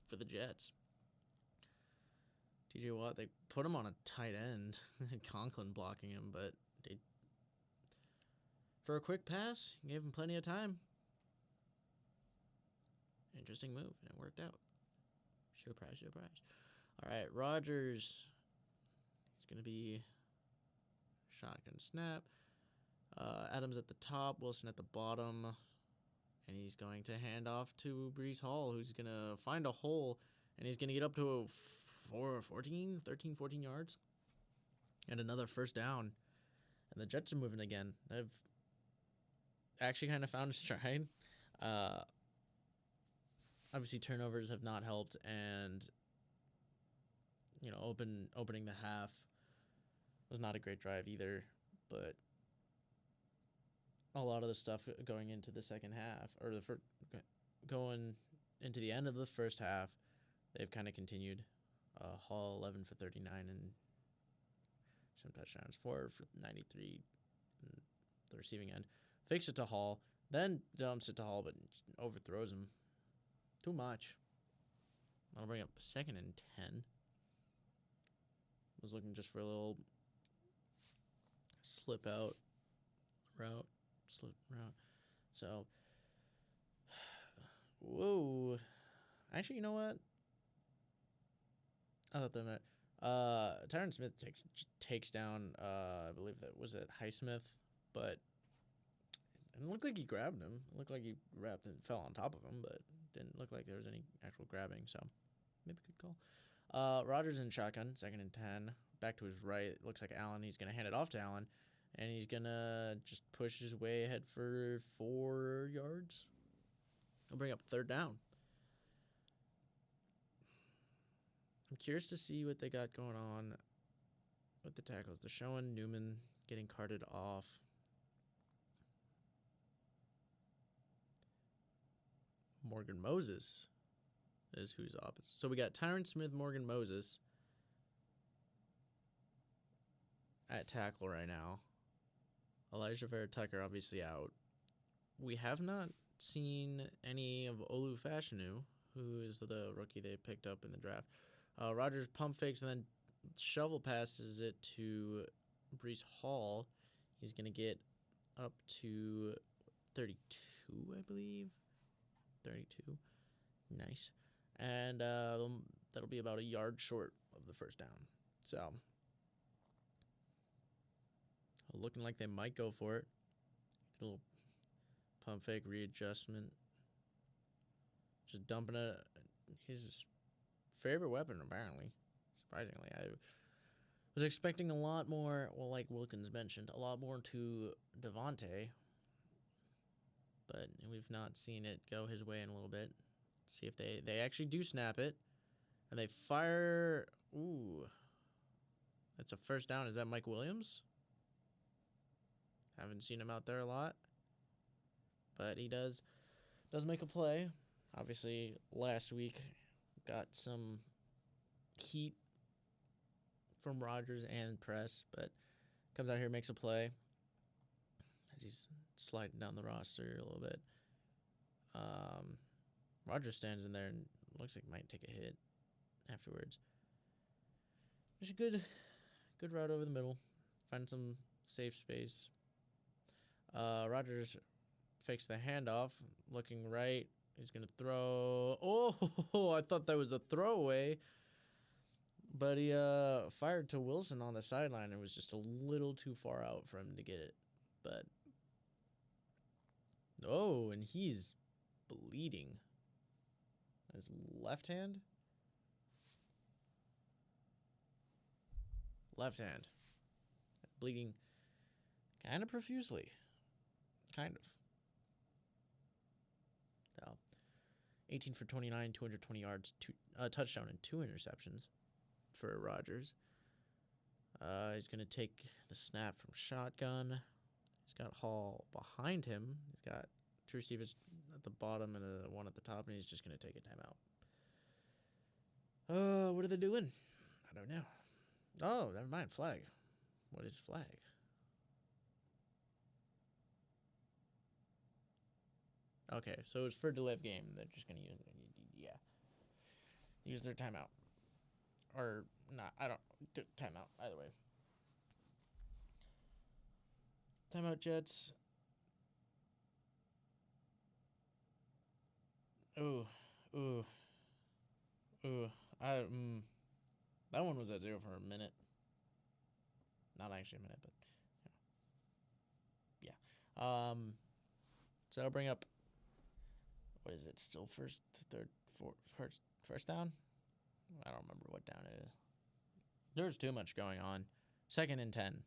for the Jets. TJ Watt, they put him on a tight end. Conklin blocking him, but they, for a quick pass, gave him plenty of time. Interesting move, and it worked out. Surprise, surprise. All right, Rodgers. He's going to be shotgun snap. Adams at the top, Wilson at the bottom. And he's going to hand off to Brees Hall, who's going to find a hole, and he's going to get up to 13, 14 yards. And another first down. And the Jets are moving again. They've actually kind of found a stride. Obviously, turnovers have not helped, and opening the half was not a great drive either. But a lot of the stuff going into the second half, or going into the end of the first half, they've kind of continued. Hall 11 for 39 and some touchdowns, 4 for 93 in the receiving end. Fakes it to Hall, then dumps it to Hall, but overthrows him. Too much. I'll bring up second and 10. Was looking just for a little slip route. So, whoa. Actually, you know what? I thought that meant Tyron Smith takes down, I believe that was it Highsmith, but it didn't look like he grabbed him. It looked like he wrapped and fell on top of him, but didn't look like there was any actual grabbing, so maybe good call. Rodgers in shotgun, second and 10. Back to his right. It looks like Allen. He's going to hand it off to Allen, and he's going to just push his way ahead for 4 yards. He'll bring up third down. I'm curious to see what they got going on with the tackles. They're showing Newman getting carted off. Morgan Moses is who's opposite. So we got Tyron Smith, Morgan Moses at tackle right now. Elijah Vera Tucker obviously out. We have not seen any of Olu Fashanu, who is the rookie they picked up in the draft. Rodgers pump fakes and then shovel passes it to Brees Hall. He's going to get up to 32, I believe. 32. Nice. And that'll be about a yard short of the first down. So, looking like they might go for it. A little pump fake readjustment. Just dumping it. His favorite weapon, apparently. Surprisingly. I was expecting a lot more, well, like Wilkins mentioned, a lot more to Devontae. But we've not seen it go his way in a little bit. Let's see if they actually do snap it. And they fire. Ooh. That's a first down. Is that Mike Williams? Haven't seen him out there a lot. But he does make a play. Obviously, last week got some heat from Rodgers and press, but comes out here, makes a play. He's sliding down the roster a little bit. Rodgers stands in there and looks like he might take a hit afterwards. Just a good route over the middle. Find some safe space. Rodgers fakes the handoff, looking right. He's going to throw. Oh, I thought that was a throwaway. But he fired to Wilson on the sideline. It was just a little too far out for him to get it. But, oh, and he's bleeding. His left hand? Left hand. Bleeding kind of profusely. Kind of. So, 18 for 29, 220 yards, touchdown, and 2 interceptions for Rodgers. He's going to take the snap from shotgun. He's got Hall behind him. He's got 2 receivers at the bottom and one at the top, and he's just going to take a timeout. What are they doing? I don't know. Oh, never mind. Flag. What is flag? Okay, so it's for a delay of game. They're just going to use their timeout. Or not. I don't. Timeout. Either way. Timeout, Jets. Ooh. That one was at 0 for a minute. Not actually a minute, but yeah. So I'll bring up. What is it? Still first down? I don't remember what down it is. There's too much going on. 2nd and 10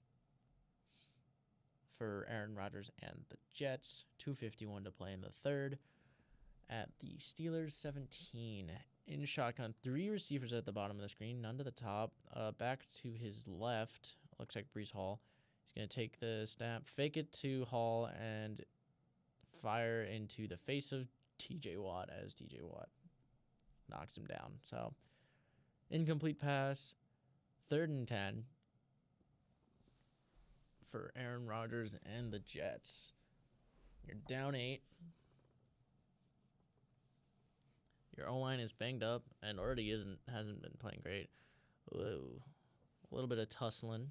for Aaron Rodgers and the Jets. 2:51 to play in the third. At the Steelers 17. In shotgun, 3 receivers at the bottom of the screen, none to the top. Back to his left, looks like Breece Hall. He's going to take the snap, fake it to Hall, and fire into the face of TJ Watt as TJ Watt knocks him down. So, incomplete pass, 3rd and 10 for Aaron Rodgers and the Jets. You're down 8. Your O-line is banged up and already hasn't been playing great. Whoa. A little bit of tussling.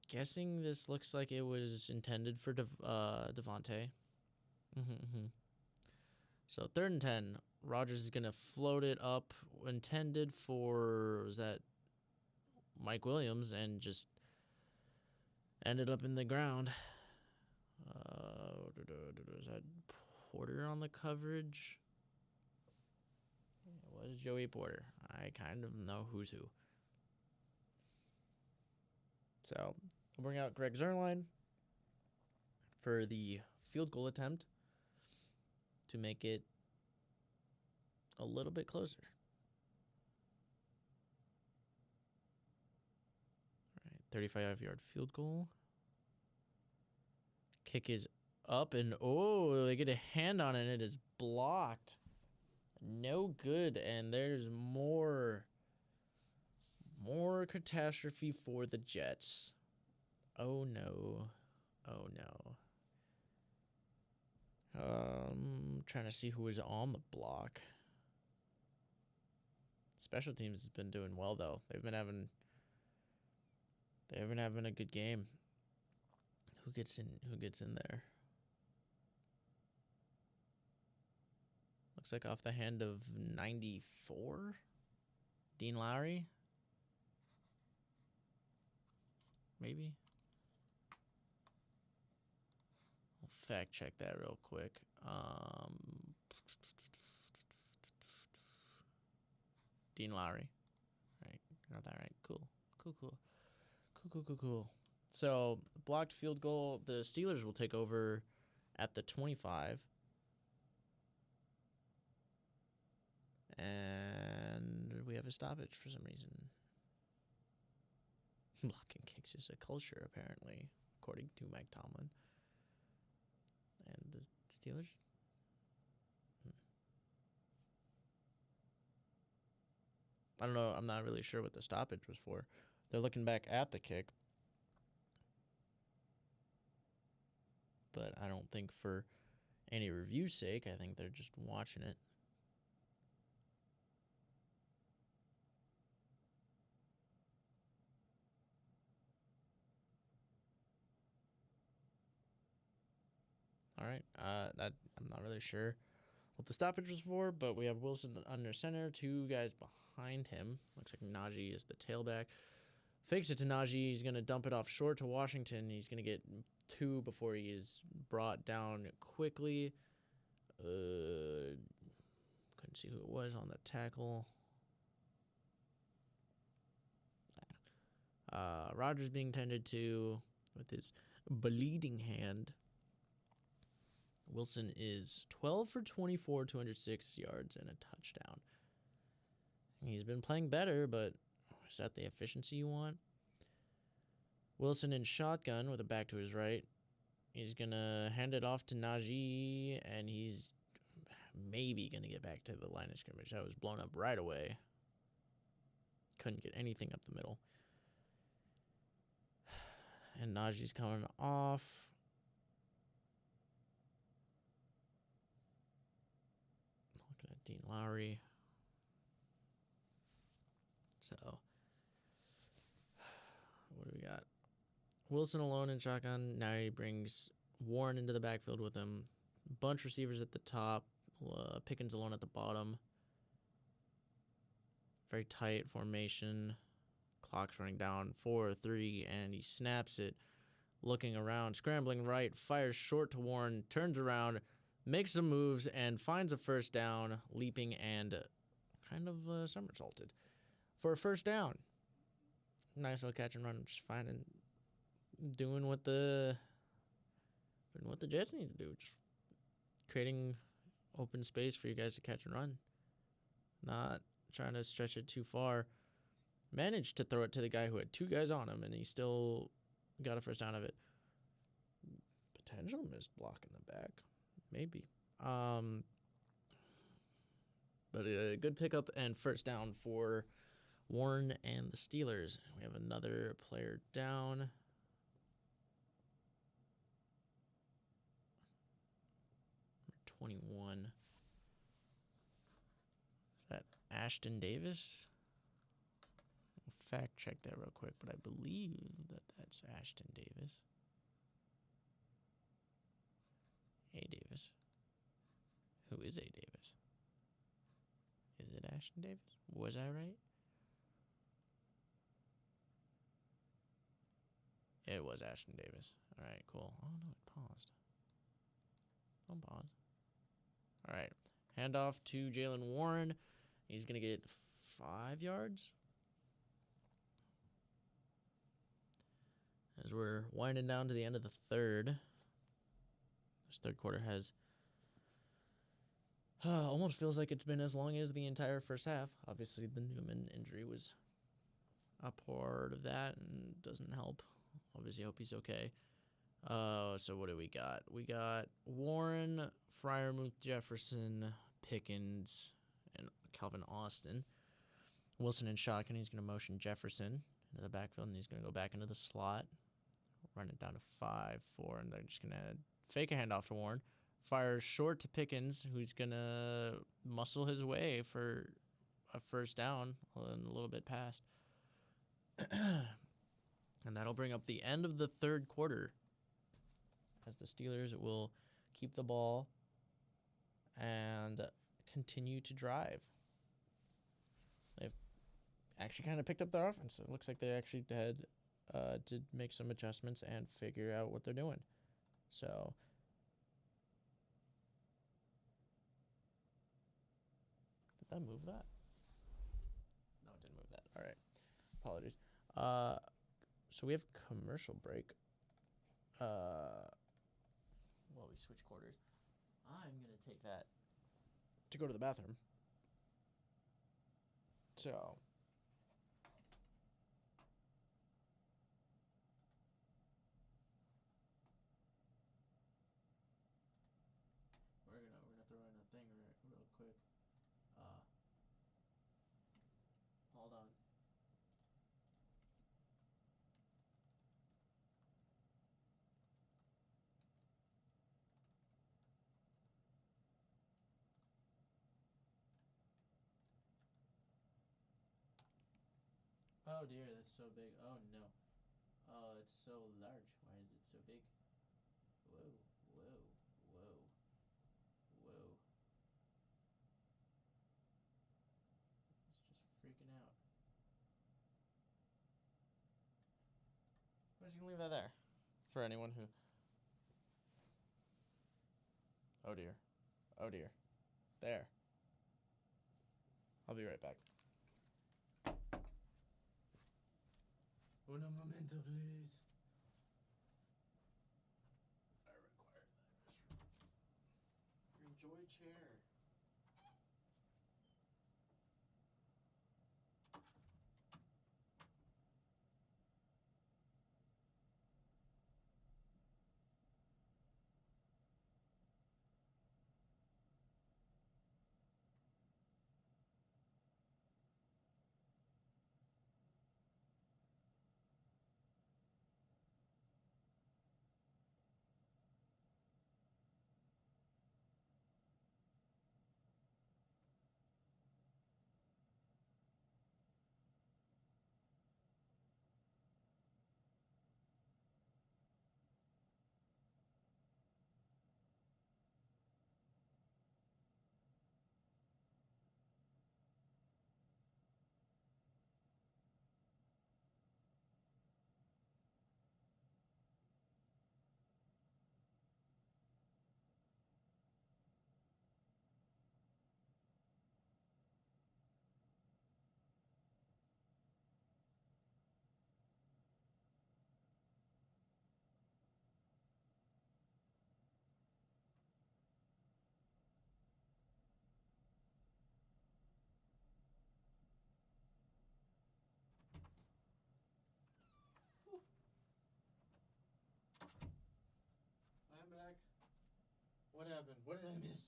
Guessing this looks like it was intended for Devontae. So 3rd and 10. Rodgers is going to float it up. Intended for, was that Mike Williams, and just ended up in the ground. Is that Porter on the coverage? What is Joey Porter? I kind of know who's who. So, I'll bring out Greg Zuerlein for the field goal attempt to make it a little bit closer. All right, 35-yard field goal. Kick is up, and they get a hand on it, and it is blocked. No good, and there's more catastrophe for the Jets. Oh no. Trying to see who is on the block. Special teams has been doing well though. They've been having a good game. Who gets in there? Looks like off the hand of 94, Dean Lowry. Maybe. I'll fact check that real quick. Dean Lowry. Right, got that right. Cool. So, blocked field goal. The Steelers will take over at the 25. And we have a stoppage for some reason. Blocking kicks is a culture, apparently, according to Mike Tomlin. And the Steelers? I don't know. I'm not really sure what the stoppage was for. They're looking back at the kick. But I don't think for any review's sake, I think they're just watching it. right. That I'm not really sure what the stoppage was for, but we have Wilson under center, 2 guys behind him. Looks like Najee is the tailback. Fakes it to Najee. He's going to dump it off short to Washington. He's going to get 2 before he is brought down quickly. Couldn't see who it was on the tackle. Rodgers being tended to with his bleeding hand. Wilson is 12 for 24, 206 yards, and a touchdown. He's been playing better, but is that the efficiency you want? Wilson in shotgun with a back to his right. He's going to hand it off to Najee, and he's maybe going to get back to the line of scrimmage. That was blown up right away. Couldn't get anything up the middle. And Najee's coming off. Looking at Dean Lowry. So, what do we got? Wilson alone in shotgun. Now he brings Warren into the backfield with him. Bunch receivers at the top. Pickens alone at the bottom. Very tight formation. Clock's running down. 4-3, and he snaps it. Looking around, scrambling right, fires short to Warren, turns around, makes some moves, and finds a first down, leaping and kind of somersaulted for a first down. Nice little catch and run, just finding, doing what the Jets need to do, just creating open space for you guys to catch and run. Not trying to stretch it too far. Managed to throw it to the guy who had 2 guys on him, and he still got a first down of it. Potential missed block in the back. Maybe. But a good pickup and first down for Warren and the Steelers. We have another player down. 21. Is that Ashton Davis? Fact check that real quick, but I believe that that's Ashton Davis. A. Davis. Who is A. Davis? Is it Ashton Davis? Was I right? It was Ashton Davis. All right, cool. Oh, no, it paused. Don't pause. All right. Handoff to Jalen Warren. He's going to get 5 yards. As we're winding down to the end of the third. This third quarter has almost feels like it's been as long as the entire first half. Obviously, the Newman injury was a part of that and doesn't help. Obviously, hope he's okay. So what do we got? We got Warren, Freiermuth, Jefferson, Pickens, and Calvin Austin. Wilson in shotgun. He's going to motion Jefferson into the backfield, and he's going to go back into the slot. Run it down to 5-4, and they're just going to fake a handoff to Warren. Fires short to Pickens, who's going to muscle his way for a first down and a little bit past. And that'll bring up the end of the third quarter as the Steelers will keep the ball and continue to drive. They've actually kind of picked up their offense. It looks like they actually had to make some adjustments and figure out what they're doing. So did that move that? No, it didn't move that. All right. Apologies. So we have commercial break. Well, we switch quarters. I'm going to take that to go to the bathroom. So we're gonna throw in a thing real quick. Hold on. Oh dear, that's so big. Oh no. Oh, it's so large. Why is it so big? Whoa, whoa, whoa. just gonna leave that there for anyone who. Oh dear. Oh dear. There. I'll be right back. Uno momento, please. I require that. Enjoy chair. I'm back. What happened? What did I miss?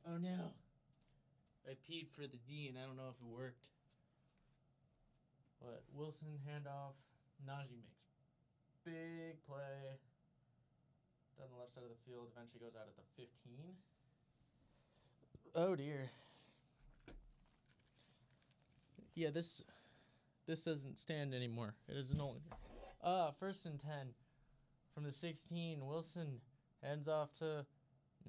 Oh no. I peed for the D and I don't know if it worked. But Wilson handoff. Najee makes big play. Down the left side of the field. Eventually goes out at the 15. Oh dear. Yeah, this doesn't stand anymore. It is no longer. First and 10 from the 16. Wilson hands off to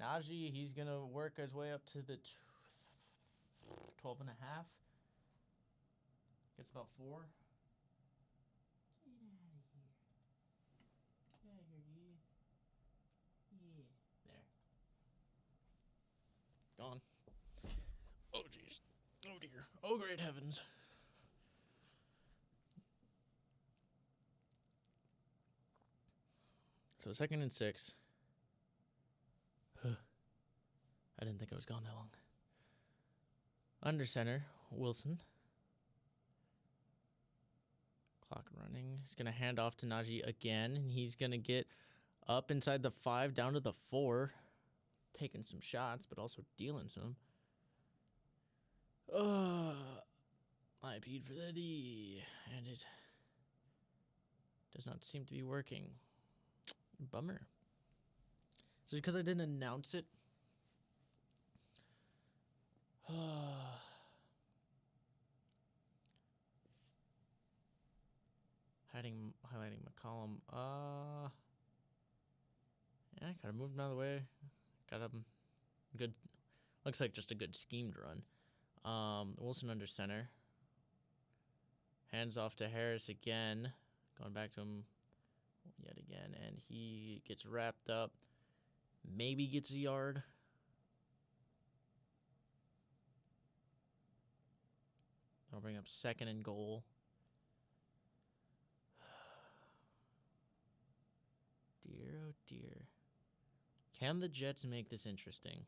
Najee. He's gonna work his way up to the 12 and a half. Gets about 4. Get out of here. Get out of here, dude. Yeah. There. Gone. Oh jeez. Oh dear. Oh great heavens. So 2nd and 6. I didn't think I was gone that long. Under center, Wilson. Clock running. He's going to hand off to Najee again, and he's going to get up inside the 5, down to the 4. Taking some shots, but also dealing some. I peed for the D, and it does not seem to be working. Bummer. Is it because I didn't announce it? Highlighting McCollum. Yeah, kind of moved him out of the way. Got him good. Looks like just a good schemed run. Wilson under center. Hands off to Harris again. Going back to him yet again. And he gets wrapped up. Maybe gets a yard. I'll bring up 2nd and goal. Dear, oh dear. Can the Jets make this interesting?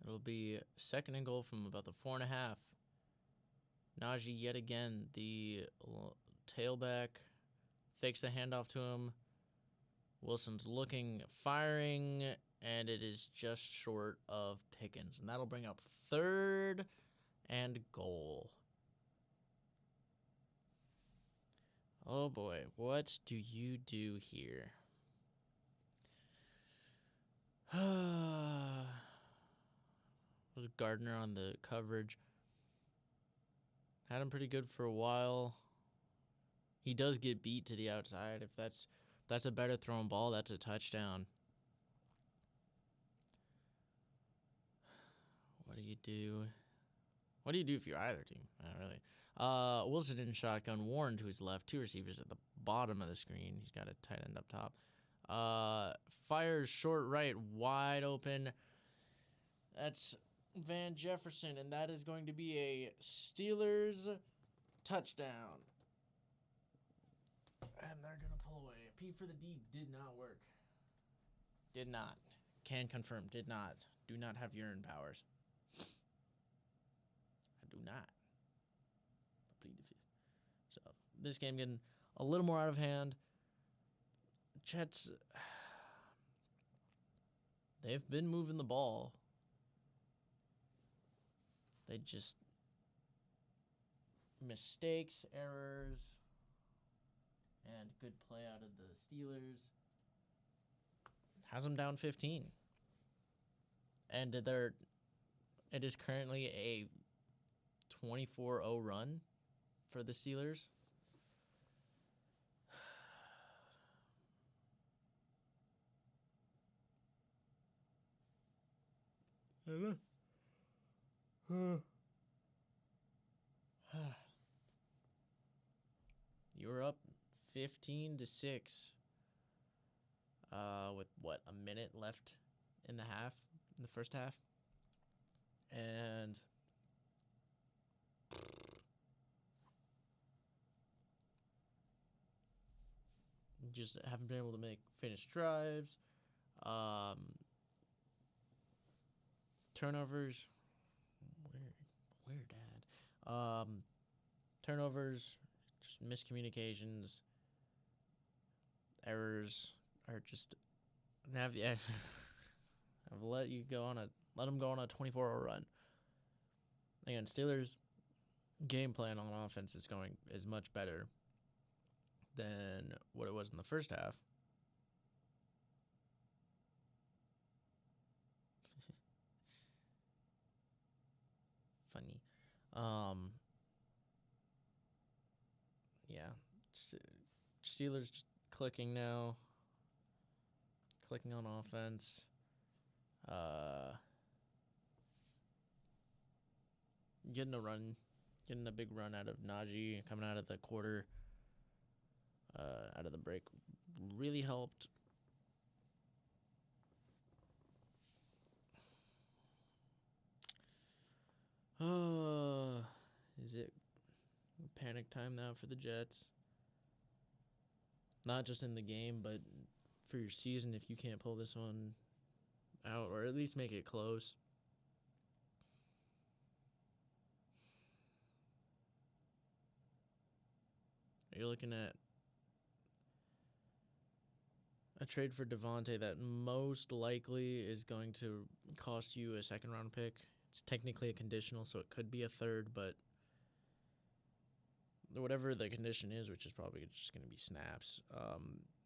It'll be 2nd and goal from about the 4.5. Najee yet again, the tailback, fakes the handoff to him. Wilson's looking, firing, and it is just short of Pickens. And that'll bring up 3rd and goal. Oh boy, what do you do here? Was Gardner on the coverage. Had him pretty good for a while. He does get beat to the outside. If that's a better thrown ball, that's a touchdown. What do you do? What do you do if you're either team? Not really. Wilson in shotgun. Warren to his left. 2 receivers at the bottom of the screen. He's got a tight end up top. Fires short right, wide open. That's Van Jefferson, and that is going to be a Steelers touchdown. And they're going to pull away. P for the D did not work. Did not. Can confirm. Did not. Do not have urine powers. I do not. I plead the fifth. So, this game getting a little more out of hand. Jets, they've been moving the ball. They just mistakes, errors, and good play out of the Steelers has them down 15. And it is currently a 24-0 run for the Steelers. I don't know. You were up 15-6 with what, a minute left in the first half, and just haven't been able to finish drives. Turnovers, weird ad. Turnovers, just miscommunications, errors are just I've let them go on a 24-hour run. Again, Steelers' game plan on offense is much better than what it was in the first half. Funny. Yeah. Steelers just clicking now. Clicking on offense. Getting a big run out of Najee coming out of the quarter. Out of the break really helped. Is it panic time now for the Jets? Not just in the game, but for your season if you can't pull this one out, or at least make it close. You're looking at a trade for Devontae that most likely is going to cost you a second-round pick. It's technically a conditional, so it could be a third, but whatever the condition is, which is probably just going to be snaps,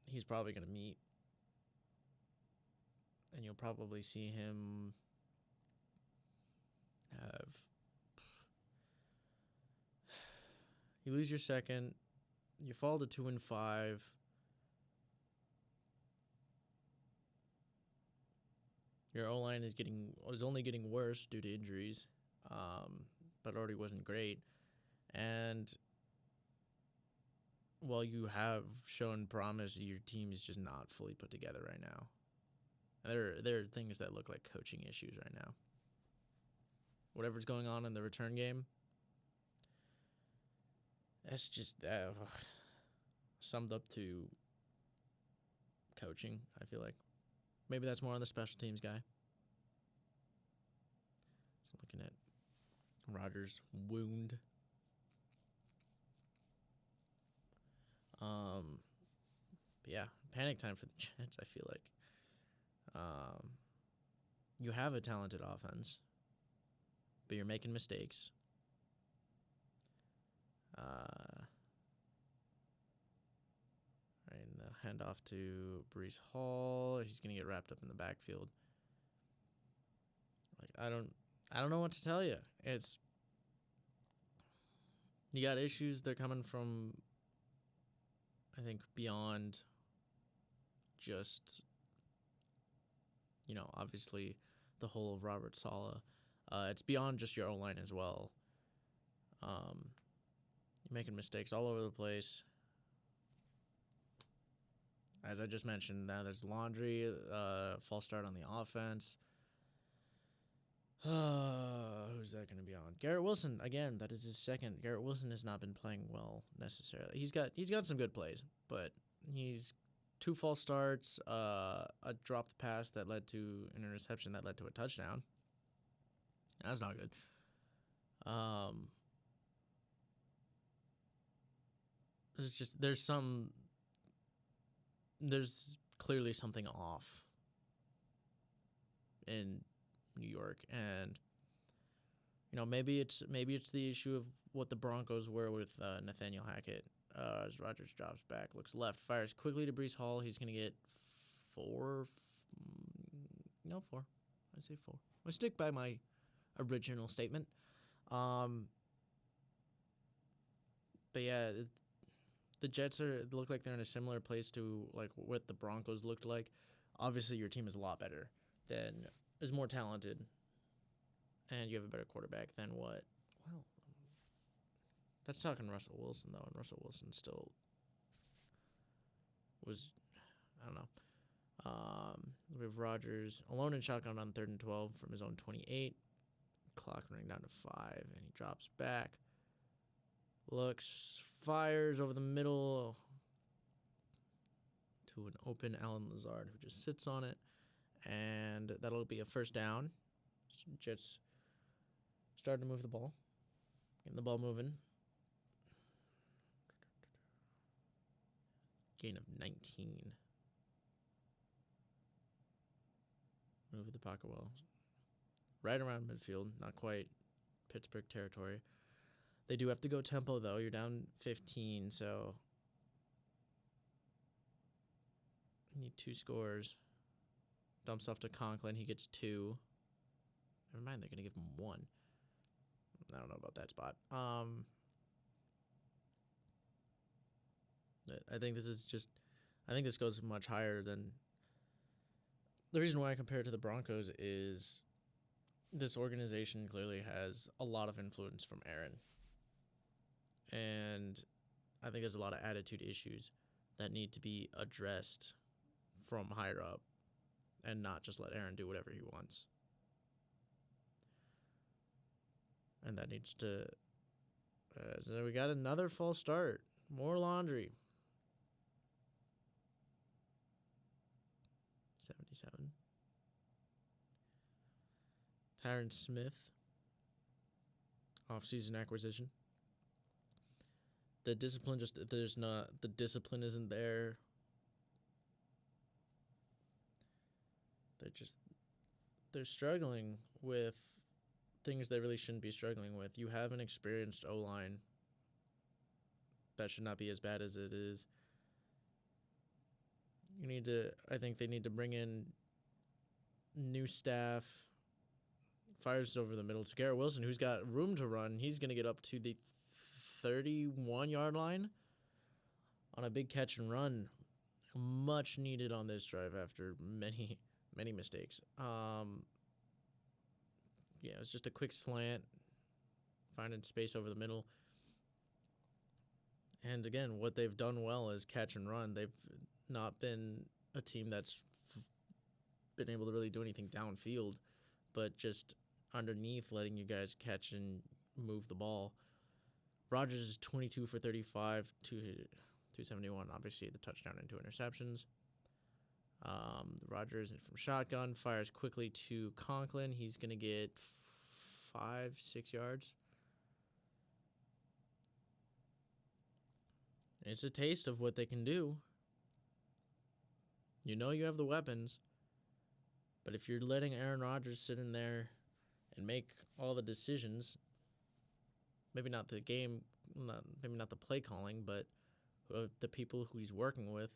he's probably going to meet. And you'll probably see him have... You lose your second. You fall to 2-5. Your O-line is only getting worse due to injuries, but already wasn't great. And while you have shown promise, your team is just not fully put together right now. There are things that look like coaching issues right now. Whatever's going on in the return game, that's just summed up to coaching, I feel like. Maybe that's more on the special teams guy. Just looking at Rodgers' wound. Yeah, panic time for the Jets, I feel like. You have a talented offense, but you're making mistakes. Right, and the handoff to Breece Hall. He's gonna get wrapped up in the backfield. Like I don't know what to tell you. You got issues. They're coming from, I think, beyond just, obviously the whole of Robert Saleh. It's beyond just your O-line as well. You're making mistakes all over the place. As I just mentioned, now there's laundry, false start on the offense. Who's that going to be on? Garrett Wilson, again, that is his second. Garrett Wilson has not been playing well necessarily. He's got some good plays, but he's 2 false starts, a dropped pass that led to an interception that led to a touchdown. That's not good. It's just there's clearly something off in New York, and maybe it's the issue of what the Broncos were with Nathaniel Hackett. As Rodgers drops back, looks left, fires quickly to Breece Hall. He's gonna get 4. I'd say 4. I stick by my original statement. But yeah, the Jets look like they're in a similar place to like what the Broncos looked like. Obviously, your team is a lot better is more talented, and you have a better quarterback than what. Well, that's talking Russell Wilson though, and Russell Wilson still was, I don't know. We have Rodgers alone in shotgun on 3rd and 12 from his own 28. Clock running down to 5, and he drops back. Looks, fires over the middle to an open Allen Lazard, who just sits on it, and that'll be a first down. Jets starting to move the ball, getting the ball moving. Gain of 19. Move the pocket well. Right around midfield, not quite Pittsburgh territory. They do have to go tempo, though. You're down 15, so you need 2 scores. Dumps off to Conklin. He gets 2. Never mind, they're going to give him 1. I don't know about that spot. I think this goes much higher than. The reason why I compare it to the Broncos is this organization clearly has a lot of influence from Aaron. And I think there's a lot of attitude issues that need to be addressed from higher up and not just let Aaron do whatever he wants. And that needs to. So we got another false start. More laundry. 77. Tyron Smith. Off-season acquisition. The discipline the discipline isn't there. They're struggling with things they really shouldn't be struggling with. You have an experienced O-line that should not be as bad as it is. I think they need to bring in new staff. Fires over the middle to Garrett Wilson, who's got room to run. He's going to get up to the 31-yard line on a big catch and run. Much needed on this drive after many, many mistakes. It was just a quick slant, finding space over the middle. And again, what they've done well is catch and run. They've not been a team that's been able to really do anything downfield, but just underneath letting you guys catch and move the ball. Rodgers is 22 for 35, 271. Obviously, the touchdown and 2 interceptions. Rodgers from shotgun fires quickly to Conklin. He's going to get 5-6 yards. It's a taste of what they can do. You know you have the weapons, but if you're letting Aaron Rodgers sit in there and make all the decisions, maybe not the game, maybe not the play calling, but the people who he's working with.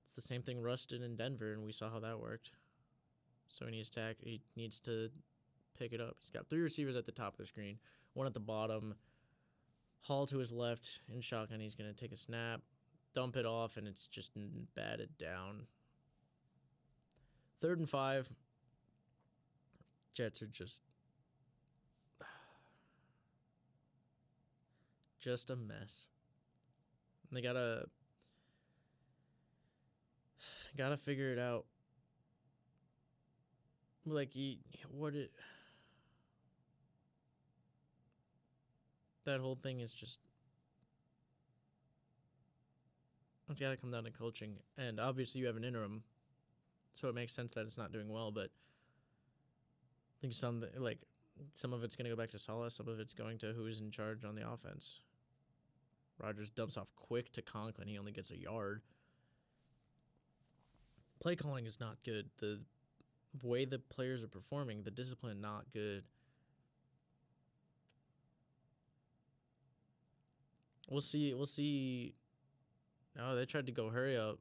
It's the same thing Russ did in Denver, and we saw how that worked. So he needs to pick it up. He's got 3 receivers at the top of the screen, 1 at the bottom. Hall to his left in shotgun. He's going to take a snap, dump it off, and it's just batted down. 3rd and 5. Jets are just a mess. They gotta figure it out. Like that whole thing is just, it's gotta come down to coaching. And obviously you have an interim, so it makes sense that it's not doing well. But I think some of it's gonna go back to Saleh, some of it's going to who's in charge on the offense. Rodgers dumps off quick to Conklin. He only gets a yard. Play calling is not good. The way the players are performing, the discipline, not good. We'll see. Oh, they tried to go hurry up.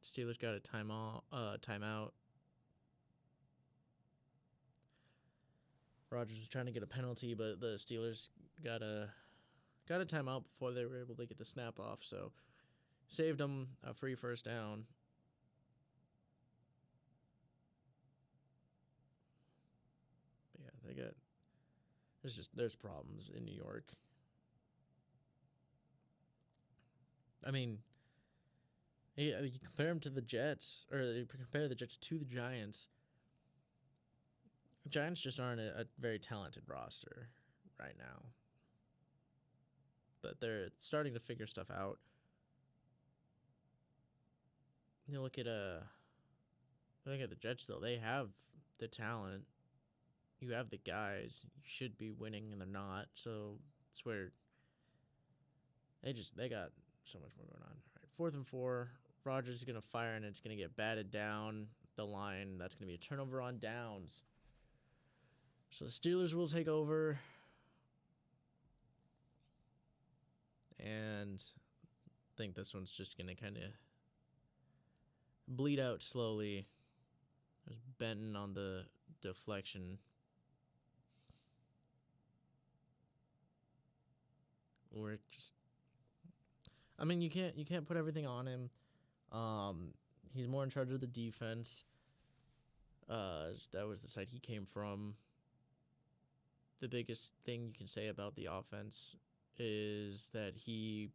Steelers got a timeout. Rodgers was trying to get a penalty, but the Steelers got a timeout before they were able to get the snap off, so saved them a free first down. But yeah, there's problems in New York. I mean, yeah, you compare them to the Jets, or you compare the Jets to the Giants. The Giants just aren't a very talented roster right now. But they're starting to figure stuff out. You look at the Jets, though. They have the talent. You have the guys. You should be winning, and they're not. So it's where they got so much more going on. All right, 4th and 4. Rodgers is gonna fire, and it's gonna get batted down the line. That's gonna be a turnover on downs. So the Steelers will take over. And I think this one's just going to kind of bleed out slowly. There's Benton on the deflection. Or just, I mean, you can't put everything on him. He's more in charge of the defense. That was the side he came from. The biggest thing you can say about the offense is that he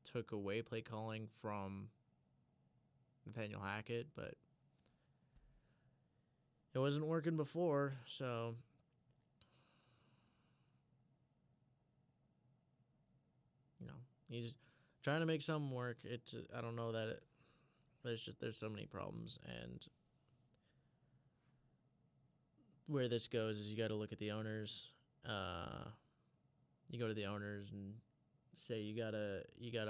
took away play calling from Nathaniel Hackett, but it wasn't working before, so he's trying to make something work. I don't know that there's so many problems, and where this goes is you got to look at the owners. You go to the owners and say you gotta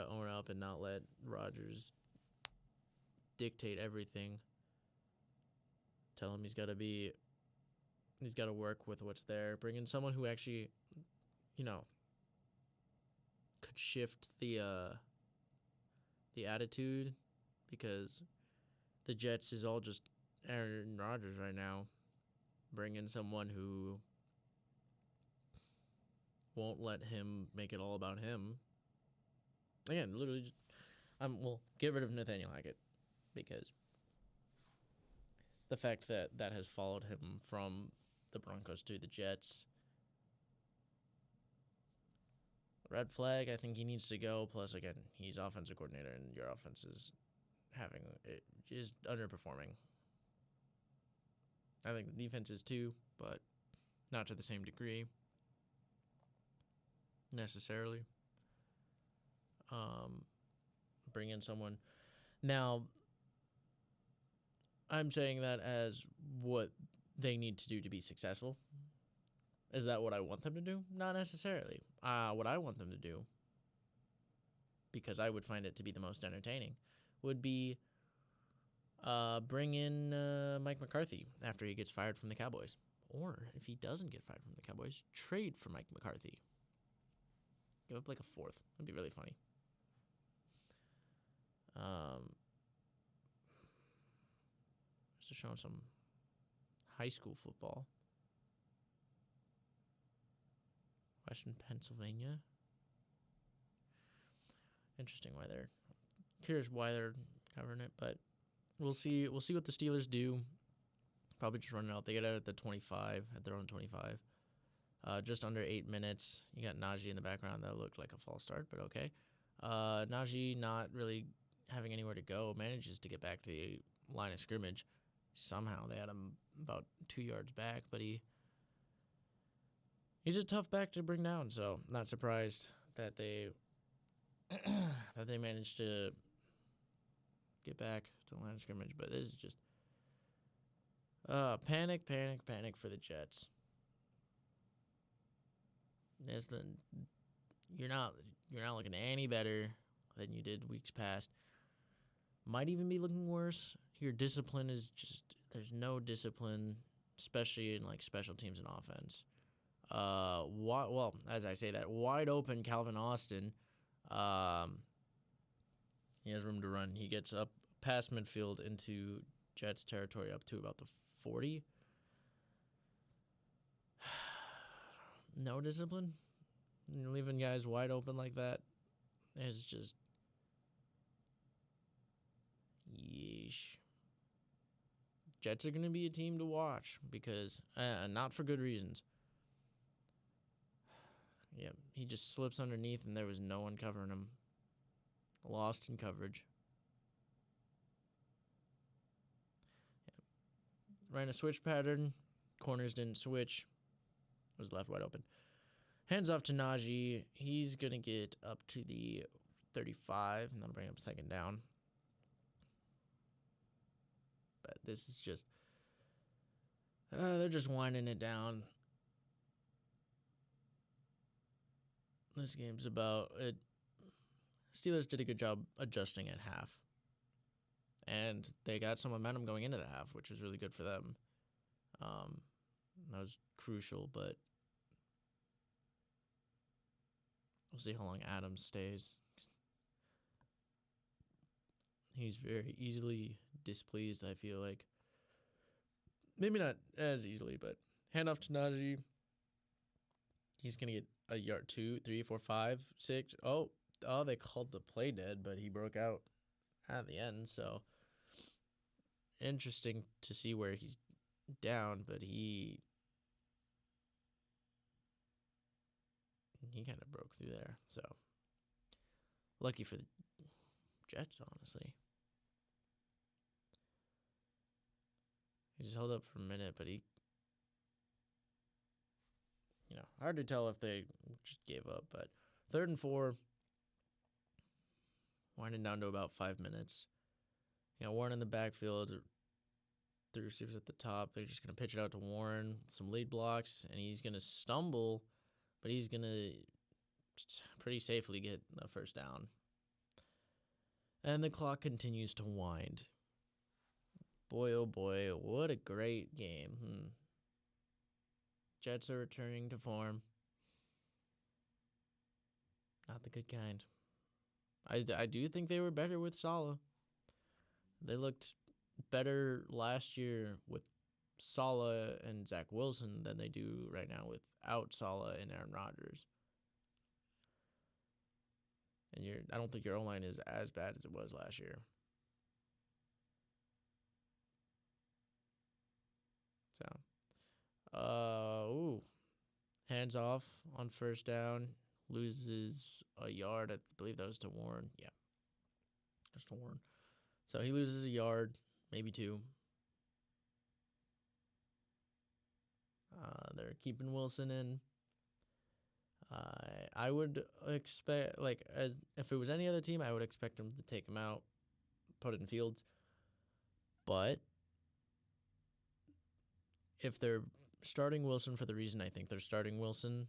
own up and not let Rodgers dictate everything. Tell him he's got to work with what's there. Bring in someone who actually, could shift the attitude, because the Jets is all just Aaron Rodgers right now. Bring in someone who won't let him make it all about him. Again, literally, get rid of Nathaniel Hackett, because the fact that has followed him from the Broncos to the Jets, red flag. I think he needs to go. Plus, again, he's offensive coordinator, and your offense is underperforming. I think the defense is too, but not to the same degree necessarily. Bring in someone. Now, I'm saying that as what they need to do to be successful. Is that what I want them to do? Not necessarily. What I want them to do, because I would find it to be the most entertaining, would be bring in Mike McCarthy after he gets fired from the Cowboys. Or, if he doesn't get fired from the Cowboys, trade for Mike McCarthy. Give up like a 4th. That'd be really funny. Just showing some high school football. Western Pennsylvania. Interesting why they're Curious why they're covering it, but we'll see. We'll see what the Steelers do. Probably just run it out. They get out at the 25, at their own 25. Just under 8 minutes. You got Najee in the background. That looked like a false start, but okay. Najee not really having anywhere to go, manages to get back to the line of scrimmage. Somehow they had him about 2 yards back, but he's a tough back to bring down. So not surprised that they that they managed to get back to the line of scrimmage. But this is just panic for the Jets. You're not looking any better than you did weeks past. Might even be looking worse. Your discipline is just, there's no discipline, especially in like special teams and offense. Well, as I say that, wide open Calvin Austin. He has room to run. He gets up past midfield into Jets territory up to about the 40. No discipline. You're leaving guys wide open like that. It's just, yeesh. Jets are going to be a team to watch because, not for good reasons. Yeah, he just slips underneath and there was no one covering him. Lost in coverage. Yeah. Ran a switch pattern. Corners didn't switch. Was left wide open. Hands off to Najee. He's going to get up to the 35, and that'll bring up second down. But this is just, they're just winding it down. This game's about it. Steelers did a good job adjusting at half. And they got some momentum going into the half, which was really good for them. That was crucial, but we'll see how long Adams stays. He's very easily displeased, I feel like. Maybe not as easily, but hand off to Najee. He's going to get a yard, 2, 3, 4, 5, 6. Oh, they called the play dead, but he broke out at the end. So interesting to see where he's down, but he kind of broke through there. So lucky for the Jets, honestly. He just held up for a minute, but he, hard to tell if they just gave up. But 3rd and 4, winding down to about 5 minutes. Warren in the backfield, 3 receivers at the top. They're just going to pitch it out to Warren, some lead blocks, and he's going to stumble, but he's going to pretty safely get a first down. And the clock continues to wind. Boy, oh boy, what a great game. Jets are returning to form. Not the good kind. I do think they were better with Saleh. They looked better last year with Saleh and Zach Wilson than they do right now without Saleh and Aaron Rodgers. And I don't think your O-line is as bad as it was last year. So, hands off on first down, loses a yard. I believe that was to Warren. Yeah, just to Warren. So he loses a yard, maybe 2. They're keeping Wilson in. I would expect, if it was any other team, I would expect them to take him out, put it in Fields. But if they're starting Wilson for the reason I think they're starting Wilson,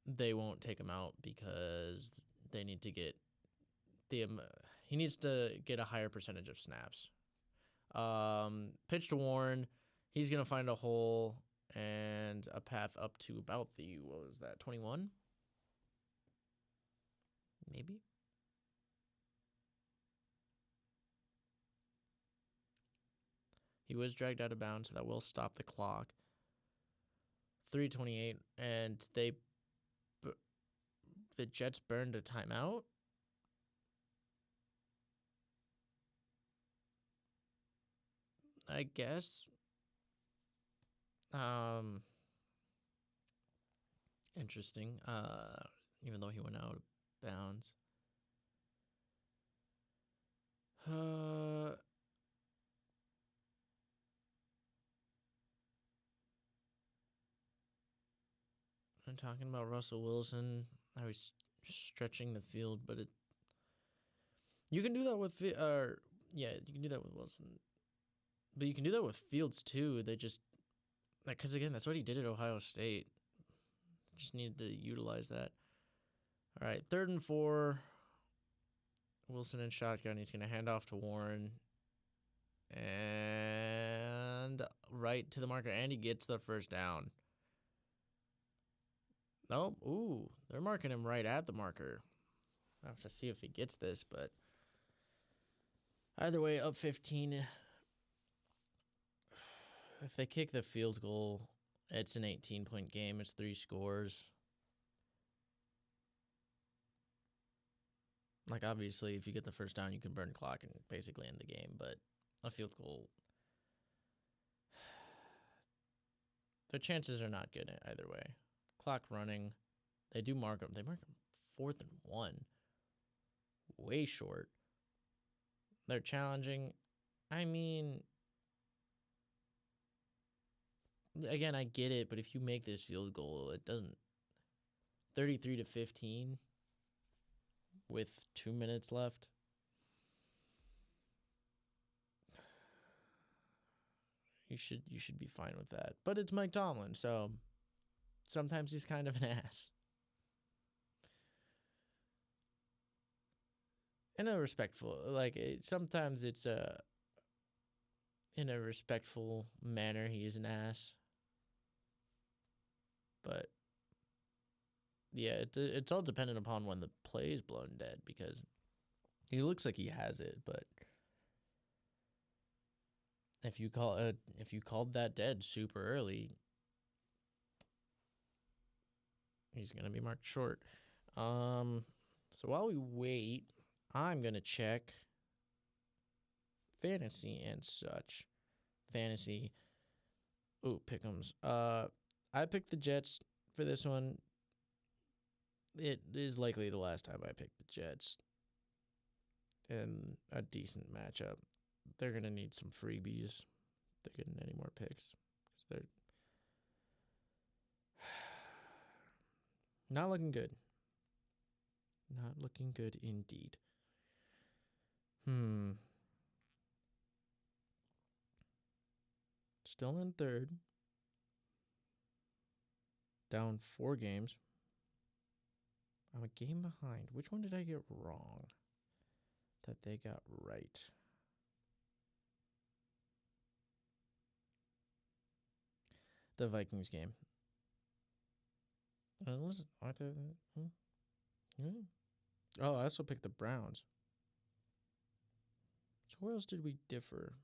they won't take him out because they need to get he needs to get a higher percentage of snaps. Pitch to Warren. He's going to find a hole and a path up to about the, 21? Maybe? He was dragged out of bounds, so that will stop the clock. 3:28, and the Jets burned a timeout. I guess. Um, Interesting. Even though he went out of bounds. I'm talking about Russell Wilson. I was stretching the field, but you can do that with you can do that with Wilson, but you can do that with Fields too. They just because again, that's what he did at Ohio State. Just needed to utilize that. All right, 3rd and 4. Wilson in shotgun. He's going to hand off to Warren. And right to the marker. And he gets the first down. Nope. Ooh, they're marking him right at the marker. I have to see if he gets this, but either way, up 15. If they kick the field goal, it's an 18-point game. It's 3 scores. Like, obviously, if you get the first down, you can burn clock and basically end the game. But a field goal, their chances are not good either way. Clock running. They do mark them. They mark them 4th and 1. Way short. They're challenging. I mean, again, I get it, but if you make this field goal, it doesn't. 33-15 with 2 minutes left. You should be fine with that. But it's Mike Tomlin, so sometimes he's kind of an ass. In a respectful, sometimes it's in a respectful manner, he is an ass. But yeah, it's all dependent upon when the play is blown dead, because he looks like he has it, but if you called that dead super early, he's gonna be marked short. So while we wait, I'm gonna check fantasy and such. Fantasy. Ooh, pick'ems. I picked the Jets for this one. It is likely the last time I picked the Jets in a decent matchup. They're going to need some freebies. They're getting any more picks, because they're not looking good. Not looking good indeed. Still in 3rd. Down 4 games. I'm a game behind. Which one did I get wrong that they got right? The Vikings game. Oh, I also picked the Browns. So where else did we differ?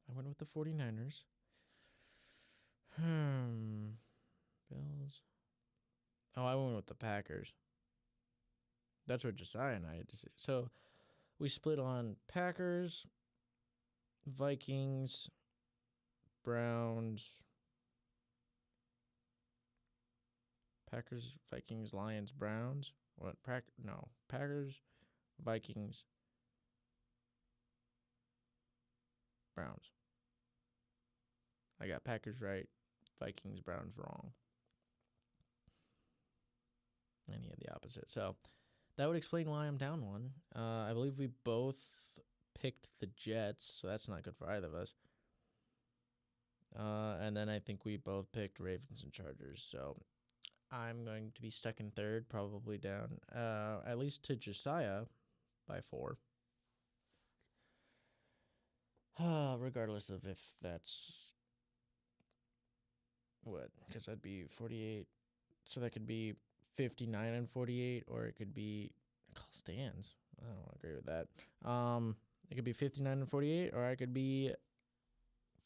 I went with the 49ers. Bills. Oh, I went with the Packers. That's what Josiah and I had to say. So we split on Packers, Vikings, Browns, Packers, Vikings, Lions, Browns. What? Packers, Vikings, Browns. I got Packers right, Vikings, Browns wrong. And he had the opposite. So that would explain why I'm down 1. I believe we both picked the Jets, so that's not good for either of us. And then I think we both picked Ravens and Chargers. So I'm going to be stuck in 3rd, probably down at least to Josiah by 4. Regardless of if that's what, because that'd be 48. So that could be 59 and 48, or it could be call stands. I don't agree with that. It could be 59 and 48, or I could be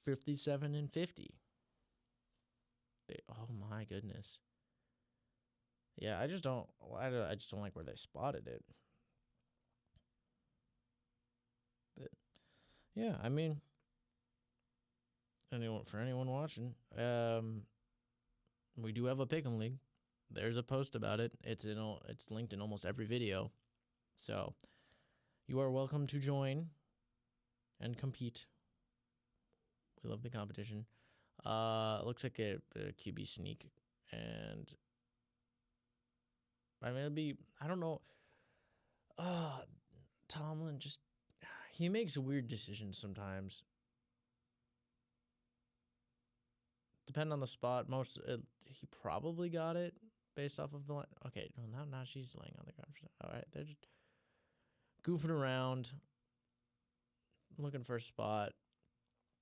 57 and 50. Oh my goodness. Yeah, I just don't like where they spotted it. But yeah, I mean, anyone watching, we do have a pick'em league. There's a post about it. It's linked in almost every video. So you are welcome to join and compete. We love the competition. Looks like a QB sneak, and I mean, I don't know. Tomlin he makes weird decisions sometimes. Depend on the spot. He probably got it based off of the line. Okay, well, now she's laying on the ground. All right, they're just goofing around, looking for a spot.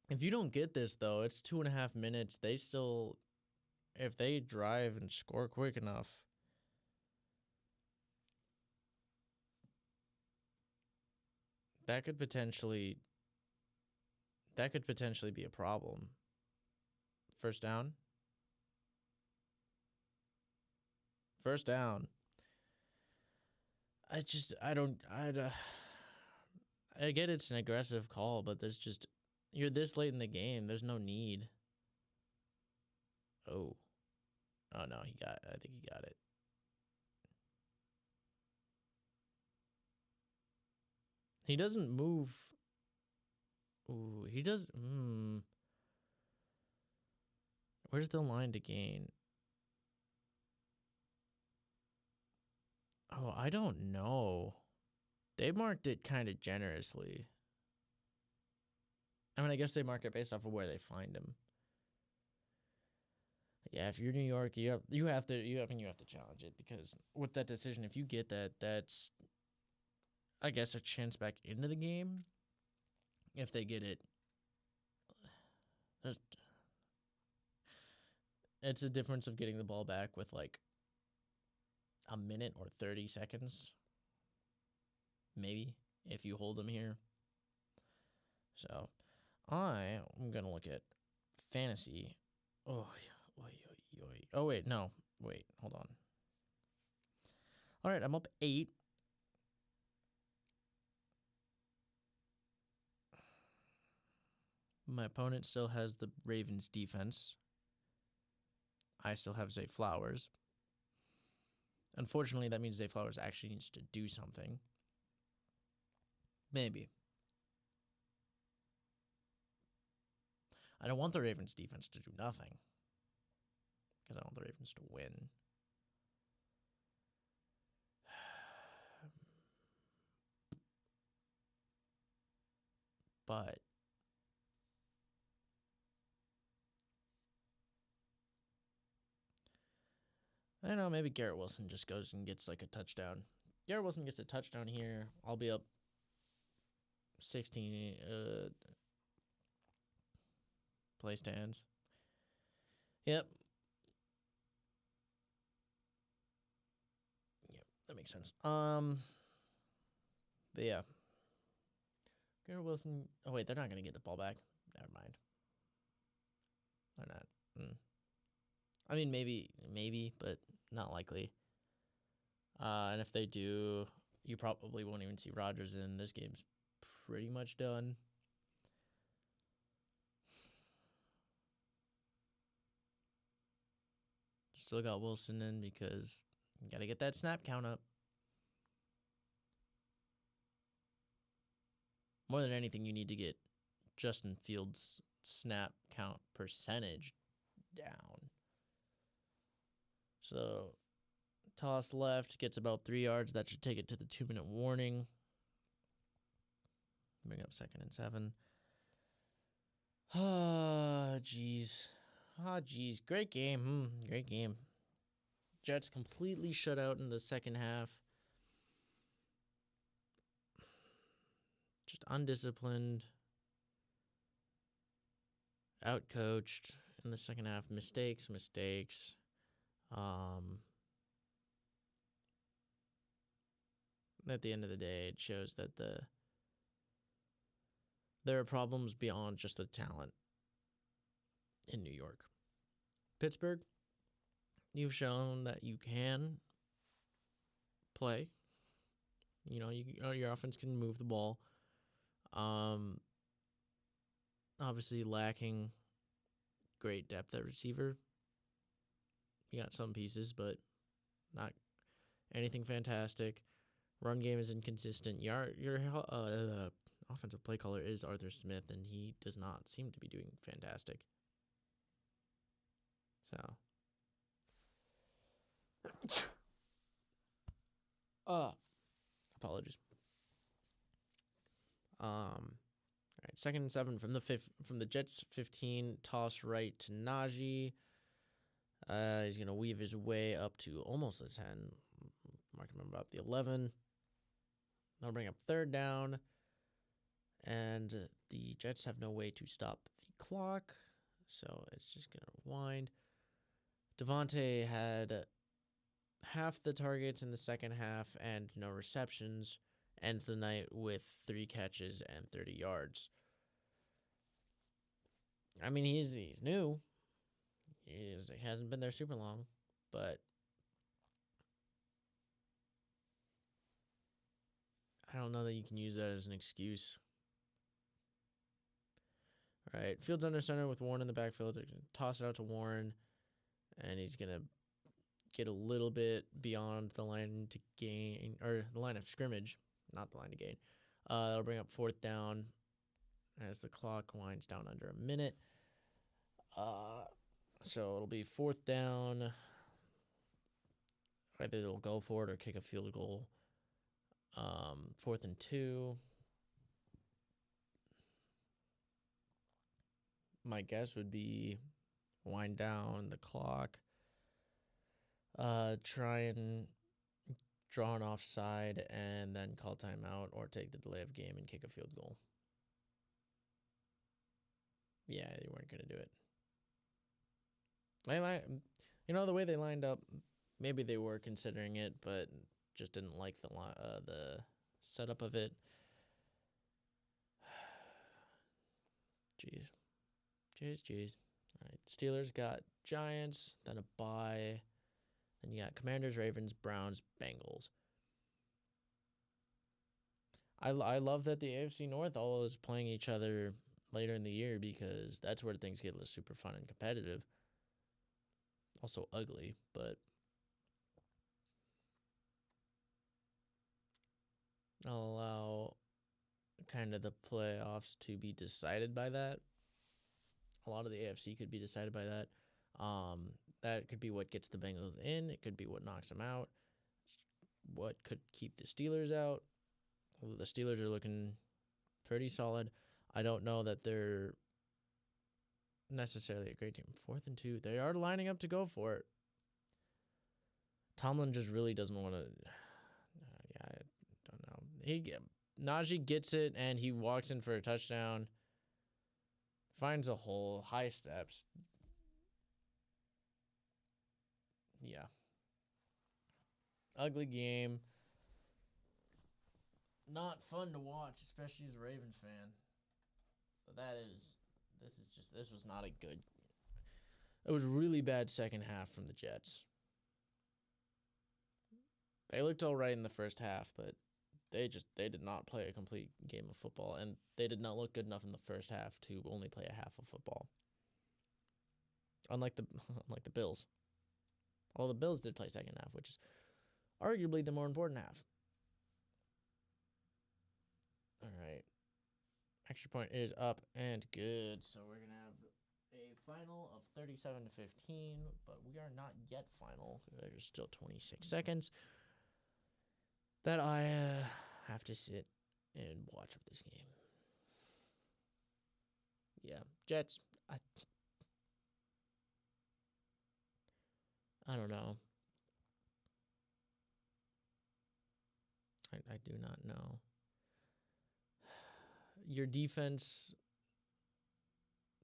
If you don't get this, though, it's 2.5 minutes. If they drive and score quick enough, that could potentially be a problem. First down. I get it's an aggressive call, but you're this late in the game. There's no need. Oh no, I think he got it. He doesn't move. Ooh, he does. Where's the line to gain? Oh, I don't know. They marked it kind of generously. I mean, I guess they mark it based off of where they find him. Yeah, if you're New York, you have to challenge it, because with that decision, if you get that, that's, I guess, a chance back into the game. If they get it, it's a difference of getting the ball back with like a minute or 30 seconds, maybe, if you hold them here. So I am going to look at fantasy. Oh, wait, no. Wait, hold on. All right, I'm up 8. My opponent still has the Ravens defense. I still have Zay Flowers. Unfortunately, that means Zay Flowers actually needs to do something. Maybe. I don't want the Ravens defense to do nothing, because I want the Ravens to win. But I don't know, maybe Garrett Wilson just goes and gets like a touchdown. Garrett Wilson gets a touchdown here. I'll be up 16. Play stands. Yep, that makes sense. But yeah. Garrett Wilson. Oh, wait, they're not going to get the ball back. Never mind. They're not. I mean, maybe, but not likely. And if they do, you probably won't even see Rodgers in. This game's pretty much done. Still got Wilson in because you got to get that snap count up. More than anything, you need to get Justin Fields' snap count percentage down. So, toss left, gets about 3 yards. That should take it to the 2-minute warning. Bring up 2nd and 7. Ah, jeez. Great game. Great game. Jets completely shut out in the second half. Just undisciplined. Outcoached in the second half. Mistakes. At the end of the day, it shows that there are problems beyond just the talent in New York. Pittsburgh, you've shown that you can play. You know, your offense can move the ball. Obviously lacking great depth at receiver. You got some pieces, but not anything fantastic. Run game is inconsistent. Your offensive play caller is Arthur Smith, and he does not seem to be doing fantastic. So, apologies. All right, 2nd and 7 from the Jets 15, toss right to Najee. He's gonna weave his way up to almost the 10. Marking him about the 11. That'll bring up 3rd down, and the Jets have no way to stop the clock, so it's just gonna wind. Devontae had half the targets in the second half and no receptions. Ends the night with 3 catches and 30 yards. I mean, he's new. He hasn't been there super long, but I don't know that you can use that as an excuse. All right, Fields under center with Warren in the backfield. Toss it out to Warren, and he's going to get a little bit beyond the line to gain, or the line of scrimmage, not the line to gain. That'll bring up 4th down as the clock winds down under a minute. So it'll be 4th down. Either they'll go for it or kick a field goal. 4th and 2. My guess would be wind down the clock. Try and draw an offside and then call timeout or take the delay of game and kick a field goal. Yeah, they weren't going to do it. The way they lined up, maybe they were considering it, but just didn't like the setup of it. Jeez. All right, Steelers got Giants, then a bye. Then you got Commanders, Ravens, Browns, Bengals. I love that the AFC North all is playing each other later in the year because that's where things get super fun and competitive. Also ugly, but I'll allow kind of the playoffs to be decided by that. A lot of the AFC could be decided by that. That could be what gets the Bengals in. It could be what knocks them out. What could keep the Steelers out. Well, the Steelers are looking pretty solid. I don't know that they're necessarily a great team. 4th and 2. They are lining up to go for it. Tomlin just really doesn't want to. I don't know. Najee gets it, and he walks in for a touchdown. Finds a hole. High steps. Yeah. Ugly game. Not fun to watch, especially as a Ravens fan. So this was not a good. It was really bad second half from the Jets. They looked all right in the first half, but they did not play a complete game of football, and they did not look good enough in the first half to only play a half of football. Unlike the Bills. Well, the Bills did play second half, which is arguably the more important half. All right. Extra point is up and good. So we're going to have a final of 37-15, but we are not yet final. There's still 26 seconds that I have to sit and watch of this game. Yeah, Jets, I don't know. I do not know. Your defense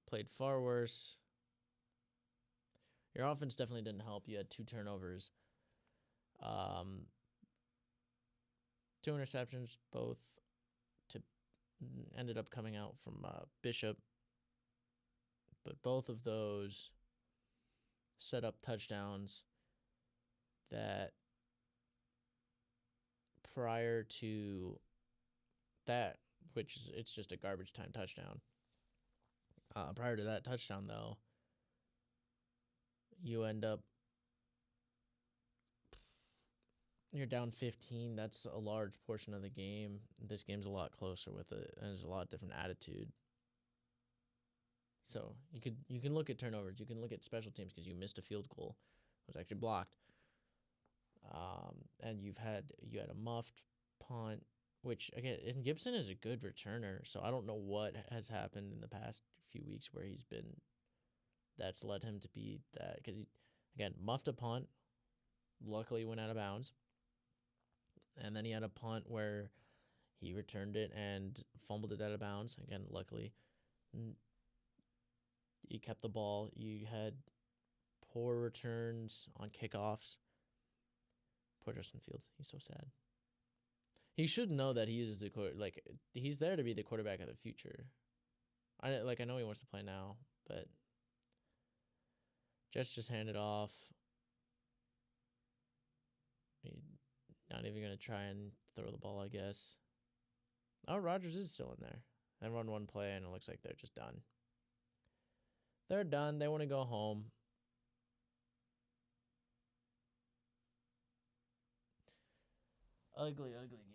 played far worse. Your offense definitely didn't help. You had 2 turnovers. 2 interceptions, both ended up coming out from Bishop. But both of those set up touchdowns that prior to that, which is it's just a garbage time touchdown. Prior to that touchdown, though, you end up you're down 15. That's a large portion of the game. This game's a lot closer with it, and there's a lot different attitude. So you can look at turnovers, you can look at special teams because you missed a field goal, it was actually blocked, and you had a muffed punt, which again, and Gibson is a good returner. So I don't know what has happened in the past few weeks where he's been that's led him to be that because he again muffed a punt, luckily went out of bounds, and then he had a punt where he returned it and fumbled it out of bounds. Again, luckily, you kept the ball. You had poor returns on kickoffs. Poor Justin Fields. He's so sad. He should know that he is the he's there to be the quarterback of the future. I know he wants to play now, but Jets just handed off. He's not even gonna try and throw the ball, I guess. Oh, Rodgers is still in there. They run one play and it looks like they're just done. They're done. They want to go home. Ugly game. Ugly game.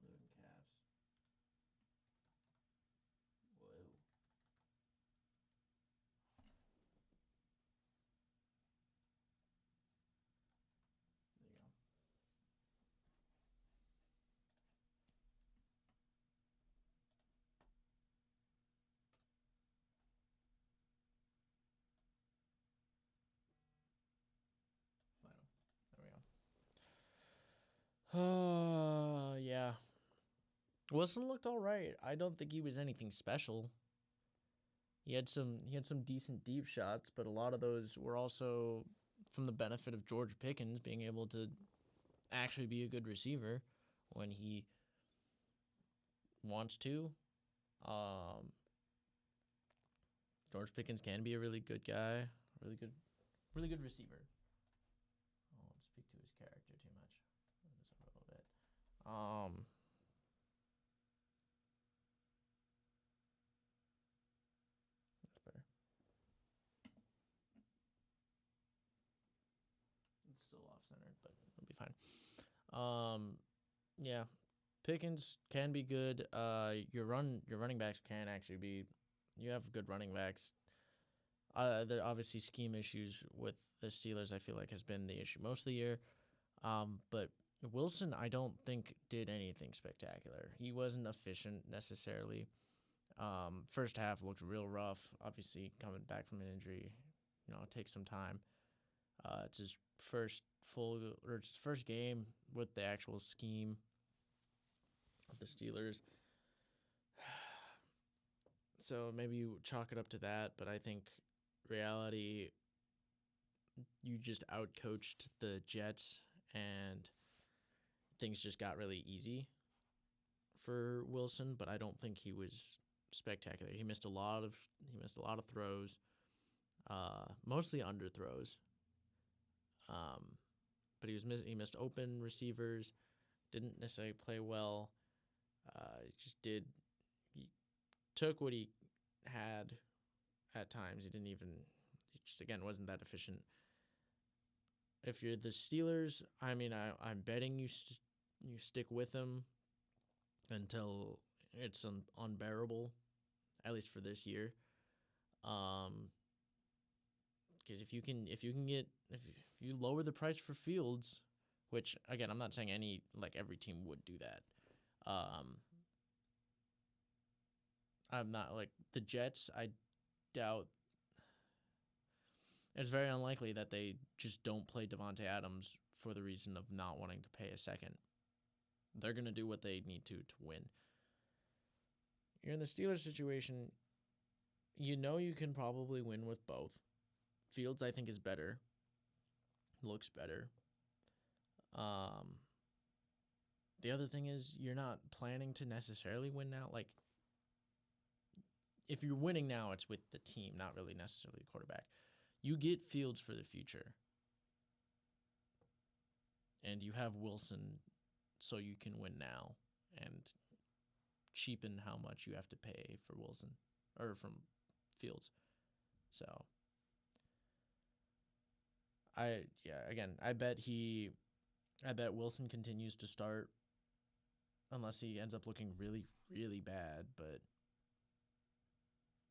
Loading caps. Whoa. There you go. Final. There we go. Yeah. Wilson looked all right. I don't think he was anything special. He had some decent deep shots, but a lot of those were also from the benefit of George Pickens being able to actually be a good receiver when he wants to. George Pickens can be a really good guy, really good receiver. I won't speak to his character too much. Just a little bit. That's better. It's still off centered, but it'll be fine. Yeah, Pickens can be good. Your running backs can actually be. You have good running backs. There are obviously scheme issues with the Steelers. I feel like has been the issue most of the year. But Wilson, I don't think did anything spectacular. He wasn't efficient necessarily. First half looked real rough. Obviously, coming back from an injury, it takes some time. It's his first game with the actual scheme of the Steelers. So maybe you chalk it up to that, but I think reality, you just outcoached the Jets and things just got really easy for Wilson, but I don't think he was spectacular. He missed a lot of throws, mostly underthrows. But he missed open receivers, didn't necessarily play well. He took what he had at times. He just again wasn't that efficient. If you're the Steelers, I mean, I'm betting you stick with him until it's unbearable, at least for this year. Because if you lower the price for Fields, which again I'm not saying every team would do that. I'm not like the Jets. I doubt. It's very unlikely that they just don't play Devontae Adams for the reason of not wanting to pay a second. They're going to do what they need to win. You're in the Steelers situation. You can probably win with both. Fields, I think, is better. Looks better. The other thing is you're not planning to necessarily win now. Like, if you're winning now, it's with the team, not really necessarily the quarterback. You get Fields for the future. And you have Wilson so you can win now. And cheapen how much you have to pay for Wilson or from Fields. So I bet Wilson continues to start unless he ends up looking really, really bad. But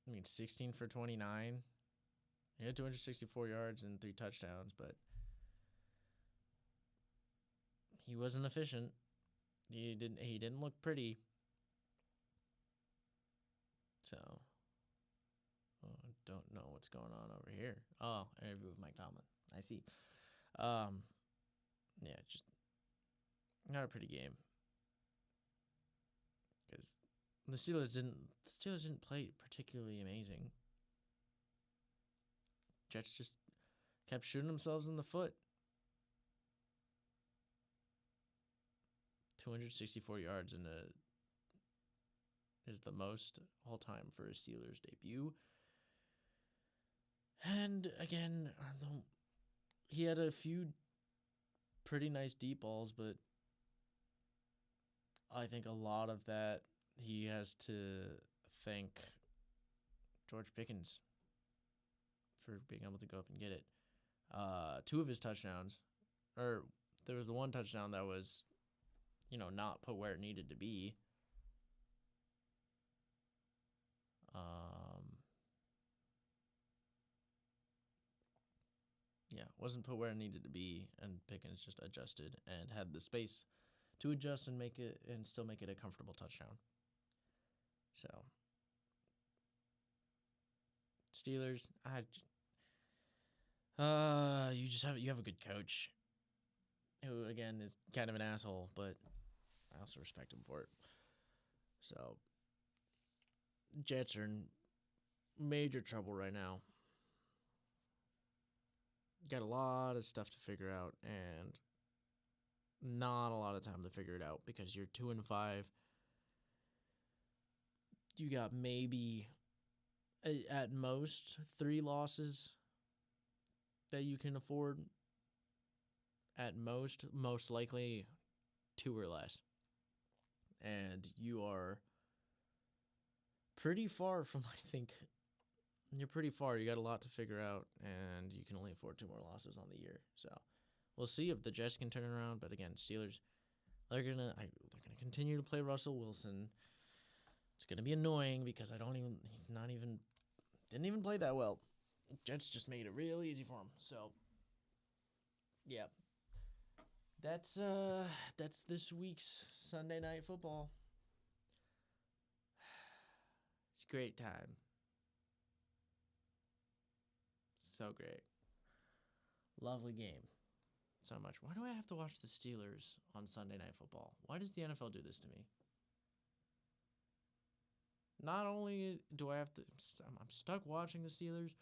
I mean, 16 for 29. He had 264 yards and 3 touchdowns, but he wasn't efficient. He didn't look pretty. So, I don't know what's going on over here. Oh, interview with Mike Tomlin. I see. Yeah, just not a pretty game. Because the Steelers didn't play particularly amazing. Jets just kept shooting themselves in the foot. 264 yards is the most all time for a Steelers debut. And again, he had a few pretty nice deep balls, but I think a lot of that he has to thank George Pickens for being able to go up and get it. 2 of his touchdowns, or there was the one touchdown that was, not put where it needed to be. Wasn't put where it needed to be, and Pickens just adjusted and had the space to adjust and still make it a comfortable touchdown. So, Steelers, you have a good coach who again is kind of an asshole, but I also respect him for it. So, Jets are in major trouble right now. Got a lot of stuff to figure out, and not a lot of time to figure it out because you're 2-5. You got maybe at most 3 losses that you can afford. At most likely 2 or less. And you are pretty far from, you're pretty far. You got a lot to figure out, and you can only afford 2 more losses on the year. So we'll see if the Jets can turn it around. But again, Steelers, they're gonna continue to play Russell Wilson. It's gonna be annoying because didn't even play that well. Jets just made it real easy for him. So yeah, that's this week's Sunday Night Football. It's a great time. So great. Lovely game. So much. Why do I have to watch the Steelers on Sunday Night Football? Why does the NFL do this to me? Not only do I have to... I'm stuck watching the Steelers,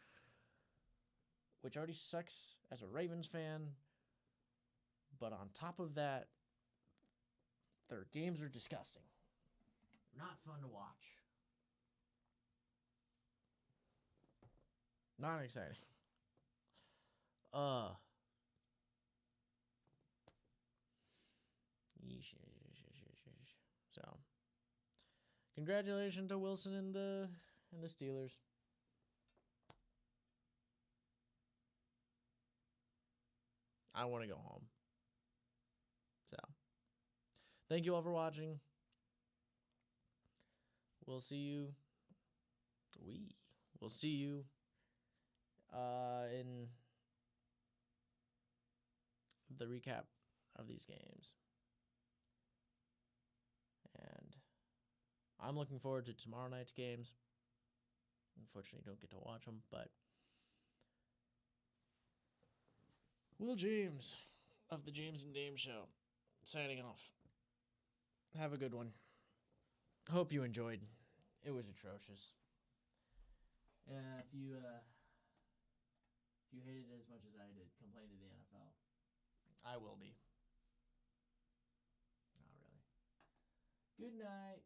which already sucks as a Ravens fan. But on top of that, their games are disgusting. Not fun to watch. Not exciting. So, congratulations to Wilson and the Steelers. I want to go home. So, thank you all for watching. We'll see you in the recap of these games. And I'm looking forward to tomorrow night's games. Unfortunately, don't get to watch them, but Will James of the James and Dame Show signing off. Have a good one. Hope you enjoyed. It was atrocious. If you hated it as much as I did, complain to the NFL. I will be. Not really. Good night.